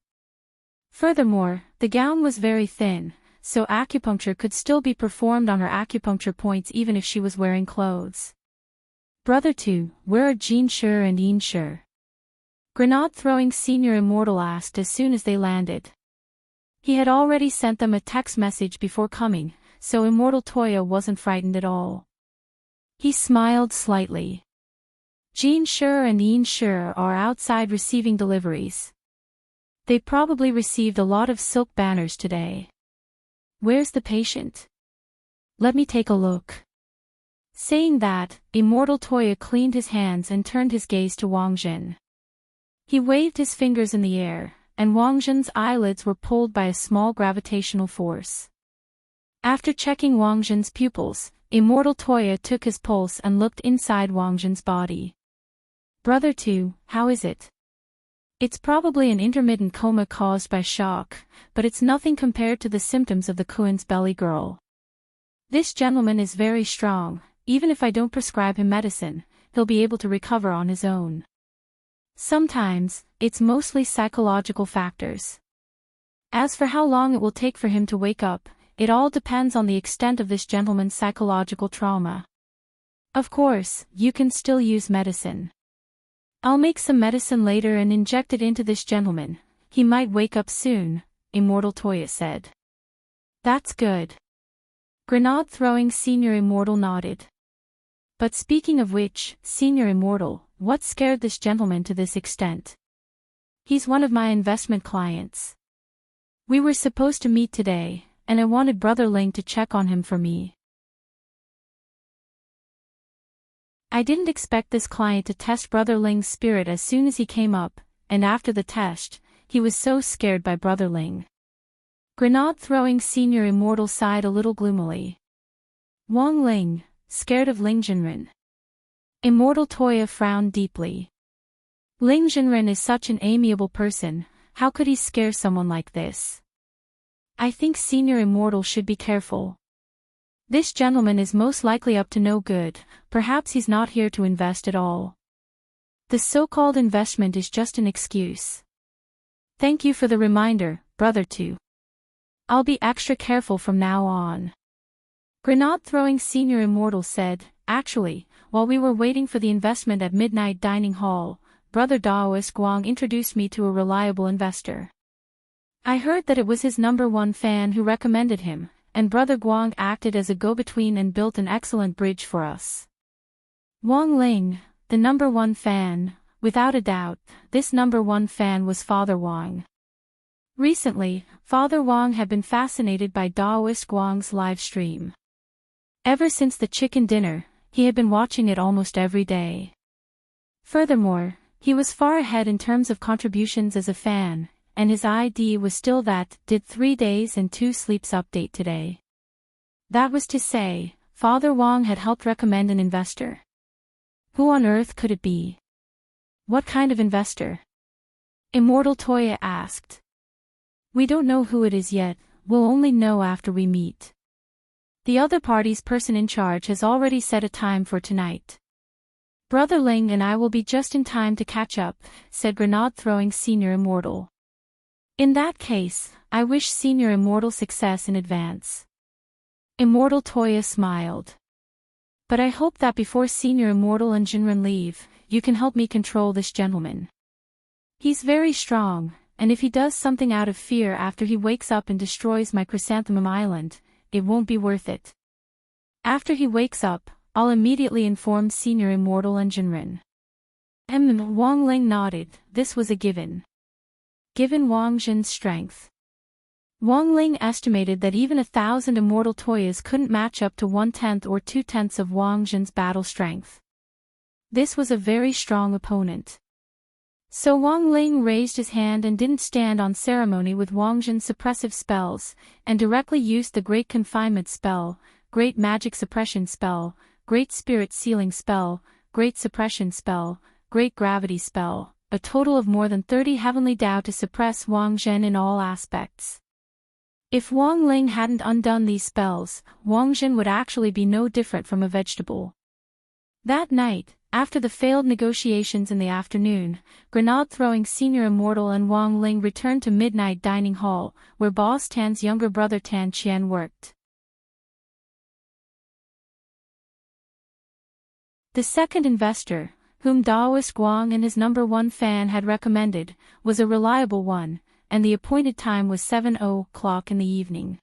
Furthermore, the gown was very thin, so acupuncture could still be performed on her acupuncture points even if she was wearing clothes. Brother 2, where are Jin Shi and Yin Shi? Grenade-throwing Senior Immortal asked as soon as they landed. He had already sent them a text message before coming, so Immortal Toya wasn't frightened at all. He smiled slightly. Jin Shi and Yin Shi are outside receiving deliveries. They probably received a lot of silk banners today. Where's the patient? Let me take a look. Saying that, Immortal Toya cleaned his hands and turned his gaze to Wang Zhen. He waved his fingers in the air, and Wang Zhen's eyelids were pulled by a small gravitational force. After checking Wang Zhen's pupils, Immortal Toya took his pulse and looked inside Wang Zhen's body. Brother 2, how is it? It's probably an intermittent coma caused by shock, but it's nothing compared to the symptoms of the Kuan's belly girl. This gentleman is very strong, even if I don't prescribe him medicine, he'll be able to recover on his own. Sometimes, it's mostly psychological factors. As for how long it will take for him to wake up, it all depends on the extent of this gentleman's psychological trauma. Of course, you can still use medicine. I'll make some medicine later and inject it into this gentleman. He might wake up soon, Immortal Toya said. That's good. Grenade-throwing Senior Immortal nodded. But speaking of which, Senior Immortal, what scared this gentleman to this extent? He's one of my investment clients. We were supposed to meet today, and I wanted Brother Ling to check on him for me. I didn't expect this client to test Brother Ling's spirit as soon as he came up, and after the test, he was so scared by Brother Ling. Grenade-throwing Senior Immortal sighed a little gloomily. Wang Ling, scared of Ling Jinren. Immortal Toya frowned deeply. Ling Jinren is such an amiable person, how could he scare someone like this? I think Senior Immortal should be careful. This gentleman is most likely up to no good, perhaps he's not here to invest at all. The so-called investment is just an excuse. Thank you for the reminder, Brother 2. I'll be extra careful from now on. Grenade-throwing Senior Immortal said, actually, while we were waiting for the investment at Midnight Dining Hall, Brother Daoist Guang introduced me to a reliable investor. I heard that it was his #1 fan who recommended him, and Brother Guang acted as a go-between and built an excellent bridge for us. Wang Ling, the #1 fan, without a doubt, this #1 fan was Father Wang. Recently, Father Wang had been fascinated by Daoist Guang's live stream. Ever since the chicken dinner, he had been watching it almost every day. Furthermore, he was far ahead in terms of contributions as a fan, and his ID was still that did 3 days and 2 sleeps update today. That was to say, Father Wang had helped recommend an investor. Who on earth could it be? What kind of investor? Immortal Toya asked. We don't know who it is yet, we'll only know after we meet. The other party's person in charge has already set a time for tonight. Brother Ling and I will be just in time to catch up, said grenade-throwing Senior Immortal. In that case, I wish Senior Immortal success in advance. Immortal Toya smiled. But I hope that before Senior Immortal and Jinren leave, you can help me control this gentleman. He's very strong, and if he does something out of fear after he wakes up and destroys my Chrysanthemum Island, it won't be worth it. After he wakes up, I'll immediately inform Senior Immortal and Jinren. Wang Ling nodded, this was a given. Given Wang Jin's strength. Wang Ling estimated that even 1,000 Immortal Toyas couldn't match up to 1/10 or 2/10 of Wang Jin's battle strength. This was a very strong opponent. So Wang Ling raised his hand and didn't stand on ceremony with Wang Jin's suppressive spells, and directly used the Great Confinement spell, Great Magic Suppression spell, Great Spirit Sealing spell, Great Suppression spell, Great Gravity spell, a total of more than 30 Heavenly Dao to suppress Wang Jin in all aspects. If Wang Ling hadn't undone these spells, Wang Jin would actually be no different from a vegetable. That night, after the failed negotiations in the afternoon, grenade-throwing Senior Immortal and Wang Ling returned to Midnight Dining Hall, where Boss Tan's younger brother Tan Qian worked. The second investor, whom Daoist Guang and his #1 fan had recommended, was a reliable one, and the appointed time was 7:00 in the evening.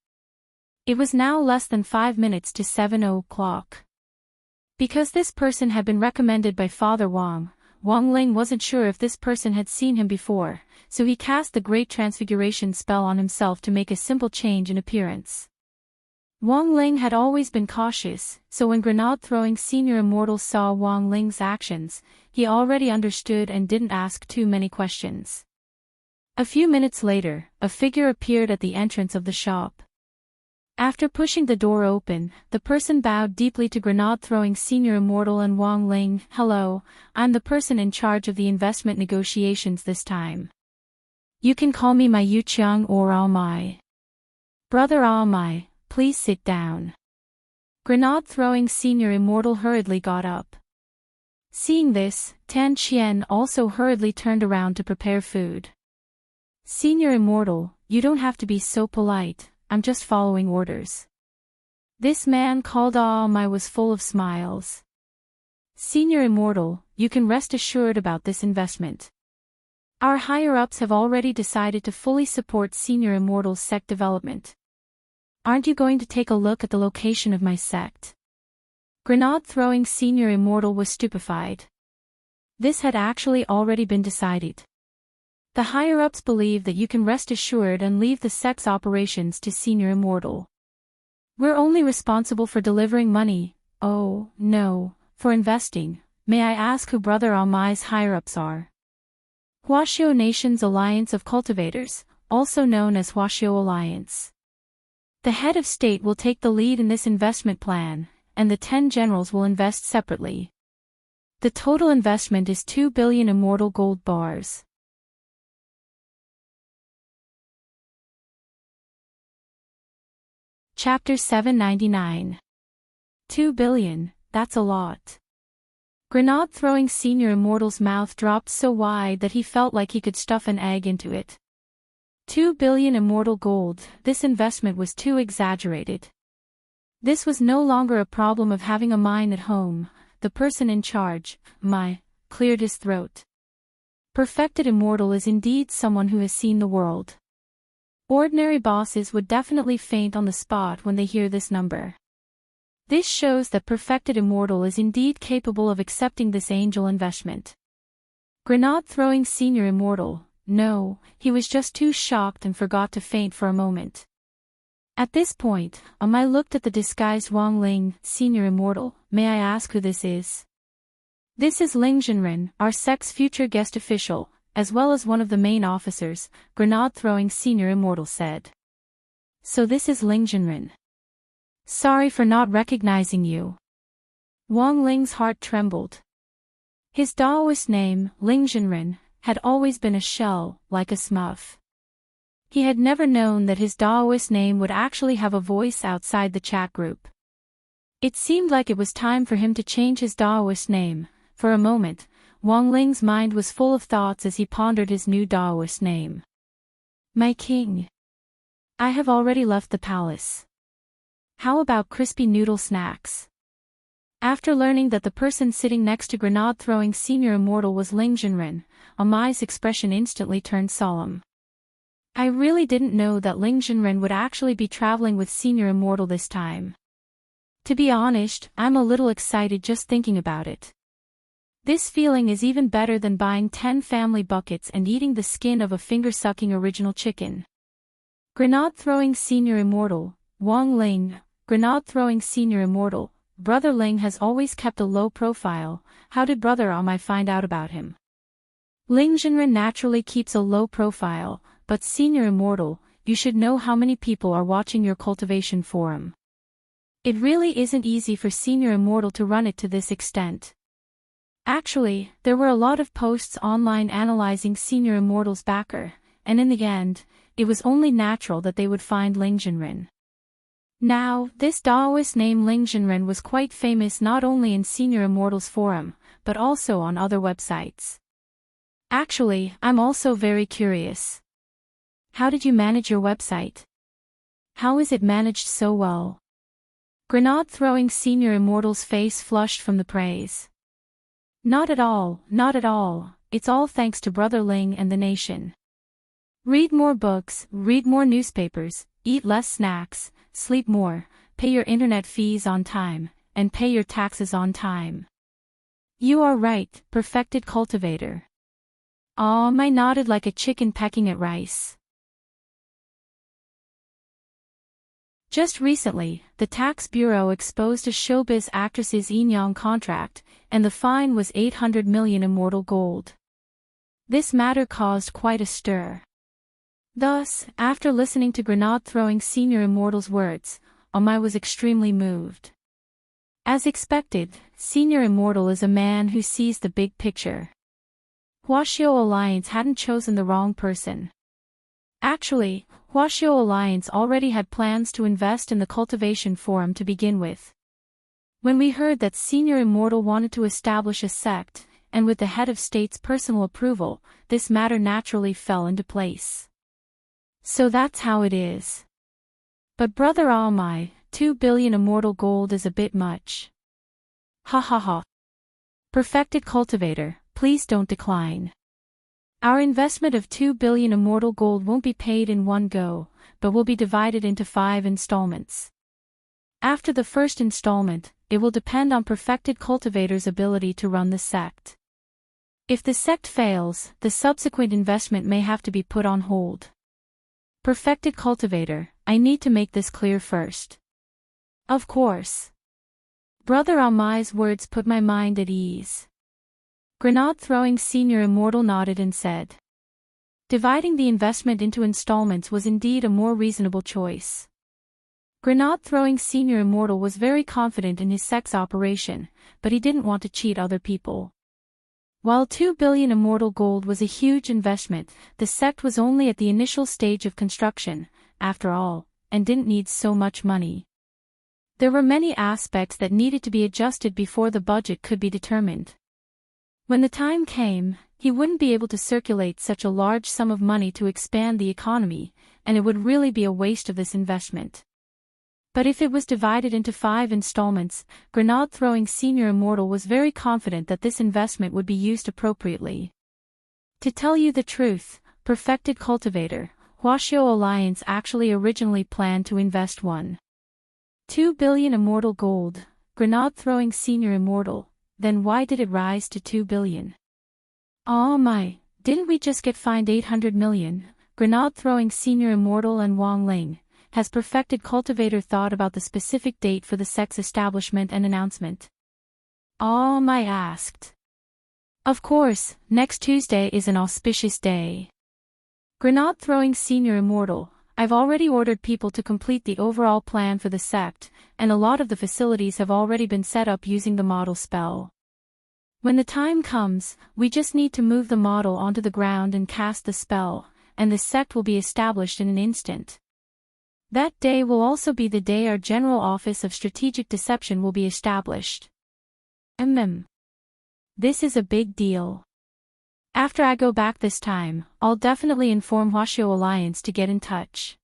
It was now less than 5 minutes to 7:00. Because this person had been recommended by Father Wang, Wang Ling wasn't sure if this person had seen him before, so he cast the Great Transfiguration spell on himself to make a simple change in appearance. Wang Ling had always been cautious, so when grenade-throwing Senior Immortal saw Wang Ling's actions, he already understood and didn't ask too many questions. A few minutes later, a figure appeared at the entrance of the shop. After pushing the door open, the person bowed deeply to grenade-throwing Senior Immortal and Wang Ling. Hello, I'm the person in charge of the investment negotiations this time. You can call me my Yu Qiang or Ao Mai. Brother Ao Mai, please sit down. Grenade-throwing Senior Immortal hurriedly got up. Seeing this, Tan Qian also hurriedly turned around to prepare food. Senior Immortal, you don't have to be so polite, I'm just following orders. This man called Ao Mai was full of smiles. Senior Immortal, you can rest assured about this investment. Our higher-ups have already decided to fully support Senior Immortal's sect development. Aren't you going to take a look at the location of my sect? Grenade-throwing Senior Immortal was stupefied. This had actually already been decided. The higher-ups believe that you can rest assured and leave the sect's operations to Senior Immortal. We're only responsible for delivering money, oh, no, for investing. May I ask who Brother Ao Mai's higher-ups are? Huaxiao Nation's Alliance of Cultivators, also known as Huaxiao Alliance. The head of state will take the lead in this investment plan, and the 10 generals will invest separately. The total investment is 2 billion immortal gold bars. Chapter 799. 2 billion, that's a lot. Grenade-throwing Senior Immortal's mouth dropped so wide that he felt like he could stuff an egg into it. 2 billion immortal gold, this investment was too exaggerated. This was no longer a problem of having a mine at home, the person in charge, cleared his throat. Perfected immortal is indeed someone who has seen the world. Ordinary bosses would definitely faint on the spot when they hear this number. This shows that perfected immortal is indeed capable of accepting this angel investment. Grenade-throwing senior immortal, no, he was just too shocked and forgot to faint for a moment. At this point, Amai looked at the disguised Wang Ling, senior immortal. May I ask who this is? This is Ling Jinren, our sect's future guest official, as well as one of the main officers, Grenade-throwing senior immortal said. So this is Ling Jinren. Sorry for not recognizing you. Wang Ling's heart trembled. His Daoist name, Ling Jinren, had always been a shell, like a smurf. He had never known that his Daoist name would actually have a voice outside the chat group. It seemed like it was time for him to change his Daoist name. For a moment, Wang Ling's mind was full of thoughts as he pondered his new Daoist name. My king. I have already left the palace. How about crispy noodle snacks? After learning that the person sitting next to Grenade-throwing senior immortal was Ling Jinren, Amai's expression instantly turned solemn. I really didn't know that Ling Jinren would actually be traveling with senior immortal this time. To be honest, I'm a little excited just thinking about it. This feeling is even better than buying 10 family buckets and eating the skin of a finger-sucking original chicken. Grenade-throwing senior immortal, Wang Ling, Grenade-throwing senior immortal, Brother Ling has always kept a low profile. How did Brother Amai find out about him? Ling Jinren naturally keeps a low profile, but senior immortal, you should know how many people are watching your cultivation forum. It really isn't easy for senior immortal to run it to this extent. Actually, there were a lot of posts online analyzing senior immortal's backer, and in the end, it was only natural that they would find Ling Jinren. Now, this Daoist name Ling Jinren was quite famous not only in senior immortal's forum, but also on other websites. Actually, I'm also very curious. How did you manage your website? How is it managed so well? Grenade-throwing senior immortal's face flushed from the praise. Not at all, not at all, it's all thanks to Brother Ling and the nation. Read more books, read more newspapers, eat less snacks, sleep more, pay your internet fees on time, and pay your taxes on time. You are right, perfected cultivator. Amai nodded like a chicken pecking at rice. Just recently, the tax bureau exposed a showbiz actress's Enyang contract, and the fine was 800 million immortal gold. This matter caused quite a stir. Thus, after listening to Grenade-throwing senior immortal's words, Amai was extremely moved. As expected, senior immortal is a man who sees the big picture. Huaxiao Alliance hadn't chosen the wrong person. Actually, Huaxiao Alliance already had plans to invest in the cultivation forum to begin with. When we heard that senior immortal wanted to establish a sect, and with the head of state's personal approval, this matter naturally fell into place. So that's how it is. But Brother Amai, 2 billion immortal gold is a bit much. Ha ha ha. Perfected cultivator, please don't decline. Our investment of 2 billion immortal gold won't be paid in one go, but will be divided into 5 installments. After the first installment, it will depend on perfected cultivator's ability to run the sect. If the sect fails, the subsequent investment may have to be put on hold. Perfected cultivator, I need to make this clear first. Of course. Brother Amai's words put my mind at ease. Grenade-throwing senior immortal nodded and said. Dividing the investment into installments was indeed a more reasonable choice. Grenade-throwing senior immortal was very confident in his sect's operation, but he didn't want to cheat other people. While 2 billion immortal gold was a huge investment, the sect was only at the initial stage of construction, after all, and didn't need so much money. There were many aspects that needed to be adjusted before the budget could be determined. When the time came, he wouldn't be able to circulate such a large sum of money to expand the economy, and it would really be a waste of this investment. But if it was divided into 5 installments, grenade-throwing senior immortal was very confident that this investment would be used appropriately. To tell you the truth, Perfected Cultivator, Huaxiao Alliance actually originally planned to invest 1.2 billion immortal gold, grenade-throwing senior immortal, then why did it rise to 2 billion? Oh my, didn't we just get fined 800 million, grenade-throwing senior immortal and Wang Ling? Has Perfected Cultivator thought about the specific date for the sect's establishment and announcement? Oh my asked. Of course, next Tuesday is an auspicious day. Grenade-throwing senior immortal, I've already ordered people to complete the overall plan for the sect, and a lot of the facilities have already been set up using the model spell. When the time comes, we just need to move the model onto the ground and cast the spell, and the sect will be established in an instant. That day will also be the day our General Office of Strategic Deception will be established. This is a big deal. After I go back this time, I'll definitely inform Huaxiao Alliance to get in touch.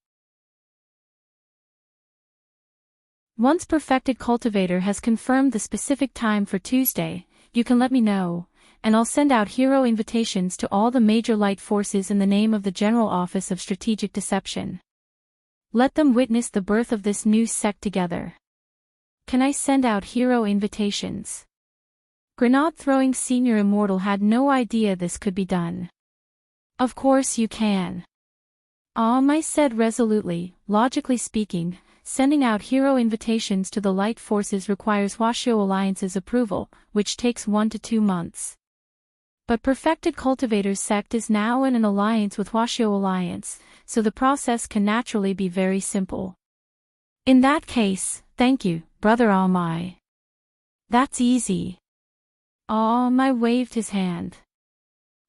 Once Perfected Cultivator has confirmed the specific time for Tuesday, you can let me know, and I'll send out hero invitations to all the major light forces in the name of the General Office of Strategic Deception. Let them witness the birth of this new sect together. Can I send out hero invitations? Grenade-throwing senior immortal had no idea this could be done. Of course you can. I said resolutely, logically speaking, sending out hero invitations to the light forces requires Huaxiao Alliance's approval, which takes 1 to 2 months. But Perfected Cultivator's sect is now in an alliance with Huaxiao Alliance, so the process can naturally be very simple. In that case, thank you, Brother Almai. That's easy. Almai waved his hand.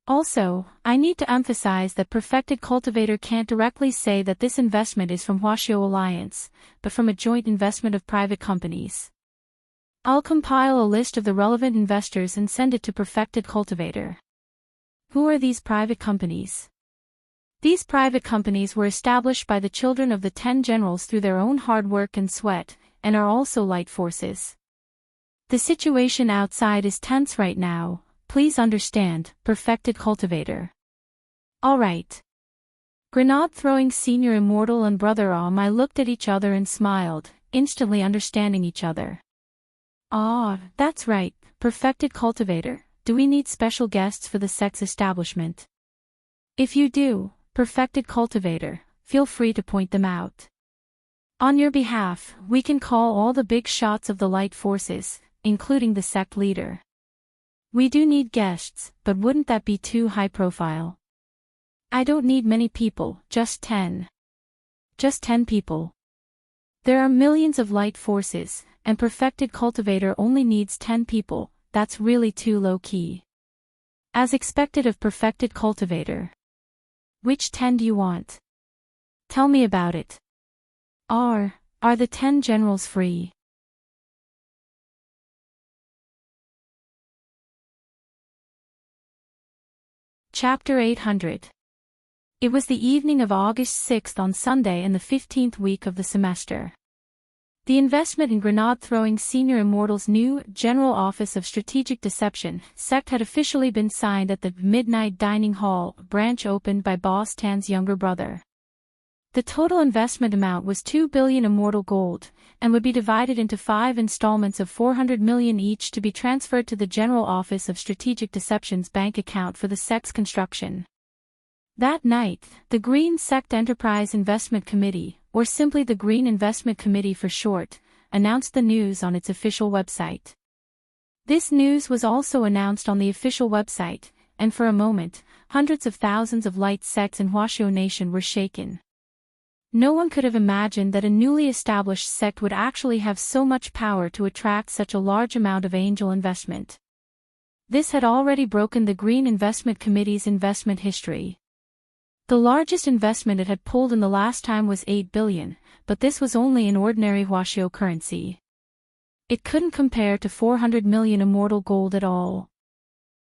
Also, I need to emphasize that Perfected Cultivator can't directly say that this investment is from Huaxiao Alliance, but from a joint investment of private companies. I'll compile a list of the relevant investors and send it to Perfected Cultivator. Who are these private companies? These private companies were established by the children of the 10 generals through their own hard work and sweat, and are also light forces. The situation outside is tense right now, please understand, Perfected Cultivator. Alright. Grenade-throwing senior immortal and Brother Almai looked at each other and smiled, instantly understanding each other. That's right, Perfected Cultivator, do we need special guests for the sect's establishment? If you do, Perfected Cultivator, feel free to point them out. On your behalf, we can call all the big shots of the light forces, including the sect leader. We do need guests, but wouldn't that be too high profile? I don't need many people, just 10. Just 10 people. There are millions of light forces, and Perfected Cultivator only needs 10 people, that's really too low-key. As expected of Perfected Cultivator. Which 10 do you want? Tell me about it. Are the 10 generals free? Chapter 800. It was the evening of August 6th on Sunday in the 15th week of the semester. The investment in grenade-throwing senior immortal's new General Office of Strategic Deception sect had officially been signed at the Midnight Dining Hall branch opened by Boss Tan's younger brother. The total investment amount was 2 billion immortal gold, and would be divided into 5 installments of 400 million each to be transferred to the General Office of Strategic Deception's bank account for the sect's construction. That night, the Green Sect Enterprise Investment Committee, or simply the Green Investment Committee for short, announced the news on its official website. This news was also announced on the official website, and for a moment, hundreds of thousands of light sects in Huaxiao Nation were shaken. No one could have imagined that a newly established sect would actually have so much power to attract such a large amount of angel investment. This had already broken the Green Investment Committee's investment history. The largest investment it had pulled in the last time was 8 billion, but this was only in ordinary Huaxiao currency. It couldn't compare to 400 million immortal gold at all.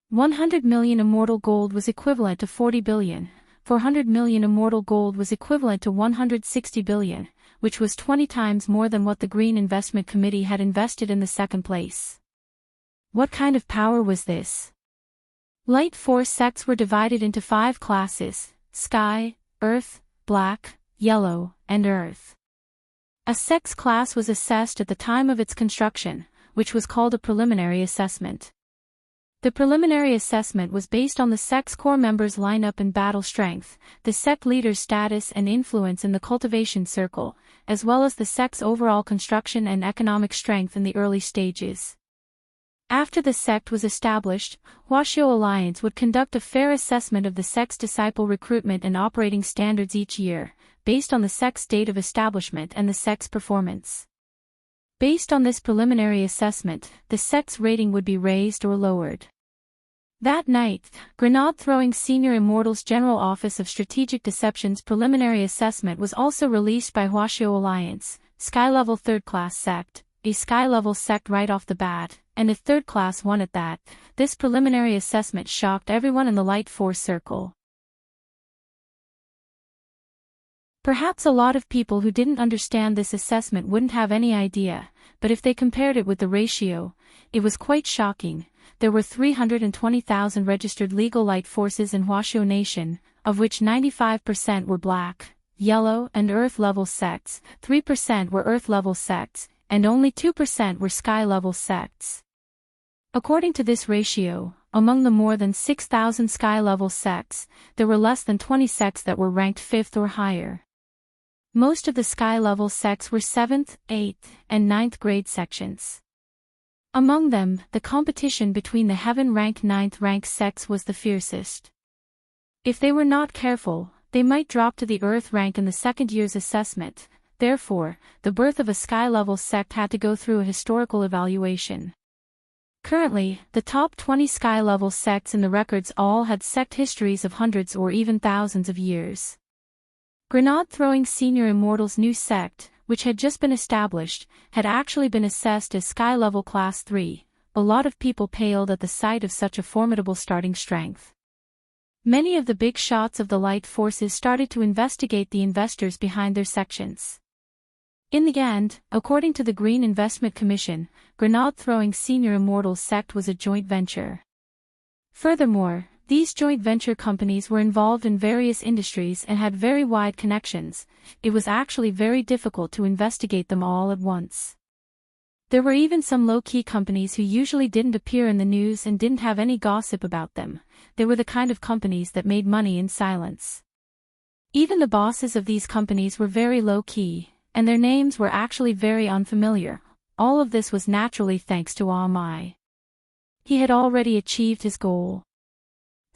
100 million immortal gold was equivalent to 40 billion, 400 million immortal gold was equivalent to 160 billion, which was 20 times more than what the Green Investment Committee had invested in the second place. What kind of power was this? Light force sects were divided into 5 classes: sky, earth, black, yellow, and earth. A sects class was assessed at the time of its construction, which was called a preliminary assessment. The preliminary assessment was based on the sect's core members' lineup and battle strength, the sect leader's status and influence in the cultivation circle, as well as the sect's overall construction and economic strength in the early stages. After the sect was established, Huaxiao Alliance would conduct a fair assessment of the sect's disciple recruitment and operating standards each year, based on the sect's date of establishment and the sect's performance. Based on this preliminary assessment, the sect's rating would be raised or lowered. That night, Grenade-throwing Senior Immortal's General Office of Strategic Deception's preliminary assessment was also released by Huaxiao Alliance, Sky-level 3rd-class sect, a Sky-level sect right off the bat, and a 3rd-class one at that. This preliminary assessment shocked everyone in the Light Force Circle. Perhaps a lot of people who didn't understand this assessment wouldn't have any idea, but if they compared it with the ratio, it was quite shocking. There were 320,000 registered legal light forces in Huaxiao Nation, of which 95% were black, yellow, and earth-level sects, 3% were earth-level sects, and only 2% were sky-level sects. According to this ratio, among the more than 6,000 sky-level sects, there were less than 20 sects that were ranked 5th or higher. Most of the sky-level sects were 7th, 8th, and 9th grade sections. Among them, the competition between the heaven-rank 9th rank sects was the fiercest. If they were not careful, they might drop to the earth rank in the second year's assessment. Therefore, the birth of a sky-level sect had to go through a historical evaluation. Currently, the top 20 sky-level sects in the records all had sect histories of hundreds or even thousands of years. Grenade-throwing Senior Immortal's new sect, which had just been established, had actually been assessed as Sky-level Class 3. A lot of people paled at the sight of such a formidable starting strength. Many of the big shots of the light forces started to investigate the investors behind their sections. In the end, according to the Green Investment Commission, Grenade-throwing Senior Immortal's sect was a joint venture. Furthermore, these joint venture companies were involved in various industries and had very wide connections. It was actually very difficult to investigate them all at once. There were even some low-key companies who usually didn't appear in the news and didn't have any gossip about them. They were the kind of companies that made money in silence. Even the bosses of these companies were very low-key, and their names were actually very unfamiliar. All of this was naturally thanks to Amai. He had already achieved his goal.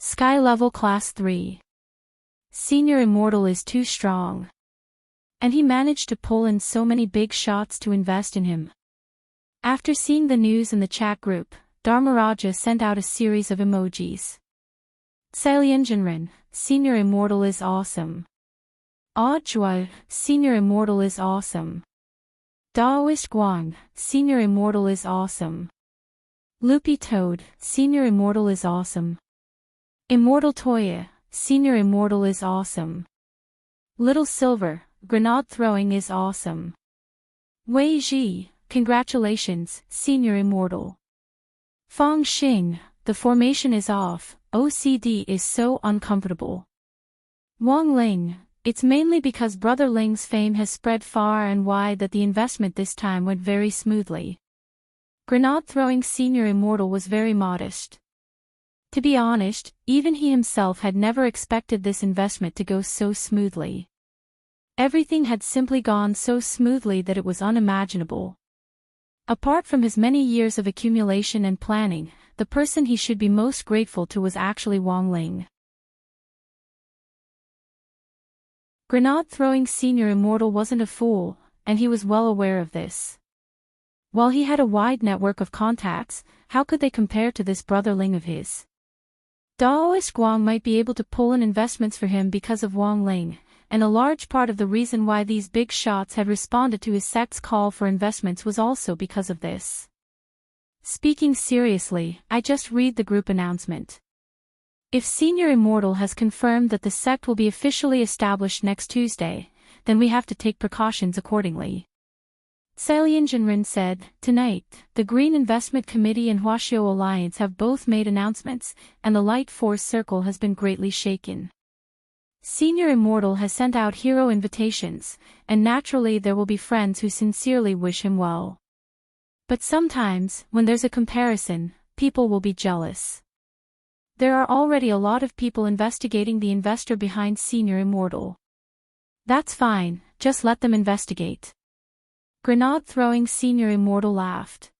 Sky level Class 3. Senior Immortal is too strong. And he managed to pull in so many big shots to invest in him. After seeing the news in the chat group, Dharmaraja sent out a series of emojis. Saliengenren, Senior Immortal is awesome. Ajwa, Senior Immortal is awesome. Daoist Guang, Senior Immortal is awesome. Loopy Toad, Senior Immortal is awesome. Immortal Toya, Senior Immortal is awesome. Little Silver, Grenade throwing is awesome. Wei Ji, congratulations, Senior Immortal. Fang Xing, the formation is off, OCD is so uncomfortable. Wang Ling, it's mainly because Brother Ling's fame has spread far and wide that the investment this time went very smoothly. Grenade throwing Senior Immortal was very modest. To be honest, even he himself had never expected this investment to go so smoothly. Everything had simply gone so smoothly that it was unimaginable. Apart from his many years of accumulation and planning, the person he should be most grateful to was actually Wang Ling. Grenade-throwing Senior Immortal wasn't a fool, and he was well aware of this. While he had a wide network of contacts, how could they compare to this brother Ling of his? Daoist Guang might be able to pull in investments for him because of Wang Ling, and a large part of the reason why these big shots had responded to his sect's call for investments was also because of this. Speaking seriously, I just read the group announcement. If Senior Immortal has confirmed that the sect will be officially established next Tuesday, then we have to take precautions accordingly. Salianjanrin said, "Tonight, the Green Investment Committee and Huaxiao Alliance have both made announcements, and the Light Force Circle has been greatly shaken. Senior Immortal has sent out hero invitations, and naturally there will be friends who sincerely wish him well. But sometimes, when there's a comparison, people will be jealous. There are already a lot of people investigating the investor behind Senior Immortal. That's fine, just let them investigate." Grenade-throwing Senior Immortal laughed.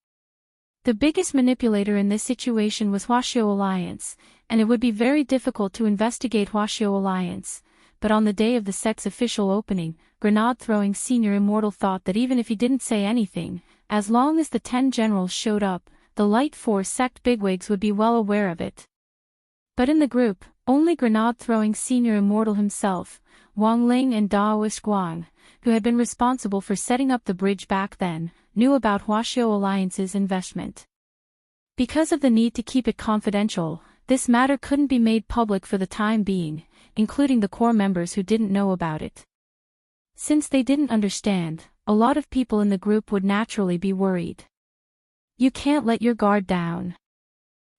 The biggest manipulator in this situation was Huaxiao Alliance, and it would be very difficult to investigate Huaxiao Alliance, but on the day of the sect's official opening, Grenade-throwing Senior Immortal thought that even if he didn't say anything, as long as the 10 generals showed up, the Light Force sect bigwigs would be well aware of it. But in the group, only Grenade-throwing Senior Immortal himself, Wang Ling and Daoist Guang, who had been responsible for setting up the bridge back then, knew about Huaxiao Alliance's investment. Because of the need to keep it confidential, this matter couldn't be made public for the time being, including the core members who didn't know about it. Since they didn't understand, a lot of people in the group would naturally be worried. You can't let your guard down.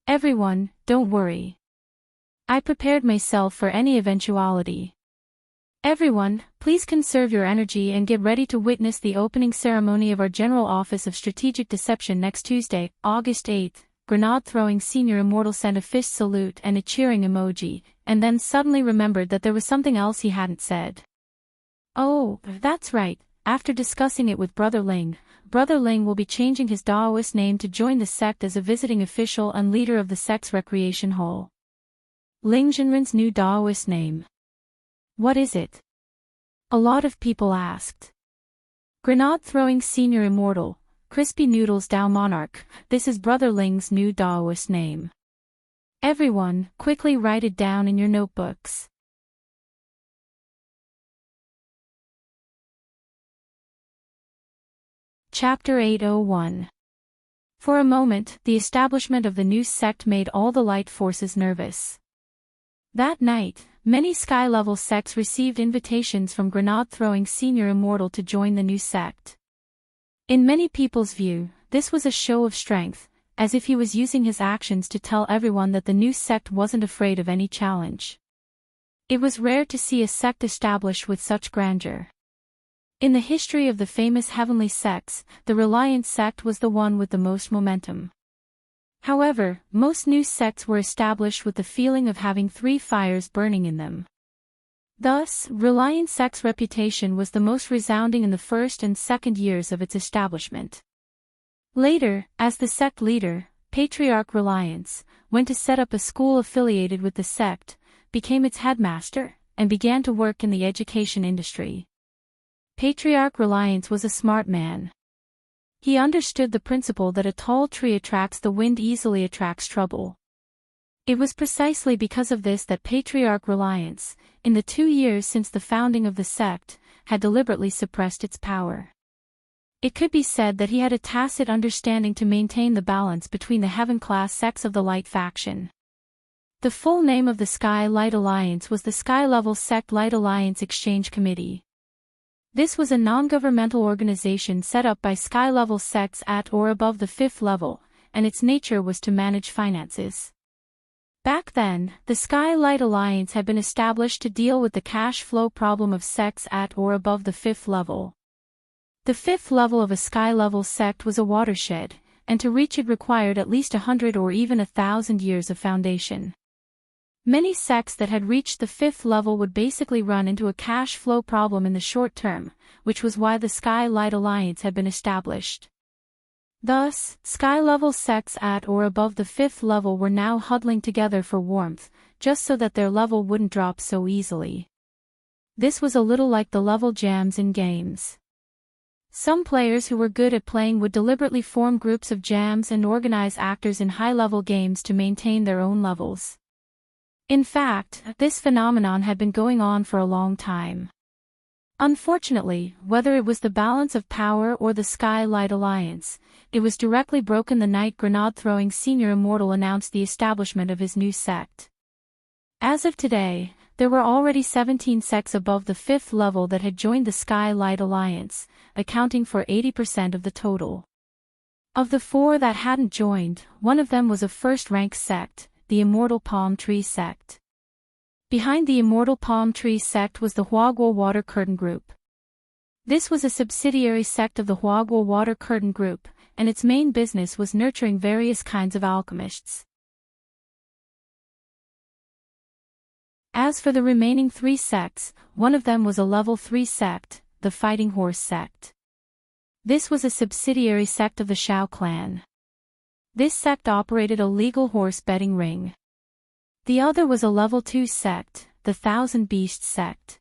Everyone, don't worry. I prepared myself for any eventuality. Everyone, please conserve your energy and get ready to witness the opening ceremony of our General Office of Strategic Deception next Tuesday, August 8th. Grenade-throwing Senior Immortal sent a fist salute and a cheering emoji, and then suddenly remembered that there was something else he hadn't said. Oh, that's right, after discussing it with Brother Ling will be changing his Daoist name to join the sect as a visiting official and leader of the sect's recreation hall. Ling Jinren's new Daoist name. What is it? A lot of people asked. Grenade-throwing Senior Immortal, Crispy Noodles Dao Monarch, this is Brother Ling's new Daoist name. Everyone, quickly write it down in your notebooks. Chapter 801. For a moment, the establishment of the new sect made all the light forces nervous. That night, many sky-level sects received invitations from Grenade-throwing Senior Immortal to join the new sect. In many people's view, this was a show of strength, as if he was using his actions to tell everyone that the new sect wasn't afraid of any challenge. It was rare to see a sect established with such grandeur. In the history of the famous heavenly sects, the Reliance sect was the one with the most momentum. However, most new sects were established with the feeling of having 3 fires burning in them. Thus, Reliance sect's reputation was the most resounding in the first and second years of its establishment. Later, as the sect leader, Patriarch Reliance went to set up a school affiliated with the sect, became its headmaster, and began to work in the education industry. Patriarch Reliance was a smart man. He understood the principle that a tall tree attracts the wind easily attracts trouble. It was precisely because of this that Patriarch Reliance, in the 2 years since the founding of the sect, had deliberately suppressed its power. It could be said that he had a tacit understanding to maintain the balance between the heaven-class sects of the Light faction. The full name of the Sky Light Alliance was the Sky-Level Sect Light Alliance Exchange Committee. This was a non-governmental organization set up by sky-level sects at or above the 5th level, and its nature was to manage finances. Back then, the Sky Light Alliance had been established to deal with the cash flow problem of sects at or above the 5th level. The 5th level of a sky-level sect was a watershed, and to reach it required at least 100 or even 1,000 years of foundation. Many sects that had reached the 5th level would basically run into a cash flow problem in the short term, which was why the Sky Light Alliance had been established. Thus, sky-level sects at or above the 5th level were now huddling together for warmth, just so that their level wouldn't drop so easily. This was a little like the level jams in games. Some players who were good at playing would deliberately form groups of jams and organize actors in high-level games to maintain their own levels. In fact, this phenomenon had been going on for a long time. Unfortunately, whether it was the balance of power or the Sky Light Alliance, it was directly broken the night Grenade-throwing Senior Immortal announced the establishment of his new sect. As of today, there were already 17 sects above the 5th level that had joined the Sky Light Alliance, accounting for 80% of the total. Of the 4 that hadn't joined, one of them was a first-rank sect, the Immortal Palm Tree Sect. Behind the Immortal Palm Tree Sect was the Huagua Water Curtain Group. This was a subsidiary sect of the Huagua Water Curtain Group, and its main business was nurturing various kinds of alchemists. As for the remaining 3 sects, one of them was a level 3 sect, the Fighting Horse Sect. This was a subsidiary sect of the Shao clan. This sect operated a legal horse betting ring. The other was a level 2 sect, the Thousand Beasts Sect.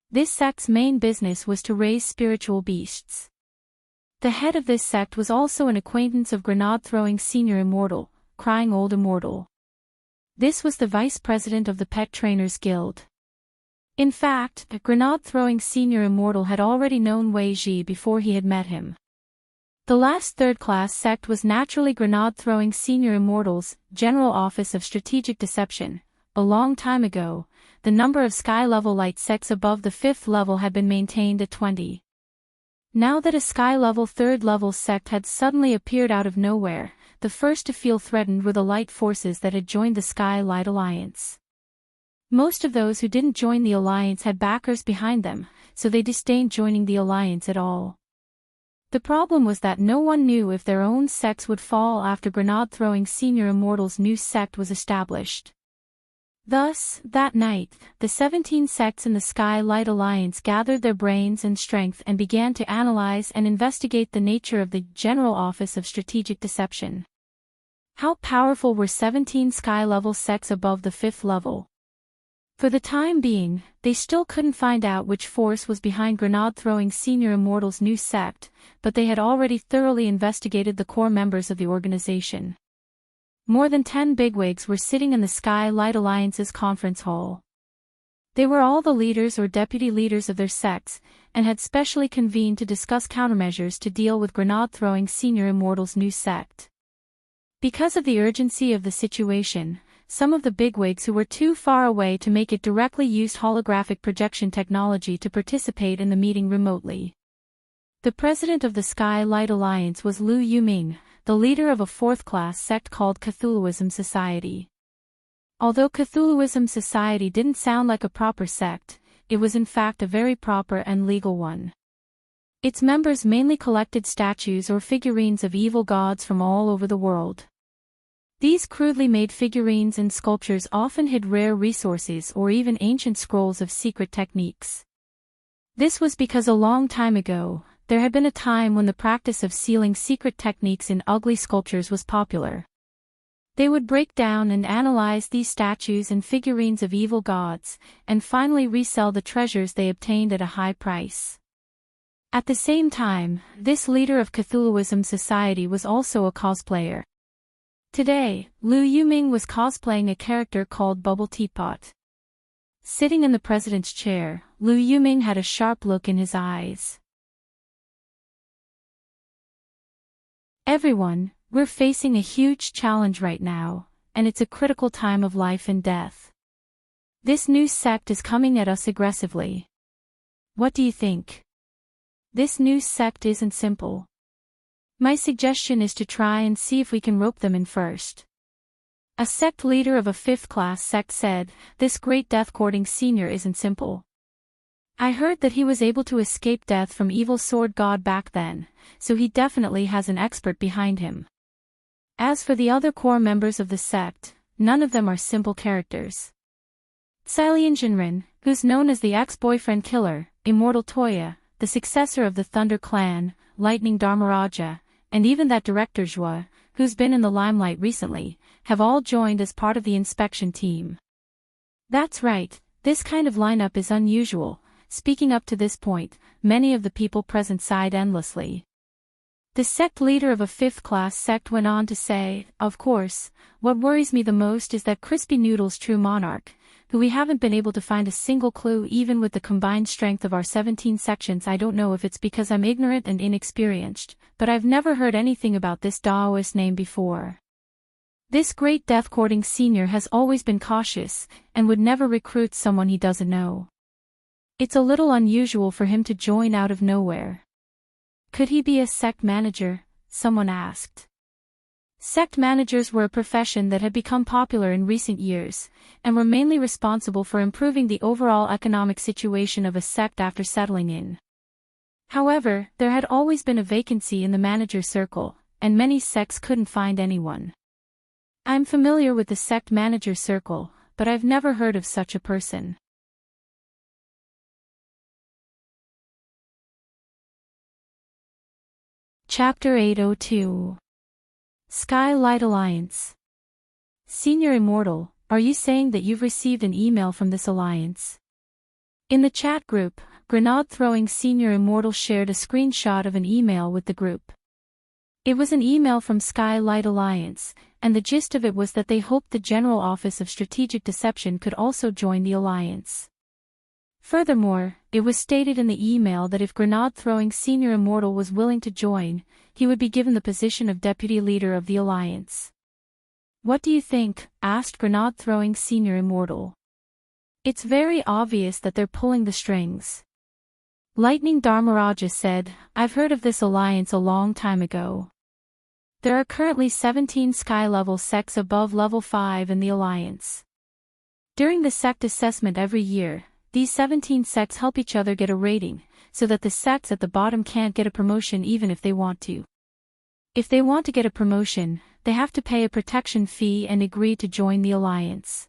This sect's main business was to raise spiritual beasts. The head of this sect was also an acquaintance of grenade-throwing Senior Immortal, Crying Old Immortal. This was the vice president of the Pet Trainers Guild. In fact, the grenade-throwing Senior Immortal had already known Wei Ji before he had met him. The last third-class sect was naturally grenade-throwing Senior Immortal's General Office of Strategic Deception. A long time ago, the number of sky-level light sects above the 5th level had been maintained at 20. Now that a sky-level 3rd level sect had suddenly appeared out of nowhere, the first to feel threatened were the light forces that had joined the Sky Light Alliance. Most of those who didn't join the alliance had backers behind them, so they disdained joining the alliance at all. The problem was that no one knew if their own sects would fall after grenade-throwing Senior Immortal's new sect was established. Thus, that night, the 17 sects in the Sky Light Alliance gathered their brains and strength and began to analyze and investigate the nature of the General Office of Strategic Deception. How powerful were 17 sky-level sects above the 5th level? For the time being, they still couldn't find out which force was behind grenade-throwing Senior Immortal's new sect, but they had already thoroughly investigated the core members of the organization. More than 10 bigwigs were sitting in the Sky Light Alliance's conference hall. They were all the leaders or deputy leaders of their sects, and had specially convened to discuss countermeasures to deal with grenade-throwing Senior Immortal's new sect. Because of the urgency of the situation, some of the bigwigs who were too far away to make it directly used holographic projection technology to participate in the meeting remotely. The president of the Sky Light Alliance was Liu Yuming, the leader of a 4th-class sect called Cthulhuism Society. Although Cthulhuism Society didn't sound like a proper sect, it was in fact a very proper and legal one. Its members mainly collected statues or figurines of evil gods from all over the world. These crudely made figurines and sculptures often hid rare resources or even ancient scrolls of secret techniques. This was because a long time ago, there had been a time when the practice of sealing secret techniques in ugly sculptures was popular. They would break down and analyze these statues and figurines of evil gods, and finally resell the treasures they obtained at a high price. At the same time, this leader of Cthulhuism Society was also a cosplayer. Today, Liu Yuming was cosplaying a character called Bubble Teapot. Sitting in the president's chair, Liu Yuming had a sharp look in his eyes. Everyone, we're facing a huge challenge right now, and it's a critical time of life and death. This new sect is coming at us aggressively. What do you think? This new sect isn't simple. My suggestion is to try and see if we can rope them in first. A sect leader of a 5th-class sect said, "This great death-courting senior isn't simple. I heard that he was able to escape death from evil sword god back then, so he definitely has an expert behind him. As for the other core members of the sect, none of them are simple characters. Xilian Jinren, who's known as the ex-boyfriend killer, Immortal Toya, the successor of the Thunder Clan, Lightning Dharmaraja, and even that director Zhua, who's been in the limelight recently, have all joined as part of the inspection team. That's right, this kind of lineup is unusual." Speaking up to this point, many of the people present sighed endlessly. The sect leader of a 5th-class sect went on to say, "Of course, what worries me the most is that Crispy Noodle's true monarch, who we haven't been able to find a single clue even with the combined strength of our 17 sections. I don't know if it's because I'm ignorant and inexperienced, but I've never heard anything about this Daoist name before. This great death-courting senior has always been cautious, and would never recruit someone he doesn't know. It's a little unusual for him to join out of nowhere. Could he be a sect manager? Someone asked. Sect managers were a profession that had become popular in recent years, and were mainly responsible for improving the overall economic situation of a sect after settling in. However, there had always been a vacancy in the manager circle, and many sects couldn't find anyone. I'm familiar with the sect manager circle, but I've never heard of such a person. Chapter 802. Skylight Alliance. Senior Immortal, are you saying that you've received an email from this alliance? In the chat group, Grenade-throwing Senior Immortal shared a screenshot of an email with the group. It was an email from Skylight Alliance, and the gist of it was that they hoped the General Office of Strategic Deception could also join the alliance. Furthermore, it was stated in the email that if Grenade-throwing Senior Immortal was willing to join, he would be given the position of deputy leader of the alliance. What do you think? Asked Grenade-throwing Senior Immortal. It's very obvious that they're pulling the strings. Lightning Dharmaraja said, I've heard of this alliance a long time ago. There are currently 17 sky-level sects above level 5 in the alliance. During the sect assessment every year, these 17 sects help each other get a rating, so that the sects at the bottom can't get a promotion even if they want to. If they want to get a promotion, they have to pay a protection fee and agree to join the alliance.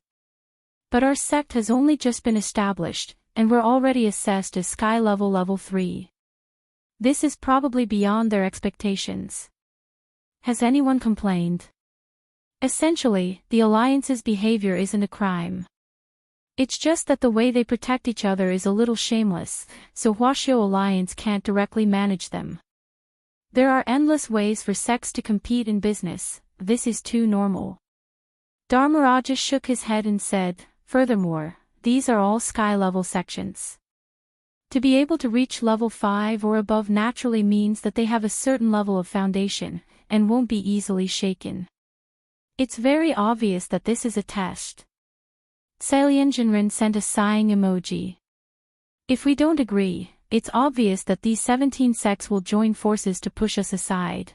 But our sect has only just been established, and we're already assessed as sky level 3. This is probably beyond their expectations. Has anyone complained? Essentially, the alliance's behavior isn't a crime. It's just that the way they protect each other is a little shameless, so Huaxiao Alliance can't directly manage them. There are endless ways for sects to compete in business, this is too normal. Dharmaraja shook his head and said, furthermore, these are all sky-level sections. To be able to reach level 5 or above naturally means that they have a certain level of foundation, and won't be easily shaken. It's very obvious that this is a test. Saliengenrin sent a sighing emoji. If we don't agree, it's obvious that these 17 sects will join forces to push us aside.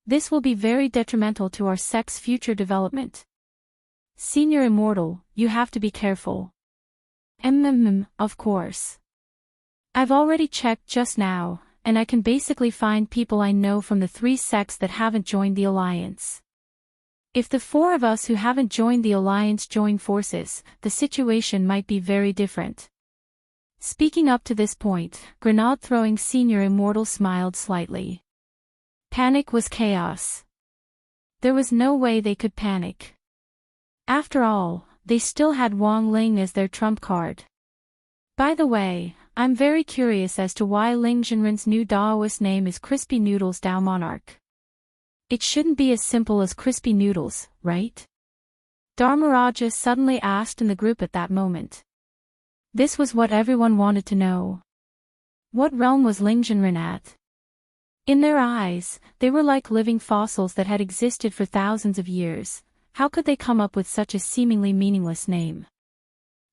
This will be very detrimental to our sect's future development. Senior Immortal, you have to be careful. Of course. I've already checked just now, and I can basically find people I know from the 3 sects that haven't joined the alliance. If the 4 of us who haven't joined the alliance join forces, the situation might be very different. Speaking up to this point, Grenade-throwing Senior Immortal smiled slightly. Panic was chaos. There was no way they could panic. After all, they still had Wang Ling as their trump card. By the way, I'm very curious as to why Ling Zhenren's new Daoist name is Crispy Noodles Dao Monarch. It shouldn't be as simple as Crispy Noodles, right? Dharmaraja suddenly asked in the group at that moment. This was what everyone wanted to know. What realm was Ling Zhenren at? In their eyes, they were like living fossils that had existed for thousands of years. How could they come up with such a seemingly meaningless name?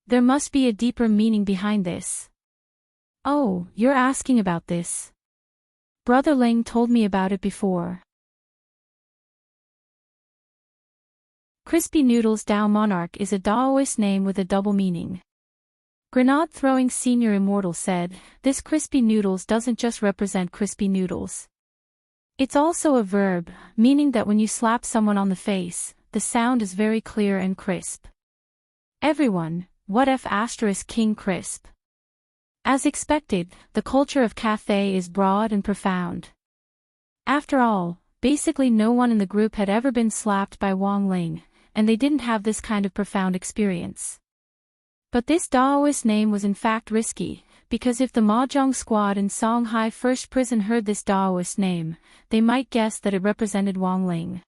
There must be a deeper meaning behind this. Oh, you're asking about this. Brother Ling told me about it before. Crispy Noodles Dao Monarch is a Daoist name with a double meaning. Grenade-throwing Senior Immortal said, this crispy noodles doesn't just represent crispy noodles. It's also a verb, meaning that when you slap someone on the face, the sound is very clear and crisp. Everyone, what if * King Crisp? As expected, the culture of Cathay is broad and profound. After all, basically no one in the group had ever been slapped by Wang Ling, and they didn't have this kind of profound experience. But this Daoist name was in fact risky, because if the Mahjong squad in Songhai First Prison heard this Daoist name, they might guess that it represented Wang Ling.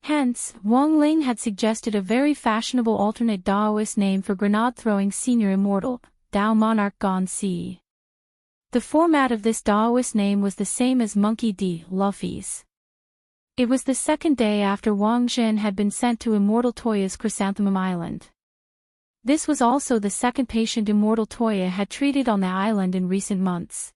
Hence, Wang Ling had suggested a very fashionable alternate Daoist name for Grenade-throwing Senior Immortal, Dao Monarch Gone Sea. The format of this Daoist name was the same as Monkey D. Luffy's. It was the second day after Wang Zhen had been sent to Immortal Toya's Chrysanthemum Island. This was also the second patient Immortal Toya had treated on the island in recent months.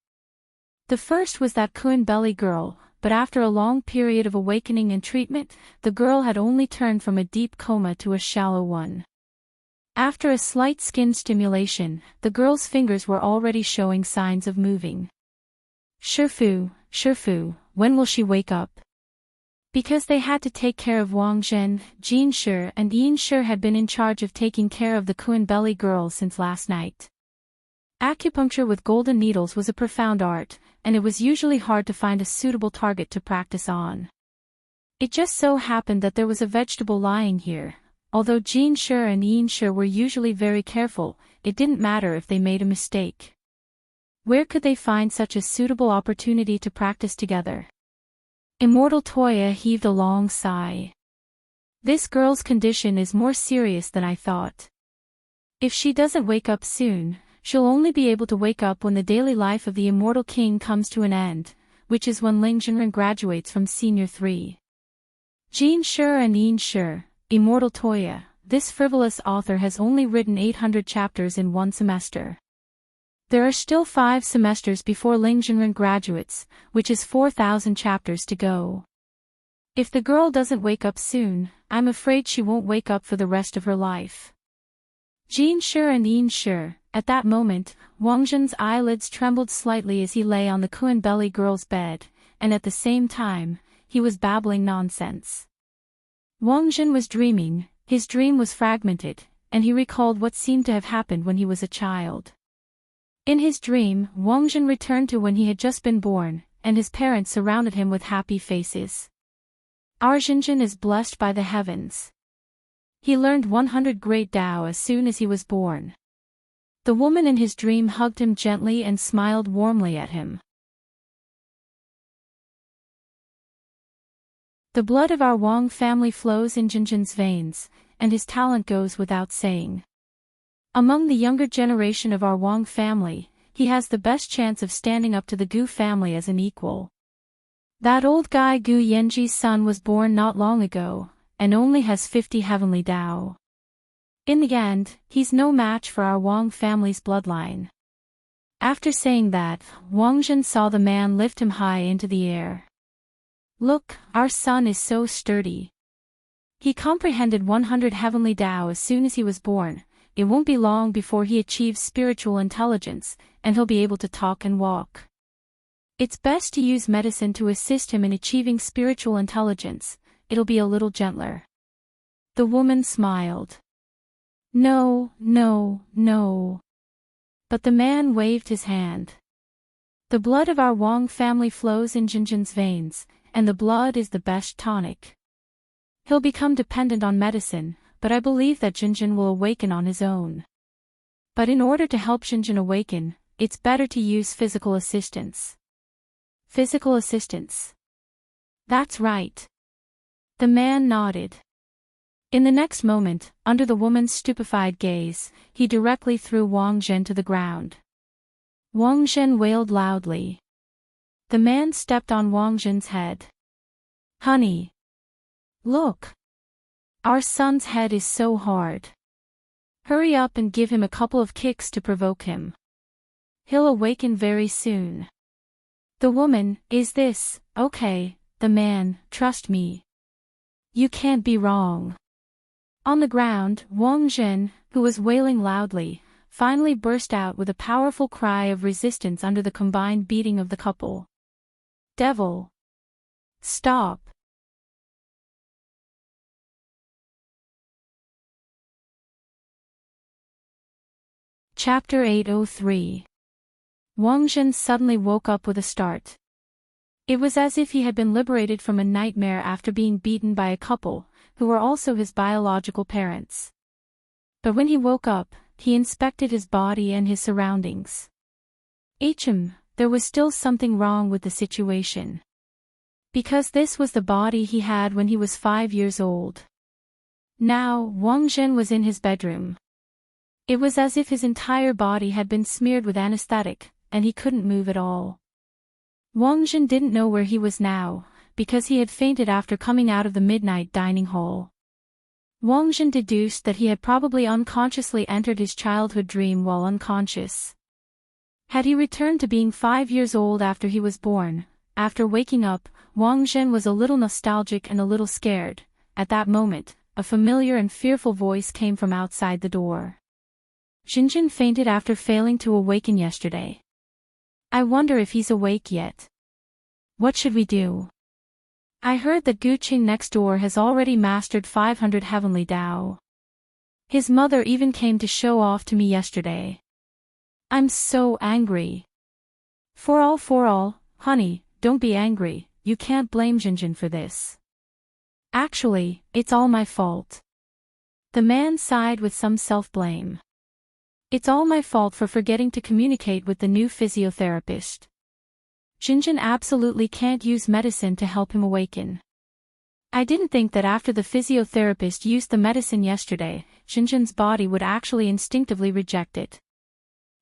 The first was that Kun Belly girl, but after a long period of awakening and treatment, the girl had only turned from a deep coma to a shallow one. After a slight skin stimulation, the girl's fingers were already showing signs of moving. Shifu, when will she wake up? Because they had to take care of Wang Zhen, Jin Shi and Yin Shi had been in charge of taking care of the Kun Belly girl since last night. Acupuncture with golden needles was a profound art, and it was usually hard to find a suitable target to practice on. It just so happened that there was a vegetable lying here. Although Jin Shi and Yin Shi were usually very careful, it didn't matter if they made a mistake. Where could they find such a suitable opportunity to practice together? Immortal Toya heaved a long sigh. This girl's condition is more serious than I thought. If she doesn't wake up soon, she'll only be able to wake up when the daily life of the Immortal King comes to an end, which is when Ling Jinren graduates from Senior 3. Jin Shi and Yin Shi, Immortal Toya, this frivolous author has only written 800 chapters in one semester. There are still 5 semesters before Ling Jinren graduates, which is 4,000 chapters to go. If the girl doesn't wake up soon, I'm afraid she won't wake up for the rest of her life. Jin Shi and Yin Shi, at that moment, Wang Zhen's eyelids trembled slightly as he lay on the Kun Belly girl's bed, and at the same time, he was babbling nonsense. Wang Zhen was dreaming, his dream was fragmented, and he recalled what seemed to have happened when he was a child. In his dream, Wang Zhen returned to when he had just been born, and his parents surrounded him with happy faces. Our Jinjin is blessed by the heavens. He learned 100 great Tao as soon as he was born. The woman in his dream hugged him gently and smiled warmly at him. The blood of our Wang family flows in Jinjin's veins, and his talent goes without saying. Among the younger generation of our Wang family, he has the best chance of standing up to the Gu family as an equal. That old guy Gu Yanji's son was born not long ago, and only has 50 heavenly Tao. In the end, he's no match for our Wang family's bloodline. After saying that, Wang Zhen saw the man lift him high into the air. Look, our son is so sturdy. He comprehended 100 heavenly Tao as soon as he was born. It won't be long before he achieves spiritual intelligence, and he'll be able to talk and walk. It's best to use medicine to assist him in achieving spiritual intelligence. It'll be a little gentler. The woman smiled. No. But the man waved his hand. The blood of our Wang family flows in Jinjin's veins, and the blood is the best tonic. He'll become dependent on medicine, but I believe that Jinjin will awaken on his own. But in order to help Jinjin awaken, it's better to use physical assistance. Physical assistance. That's right. The man nodded. In the next moment, under the woman's stupefied gaze, he directly threw Wang Zhen to the ground. Wang Zhen wailed loudly. The man stepped on Wang Zhen's head. Honey. Look. Our son's head is so hard. Hurry up and give him a couple of kicks to provoke him. He'll awaken very soon. The woman, is this, okay? The man, trust me. You can't be wrong. On the ground, Wang Zhen, who was wailing loudly, finally burst out with a powerful cry of resistance under the combined beating of the couple. Devil! Stop! Chapter 803. Wang Zhen suddenly woke up with a start. It was as if he had been liberated from a nightmare after being beaten by a couple, who were also his biological parents. But when he woke up, he inspected his body and his surroundings. There was still something wrong with the situation. Because this was the body he had when he was 5 years old. Now, Wang Zhen was in his bedroom. It was as if his entire body had been smeared with anesthetic, and he couldn't move at all. Wang Zhen didn't know where he was now, because he had fainted after coming out of the midnight dining hall. Wang Zhen deduced that he had probably unconsciously entered his childhood dream while unconscious. Had he returned to being 5 years old after he was born? After waking up, Wang Zhen was a little nostalgic and a little scared. At that moment, a familiar and fearful voice came from outside the door. Xinjin fainted after failing to awaken yesterday. I wonder if he's awake yet. What should we do? I heard that Gu Qing next door has already mastered 500 heavenly Dao. His mother even came to show off to me yesterday. I'm so angry. For all, honey, don't be angry, you can't blame Xinjin for this. Actually, it's all my fault. The man sighed with some self-blame. It's all my fault for forgetting to communicate with the new physiotherapist. Xinjin absolutely can't use medicine to help him awaken. I didn't think that after the physiotherapist used the medicine yesterday, Xinjin's body would actually instinctively reject it.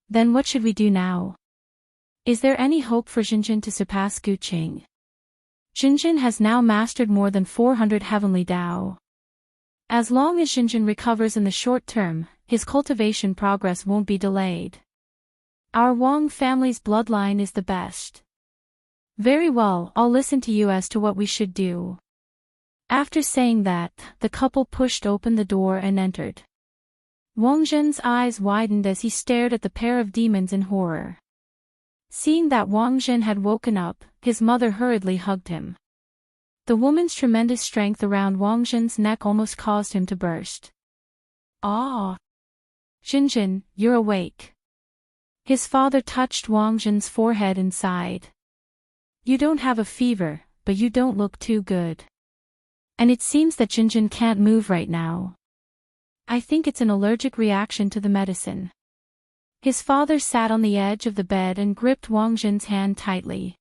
Then what should we do now? Is there any hope for Xinjin to surpass Gu Qing? Xinjin has now mastered more than 400 heavenly Dao. As long as Xinjin recovers in the short term, his cultivation progress won't be delayed. Our Wang family's bloodline is the best. Very well, I'll listen to you as to what we should do. After saying that, the couple pushed open the door and entered. Wang Zhen's eyes widened as he stared at the pair of demons in horror. Seeing that Wang Zhen had woken up, his mother hurriedly hugged him. The woman's tremendous strength around Wang Zhen's neck almost caused him to burst. Ah! Xinjin, you're awake. His father touched Wang Zhen's forehead and sighed. You don't have a fever, but you don't look too good. And it seems that Xinjin can't move right now. I think it's an allergic reaction to the medicine. His father sat on the edge of the bed and gripped Wang Zhen's hand tightly.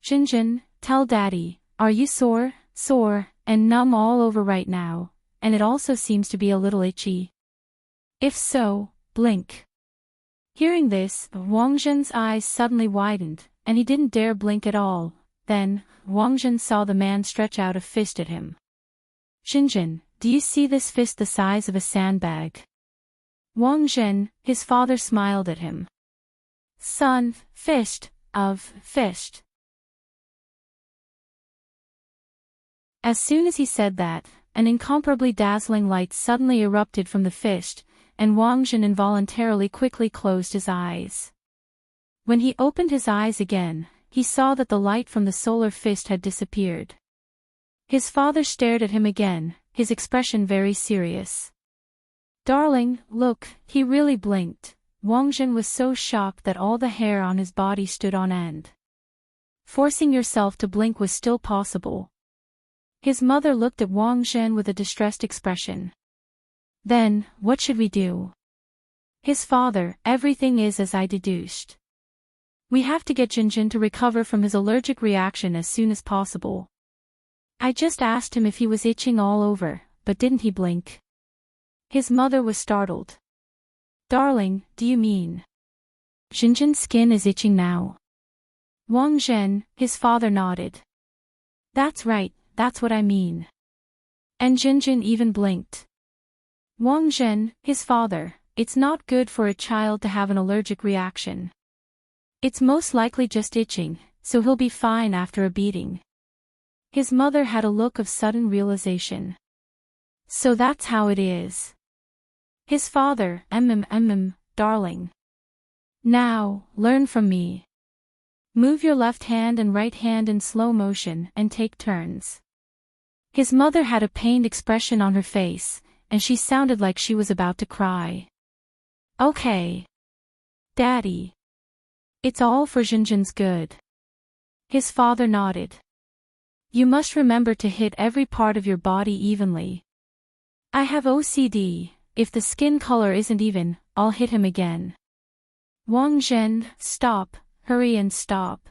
Xinjin, tell Daddy, are you sore, and numb all over right now, and it also seems to be a little itchy? If so, blink. Hearing this, Wang Zhen's eyes suddenly widened, and he didn't dare blink at all. Then, Wang Zhen saw the man stretch out a fist at him. Xinjin, do you see this fist the size of a sandbag? Wang Zhen, his father smiled at him. Son, fist. As soon as he said that, an incomparably dazzling light suddenly erupted from the fist, and Wang Zhen involuntarily quickly closed his eyes. When he opened his eyes again, he saw that the light from the solar fist had disappeared. His father stared at him again, his expression very serious. Darling, look, he really blinked. Wang Zhen was so shocked that all the hair on his body stood on end. Forcing yourself to blink was still possible. His mother looked at Wang Zhen with a distressed expression. Then, what should we do? His father, everything is as I deduced. We have to get Xinjin to recover from his allergic reaction as soon as possible. I just asked him if he was itching all over, but didn't he blink? His mother was startled. Darling, do you mean Xinjin's skin is itching now? Wang Zhen, his father nodded. That's right, that's what I mean. And Xinjin even blinked. Wang Zhen, his father, it's not good for a child to have an allergic reaction. It's most likely just itching, so he'll be fine after a beating. His mother had a look of sudden realization. So that's how it is. His father, darling. Now, learn from me. Move your left hand and right hand in slow motion and take turns. His mother had a pained expression on her face, and she sounded like she was about to cry. Okay. Daddy. It's all for Xinjin's good. His father nodded. You must remember to hit every part of your body evenly. I have OCD, if the skin color isn't even, I'll hit him again. Wang Zhen, stop, hurry and stop.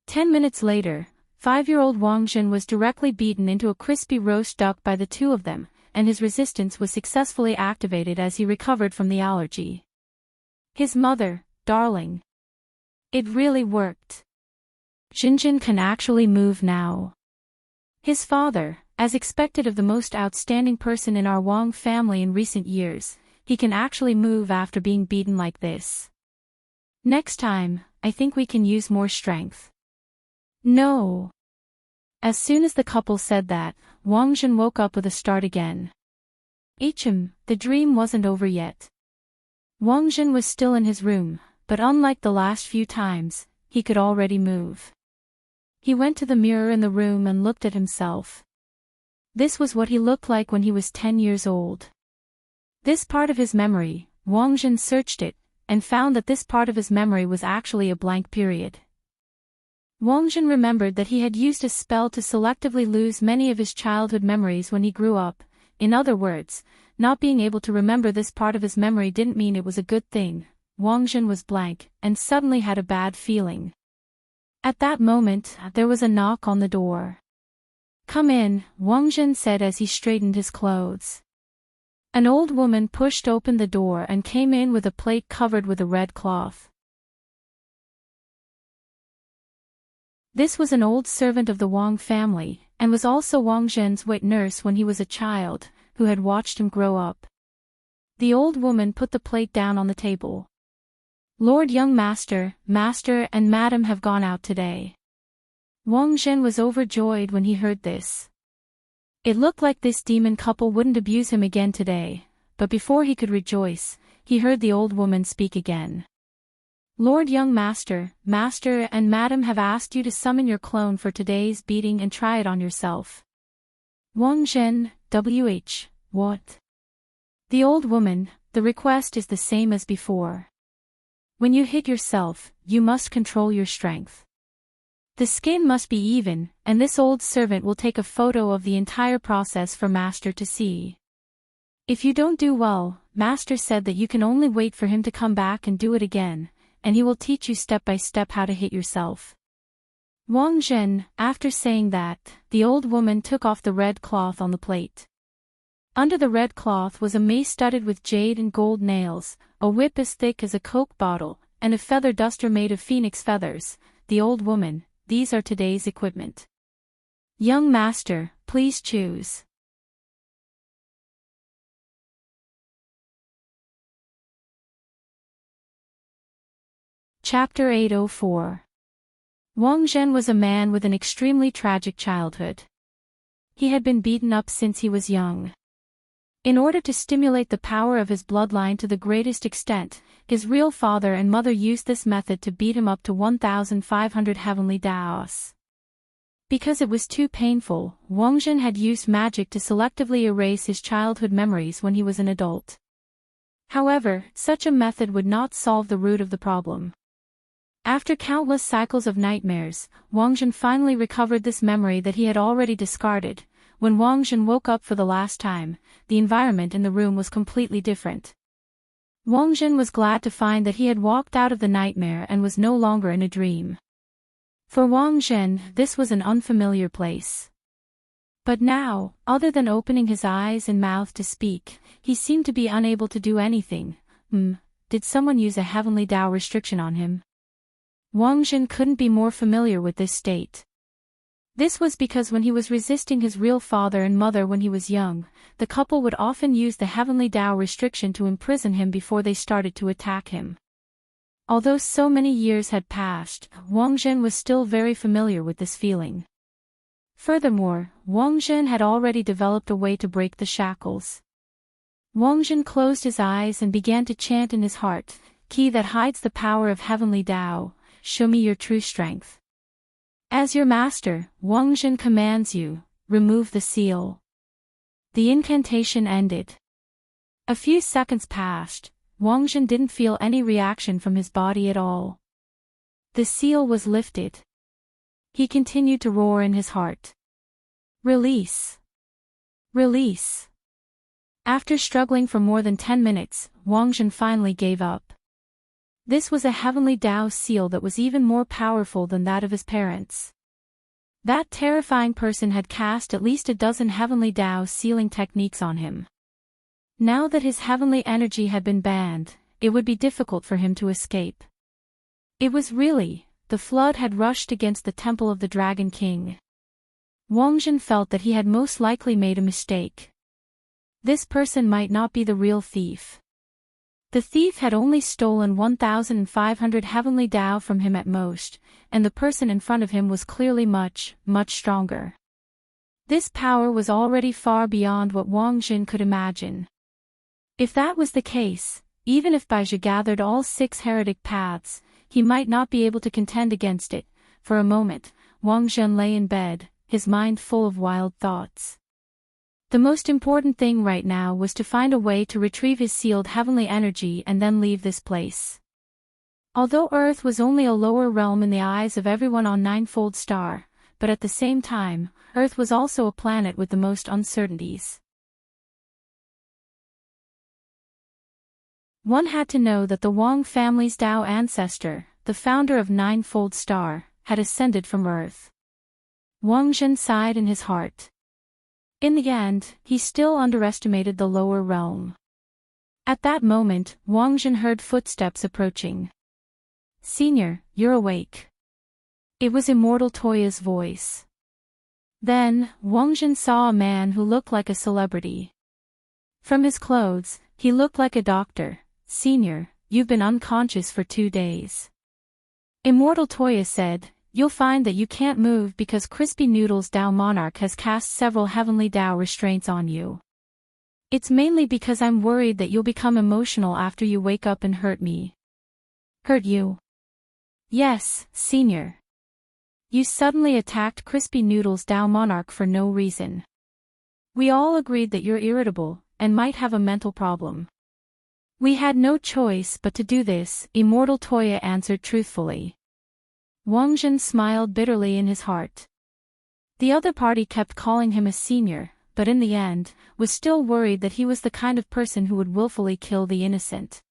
10 minutes later, 5-year-old Wang Zhen was directly beaten into a crispy roast duck by the two of them, and his resistance was successfully activated as he recovered from the allergy. His mother, darling. It really worked. Jinjin can actually move now. His father, as expected of the most outstanding person in our Wang family in recent years, he can actually move after being beaten like this. Next time, I think we can use more strength. No. As soon as the couple said that, Wang Jin woke up with a start again. The dream wasn't over yet. Wang Jin was still in his room, but unlike the last few times, he could already move. He went to the mirror in the room and looked at himself. This was what he looked like when he was 10 years old. This part of his memory, Wang Jin searched it, and found that this part of his memory was actually a blank period. Wang Jin remembered that he had used a spell to selectively lose many of his childhood memories when he grew up. In other words, not being able to remember this part of his memory didn't mean it was a good thing. Wang Jin was blank, and suddenly had a bad feeling. At that moment, there was a knock on the door. "Come in," Wang Jin said as he straightened his clothes. An old woman pushed open the door and came in with a plate covered with a red cloth. This was an old servant of the Wang family, and was also Wang Zhen's wet nurse when he was a child, who had watched him grow up. The old woman put the plate down on the table. "Lord Young Master, Master and Madam have gone out today." Wang Zhen was overjoyed when he heard this. It looked like this demon couple wouldn't abuse him again today, but before he could rejoice, he heard the old woman speak again. "Lord Young Master, Master and Madam have asked you to summon your clone for today's beating and try it on yourself." Wang Zhen, what? The old woman, "The request is the same as before. When you hit yourself, you must control your strength. The skin must be even, and this old servant will take a photo of the entire process for Master to see. If you don't do well, Master said that you can only wait for him to come back and do it again, and he will teach you step by step how to hit yourself." Wang Zhen, after saying that, the old woman took off the red cloth on the plate. Under the red cloth was a mace studded with jade and gold nails, a whip as thick as a Coke bottle, and a feather duster made of phoenix feathers. The old woman, "These are today's equipment. Young Master, please choose." Chapter 804. Wang Zhen was a man with an extremely tragic childhood. He had been beaten up since he was young. In order to stimulate the power of his bloodline to the greatest extent, his real father and mother used this method to beat him up to 1,500 heavenly daos. Because it was too painful, Wang Zhen had used magic to selectively erase his childhood memories when he was an adult. However, such a method would not solve the root of the problem. After countless cycles of nightmares, Wang Zhen finally recovered this memory that he had already discarded. When Wang Zhen woke up for the last time, the environment in the room was completely different. Wang Zhen was glad to find that he had walked out of the nightmare and was no longer in a dream. For Wang Zhen, this was an unfamiliar place. But now, other than opening his eyes and mouth to speak, he seemed to be unable to do anything. Did someone use a heavenly Tao restriction on him? Wang Zhen couldn't be more familiar with this state. This was because when he was resisting his real father and mother when he was young, the couple would often use the heavenly Tao restriction to imprison him before they started to attack him. Although so many years had passed, Wang Zhen was still very familiar with this feeling. Furthermore, Wang Zhen had already developed a way to break the shackles. Wang Zhen closed his eyes and began to chant in his heart, "Key that hides the power of heavenly Tao, show me your true strength. As your master, Wang Zhen commands you, remove the seal." The incantation ended. A few seconds passed. Wang Zhen didn't feel any reaction from his body at all. The seal was lifted. He continued to roar in his heart. "Release! Release!" After struggling for more than 10 minutes, Wang Zhen finally gave up. This was a heavenly Tao seal that was even more powerful than that of his parents. That terrifying person had cast at least a dozen heavenly Tao sealing techniques on him. Now that his heavenly energy had been banned, it would be difficult for him to escape. It was really, the flood had rushed against the temple of the Dragon King. Wang Jin felt that he had most likely made a mistake. This person might not be the real thief. The thief had only stolen 1,500 heavenly Dao from him at most, and the person in front of him was clearly much, much stronger. This power was already far beyond what Wang Jin could imagine. If that was the case, even if Baizhi gathered all 6 heretic paths, he might not be able to contend against it. For a moment, Wang Jin lay in bed, his mind full of wild thoughts. The most important thing right now was to find a way to retrieve his sealed heavenly energy and then leave this place. Although Earth was only a lower realm in the eyes of everyone on Ninefold Star, but at the same time, Earth was also a planet with the most uncertainties. One had to know that the Wang family's Dao ancestor, the founder of Ninefold Star, had ascended from Earth. Wang Jin sighed in his heart. In the end, he still underestimated the lower realm. At that moment, Wang Jin heard footsteps approaching. "Senior, you're awake." It was Immortal Toya's voice. Then, Wang Jin saw a man who looked like a celebrity. From his clothes, he looked like a doctor. "Senior, you've been unconscious for 2 days." Immortal Toya said, "You'll find that you can't move because Crispy Noodle's Dao Monarch has cast several heavenly Dao restraints on you. It's mainly because I'm worried that you'll become emotional after you wake up and hurt me." "Hurt you?" "Yes, Senior. You suddenly attacked Crispy Noodle's Dao Monarch for no reason. We all agreed that you're irritable, and might have a mental problem. We had no choice but to do this," Immortal Toya answered truthfully. Wang Jin smiled bitterly in his heart. The other party kept calling him a senior, but in the end, was still worried that he was the kind of person who would willfully kill the innocent.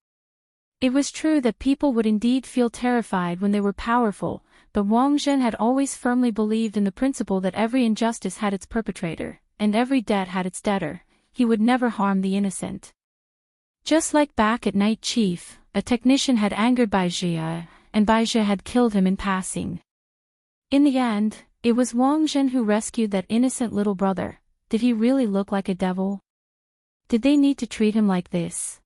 It was true that people would indeed feel terrified when they were powerful, but Wang Jin had always firmly believed in the principle that every injustice had its perpetrator, and every debt had its debtor. He would never harm the innocent. Just like back at Night Chief, a technician had angered Baizhi, and Baizhi had killed him in passing. In the end, it was Wang Jin who rescued that innocent little brother. Did he really look like a devil? Did they need to treat him like this?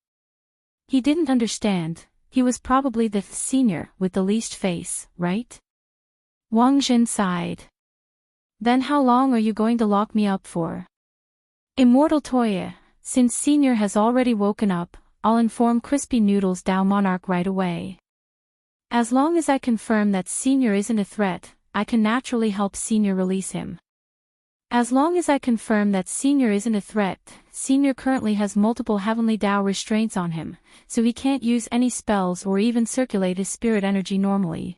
He didn't understand. He was probably the senior with the least face, right? Wang Jin sighed. "Then how long are you going to lock me up for?" "Immortal Toya, since Senior has already woken up, I'll inform Crispy Noodle's Dao Monarch right away. As long as I confirm that Senior isn't a threat, I can naturally help Senior release him. As long as I confirm that Senior isn't a threat, Senior currently has multiple heavenly Dao restraints on him, so he can't use any spells or even circulate his spirit energy normally.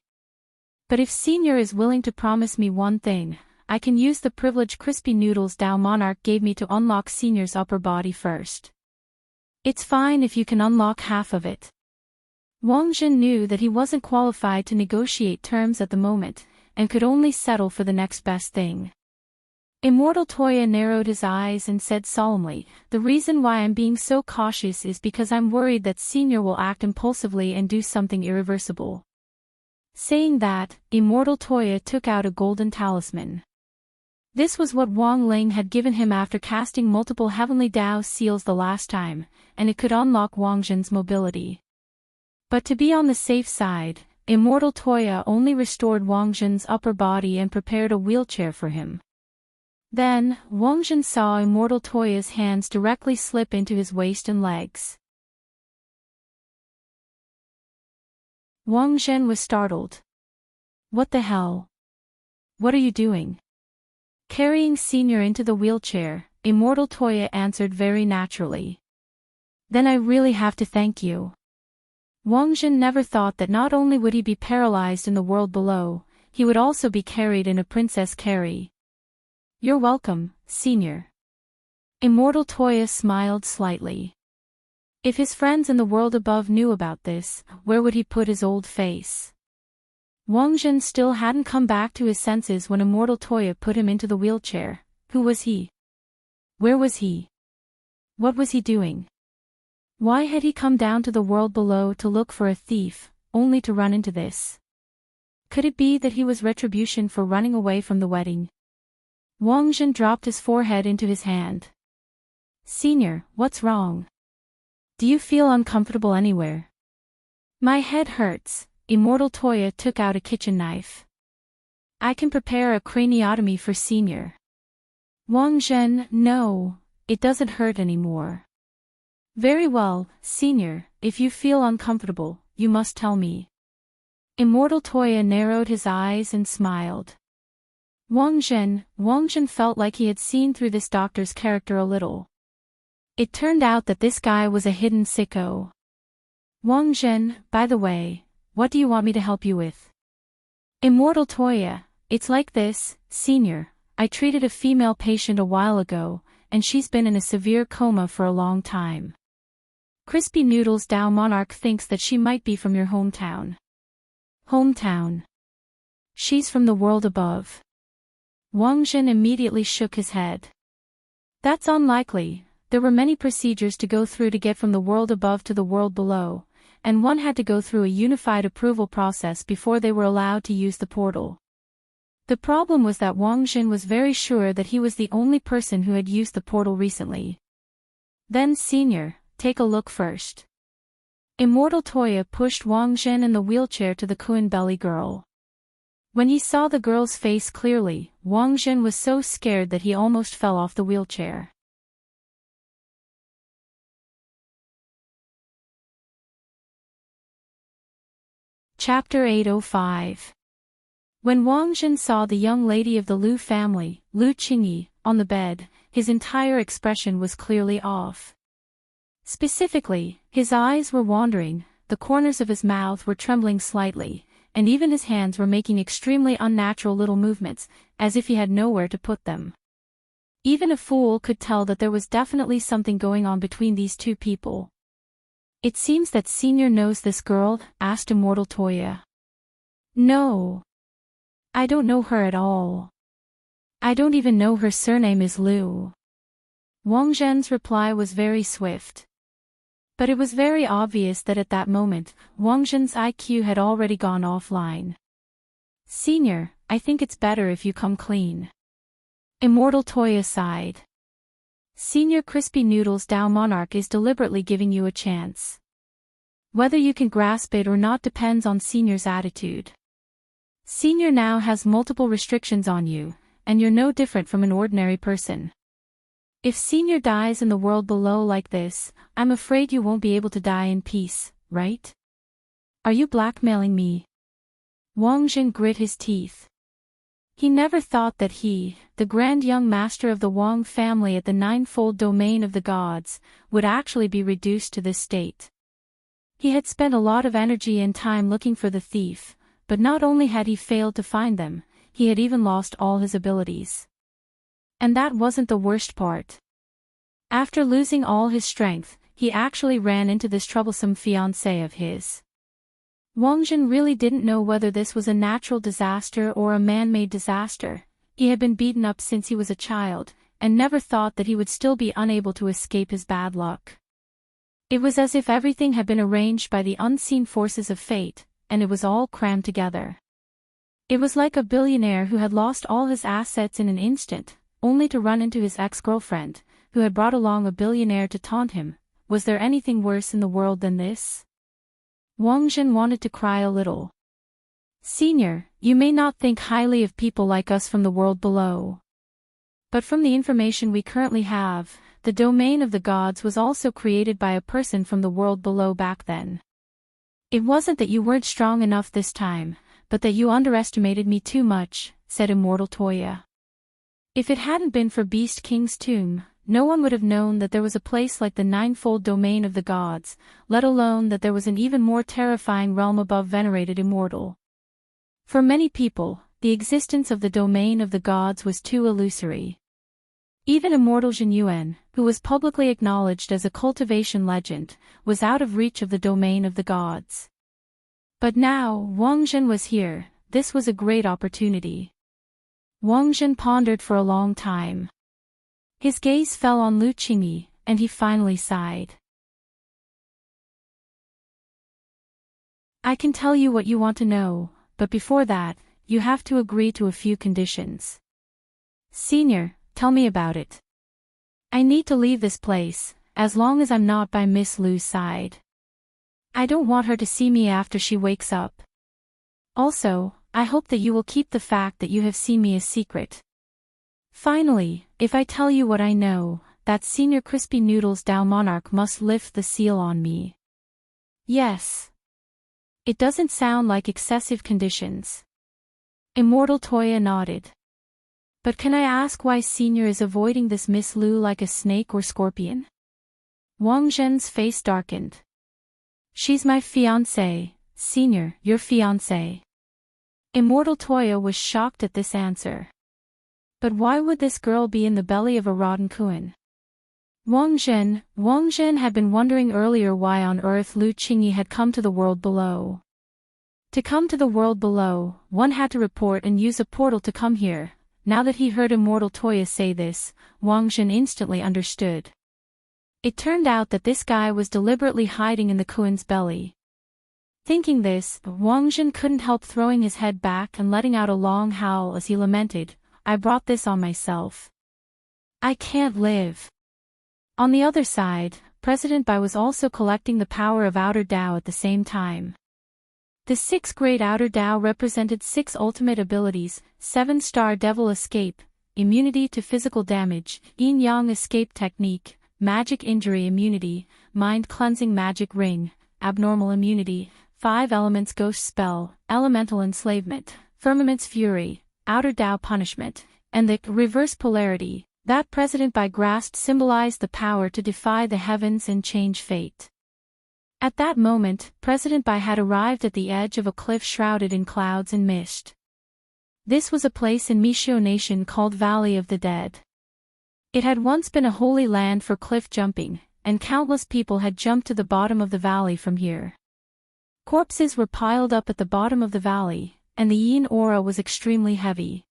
But if Senior is willing to promise me one thing, I can use the privilege Crispy Noodle's Dao Monarch gave me to unlock Senior's upper body first. It's fine if you can unlock half of it." Wang Jin knew that he wasn't qualified to negotiate terms at the moment, and could only settle for the next best thing. Immortal Toya narrowed his eyes and said solemnly, "The reason why I'm being so cautious is because I'm worried that Senior will act impulsively and do something irreversible." Saying that, Immortal Toya took out a golden talisman. This was what Wang Ling had given him after casting multiple heavenly Dao seals the last time, and it could unlock Wang Jin's mobility. But to be on the safe side, Immortal Toya only restored Wang Jin's upper body and prepared a wheelchair for him. Then, Wang Jin saw Immortal Toya's hands directly slip into his waist and legs. Wang Jin was startled. "What the hell? What are you doing?" Carrying Senior into the wheelchair, Immortal Toya answered very naturally. "Then I really have to thank you." Wang Jin never thought that not only would he be paralyzed in the world below, he would also be carried in a princess carry. "You're welcome, Senior." Immortal Toya smiled slightly. If his friends in the world above knew about this, where would he put his old face? Wang Jin still hadn't come back to his senses when Immortal Toya put him into the wheelchair. Who was he? Where was he? What was he doing? Why had he come down to the world below to look for a thief, only to run into this? Could it be that he was retribution for running away from the wedding? Wang Zhen dropped his forehead into his hand. Senior, what's wrong? Do you feel uncomfortable anywhere? My head hurts. Immortal Toya took out a kitchen knife. I can prepare a craniotomy for Senior. Wang Zhen, no, it doesn't hurt anymore. Very well, Senior, if you feel uncomfortable, you must tell me. Immortal Toya narrowed his eyes and smiled. Wang Zhen felt like he had seen through this doctor's character a little. It turned out that this guy was a hidden sicko. Wang Zhen, by the way, what do you want me to help you with? Immortal Toya, it's like this, Senior, I treated a female patient a while ago, and she's been in a severe coma for a long time. Crispy Noodles Dao Monarch thinks that she might be from your hometown. Hometown. She's from the world above. Wang Zhen immediately shook his head. That's unlikely. There were many procedures to go through to get from the world above to the world below, and one had to go through a unified approval process before they were allowed to use the portal. The problem was that Wang Zhen was very sure that he was the only person who had used the portal recently. Then Senior, take a look first. Immortal Toya pushed Wang Zhen in the wheelchair to the Kuan belly girl. When he saw the girl's face clearly, Wang Zhen was so scared that he almost fell off the wheelchair. Chapter 805. When Wang Zhen saw the young lady of the Lu family, Lu Qingyi, on the bed, his entire expression was clearly off. Specifically, his eyes were wandering, the corners of his mouth were trembling slightly, and even his hands were making extremely unnatural little movements, as if he had nowhere to put them. Even a fool could tell that there was definitely something going on between these two people. It seems that Senior knows this girl, asked Immortal Toya. No. I don't know her at all. I don't even know her surname is Lu. Wang Zhen's reply was very swift. But it was very obvious that at that moment, Wang Zhen's IQ had already gone offline. Senior, I think it's better if you come clean. Immortal Toya sighed. Senior Crispy Noodles Dao Monarch is deliberately giving you a chance. Whether you can grasp it or not depends on Senior's attitude. Senior now has multiple restrictions on you, and you're no different from an ordinary person. If Senior dies in the world below like this, I'm afraid you won't be able to die in peace, right? Are you blackmailing me? Wang Zhen grit his teeth. He never thought that he, the grand young master of the Wang family at the ninefold domain of the gods, would actually be reduced to this state. He had spent a lot of energy and time looking for the thief, but not only had he failed to find them, he had even lost all his abilities. And that wasn't the worst part. After losing all his strength, he actually ran into this troublesome fiancé of his. Wang Zhen really didn't know whether this was a natural disaster or a man-made disaster. He had been beaten up since he was a child, and never thought that he would still be unable to escape his bad luck. It was as if everything had been arranged by the unseen forces of fate, and it was all crammed together. It was like a billionaire who had lost all his assets in an instant, only to run into his ex-girlfriend, who had brought along a billionaire to taunt him. Was there anything worse in the world than this? Wang Zhen wanted to cry a little. Senior, you may not think highly of people like us from the world below. But from the information we currently have, the domain of the gods was also created by a person from the world below back then. It wasn't that you weren't strong enough this time, but that you underestimated me too much, said Immortal Toya. If it hadn't been for Beast King's tomb, no one would have known that there was a place like the ninefold domain of the gods, let alone that there was an even more terrifying realm above venerated immortal. For many people, the existence of the domain of the gods was too illusory. Even Immortal Zhen Yuan, who was publicly acknowledged as a cultivation legend, was out of reach of the domain of the gods. But now, Wang Zhen was here. This was a great opportunity. Wang Zhen pondered for a long time. His gaze fell on Lu Qingyi, and he finally sighed. I can tell you what you want to know, but before that, you have to agree to a few conditions. Senior, tell me about it. I need to leave this place, as long as I'm not by Miss Lu's side. I don't want her to see me after she wakes up. Also, I hope that you will keep the fact that you have seen me a secret. Finally, if I tell you what I know, that Senior Crispy Noodles Dow Monarch must lift the seal on me. Yes. It doesn't sound like excessive conditions. Immortal Toya nodded. But can I ask why Senior is avoiding this Miss Lu like a snake or scorpion? Wang Zhen's face darkened. She's my fiancée, Senior, your fiancée. Immortal Toya was shocked at this answer. But why would this girl be in the belly of a rotten Kuan? Wang Zhen had been wondering earlier why on earth Lu Qingyi had come to the world below. To come to the world below, one had to report and use a portal to come here. Now that he heard Immortal Toya say this, Wang Zhen instantly understood. It turned out that this guy was deliberately hiding in the Kuan's belly. Thinking this, Wang Zhen couldn't help throwing his head back and letting out a long howl as he lamented, I brought this on myself. I can't live. On the other side, President Bai was also collecting the power of Outer Dao at the same time. The 6 Great Outer Dao represented 6 ultimate abilities: 7-star Devil Escape, Immunity to Physical Damage, Yin-Yang Escape Technique, Magic Injury Immunity, Mind Cleansing Magic Ring, Abnormal Immunity, 5 Elements Ghost Spell, Elemental Enslavement, Firmament's Fury, Outer Dao Punishment, and the Reverse Polarity. That President Bai grasped symbolized the power to defy the heavens and change fate. At that moment, President Bai had arrived at the edge of a cliff shrouded in clouds and mist. This was a place in Mishio Nation called Valley of the Dead. It had once been a holy land for cliff jumping, and countless people had jumped to the bottom of the valley from here. Corpses were piled up at the bottom of the valley, and the yin aura was extremely heavy.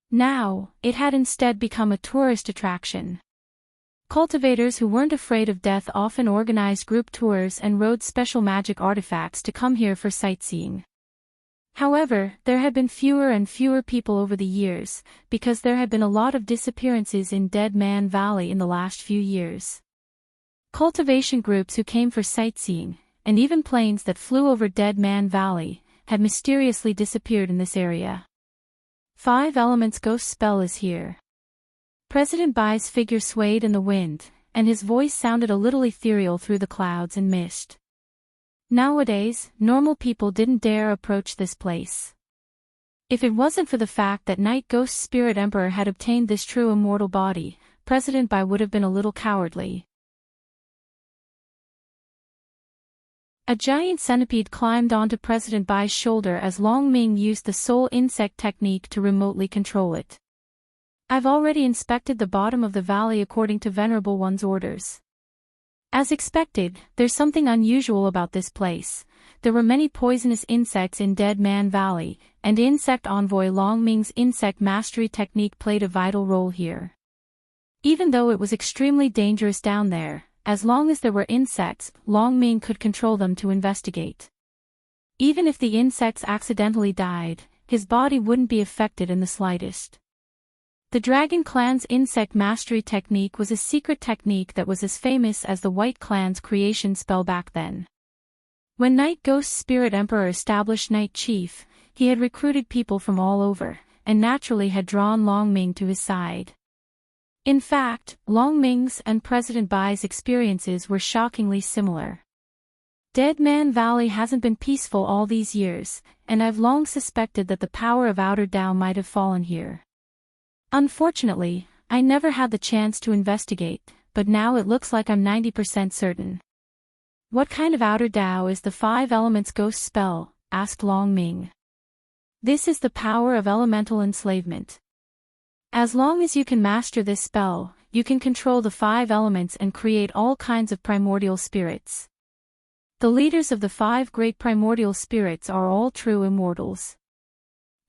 Now, it had instead become a tourist attraction. Cultivators who weren't afraid of death often organized group tours and rode special magic artifacts to come here for sightseeing. However, there had been fewer and fewer people over the years, because there had been a lot of disappearances in Dead Man Valley in the last few years. Cultivation groups who came for sightseeing, and even planes that flew over Dead Man Valley, had mysteriously disappeared in this area. 5 Elements Ghost Spell is here. President Bai's figure swayed in the wind, and his voice sounded a little ethereal through the clouds and mist. Nowadays, normal people didn't dare approach this place. If it wasn't for the fact that Night Ghost Spirit Emperor had obtained this true immortal body, President Bai would have been a little cowardly. A giant centipede climbed onto President Bai's shoulder as Long Ming used the soul insect technique to remotely control it. I've already inspected the bottom of the valley according to Venerable One's orders. As expected, there's something unusual about this place. There were many poisonous insects in Dead Man Valley, and Insect Envoy Long Ming's insect mastery technique played a vital role here. Even though it was extremely dangerous down there, as long as there were insects, Long Ming could control them to investigate. Even if the insects accidentally died, his body wouldn't be affected in the slightest. The Dragon Clan's insect mastery technique was a secret technique that was as famous as the White Clan's creation spell back then. When Night Ghost Spirit Emperor established Night Chief, he had recruited people from all over, and naturally had drawn Long Ming to his side. In fact, Long Ming's and President Bai's experiences were shockingly similar. Dead Man Valley hasn't been peaceful all these years, and I've long suspected that the power of Outer Dao might have fallen here. Unfortunately, I never had the chance to investigate, but now it looks like I'm 90% certain. What kind of Outer Dao is the 5 Elements Ghost Spell? Asked Long Ming. This is the power of elemental enslavement. As long as you can master this spell, you can control the 5 elements and create all kinds of primordial spirits. The leaders of the 5 great primordial spirits are all true immortals.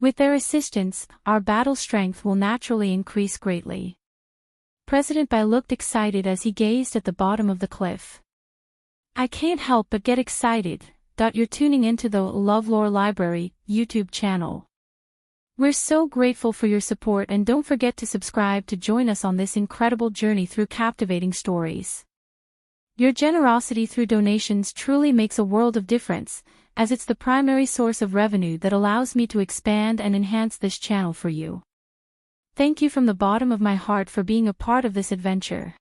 With their assistance, our battle strength will naturally increase greatly. President Bai looked excited as he gazed at the bottom of the cliff. I can't help but get excited. You're tuning into the LoveLore Library YouTube channel. We're so grateful for your support, and don't forget to subscribe to join us on this incredible journey through captivating stories. Your generosity through donations truly makes a world of difference, as it's the primary source of revenue that allows me to expand and enhance this channel for you. Thank you from the bottom of my heart for being a part of this adventure.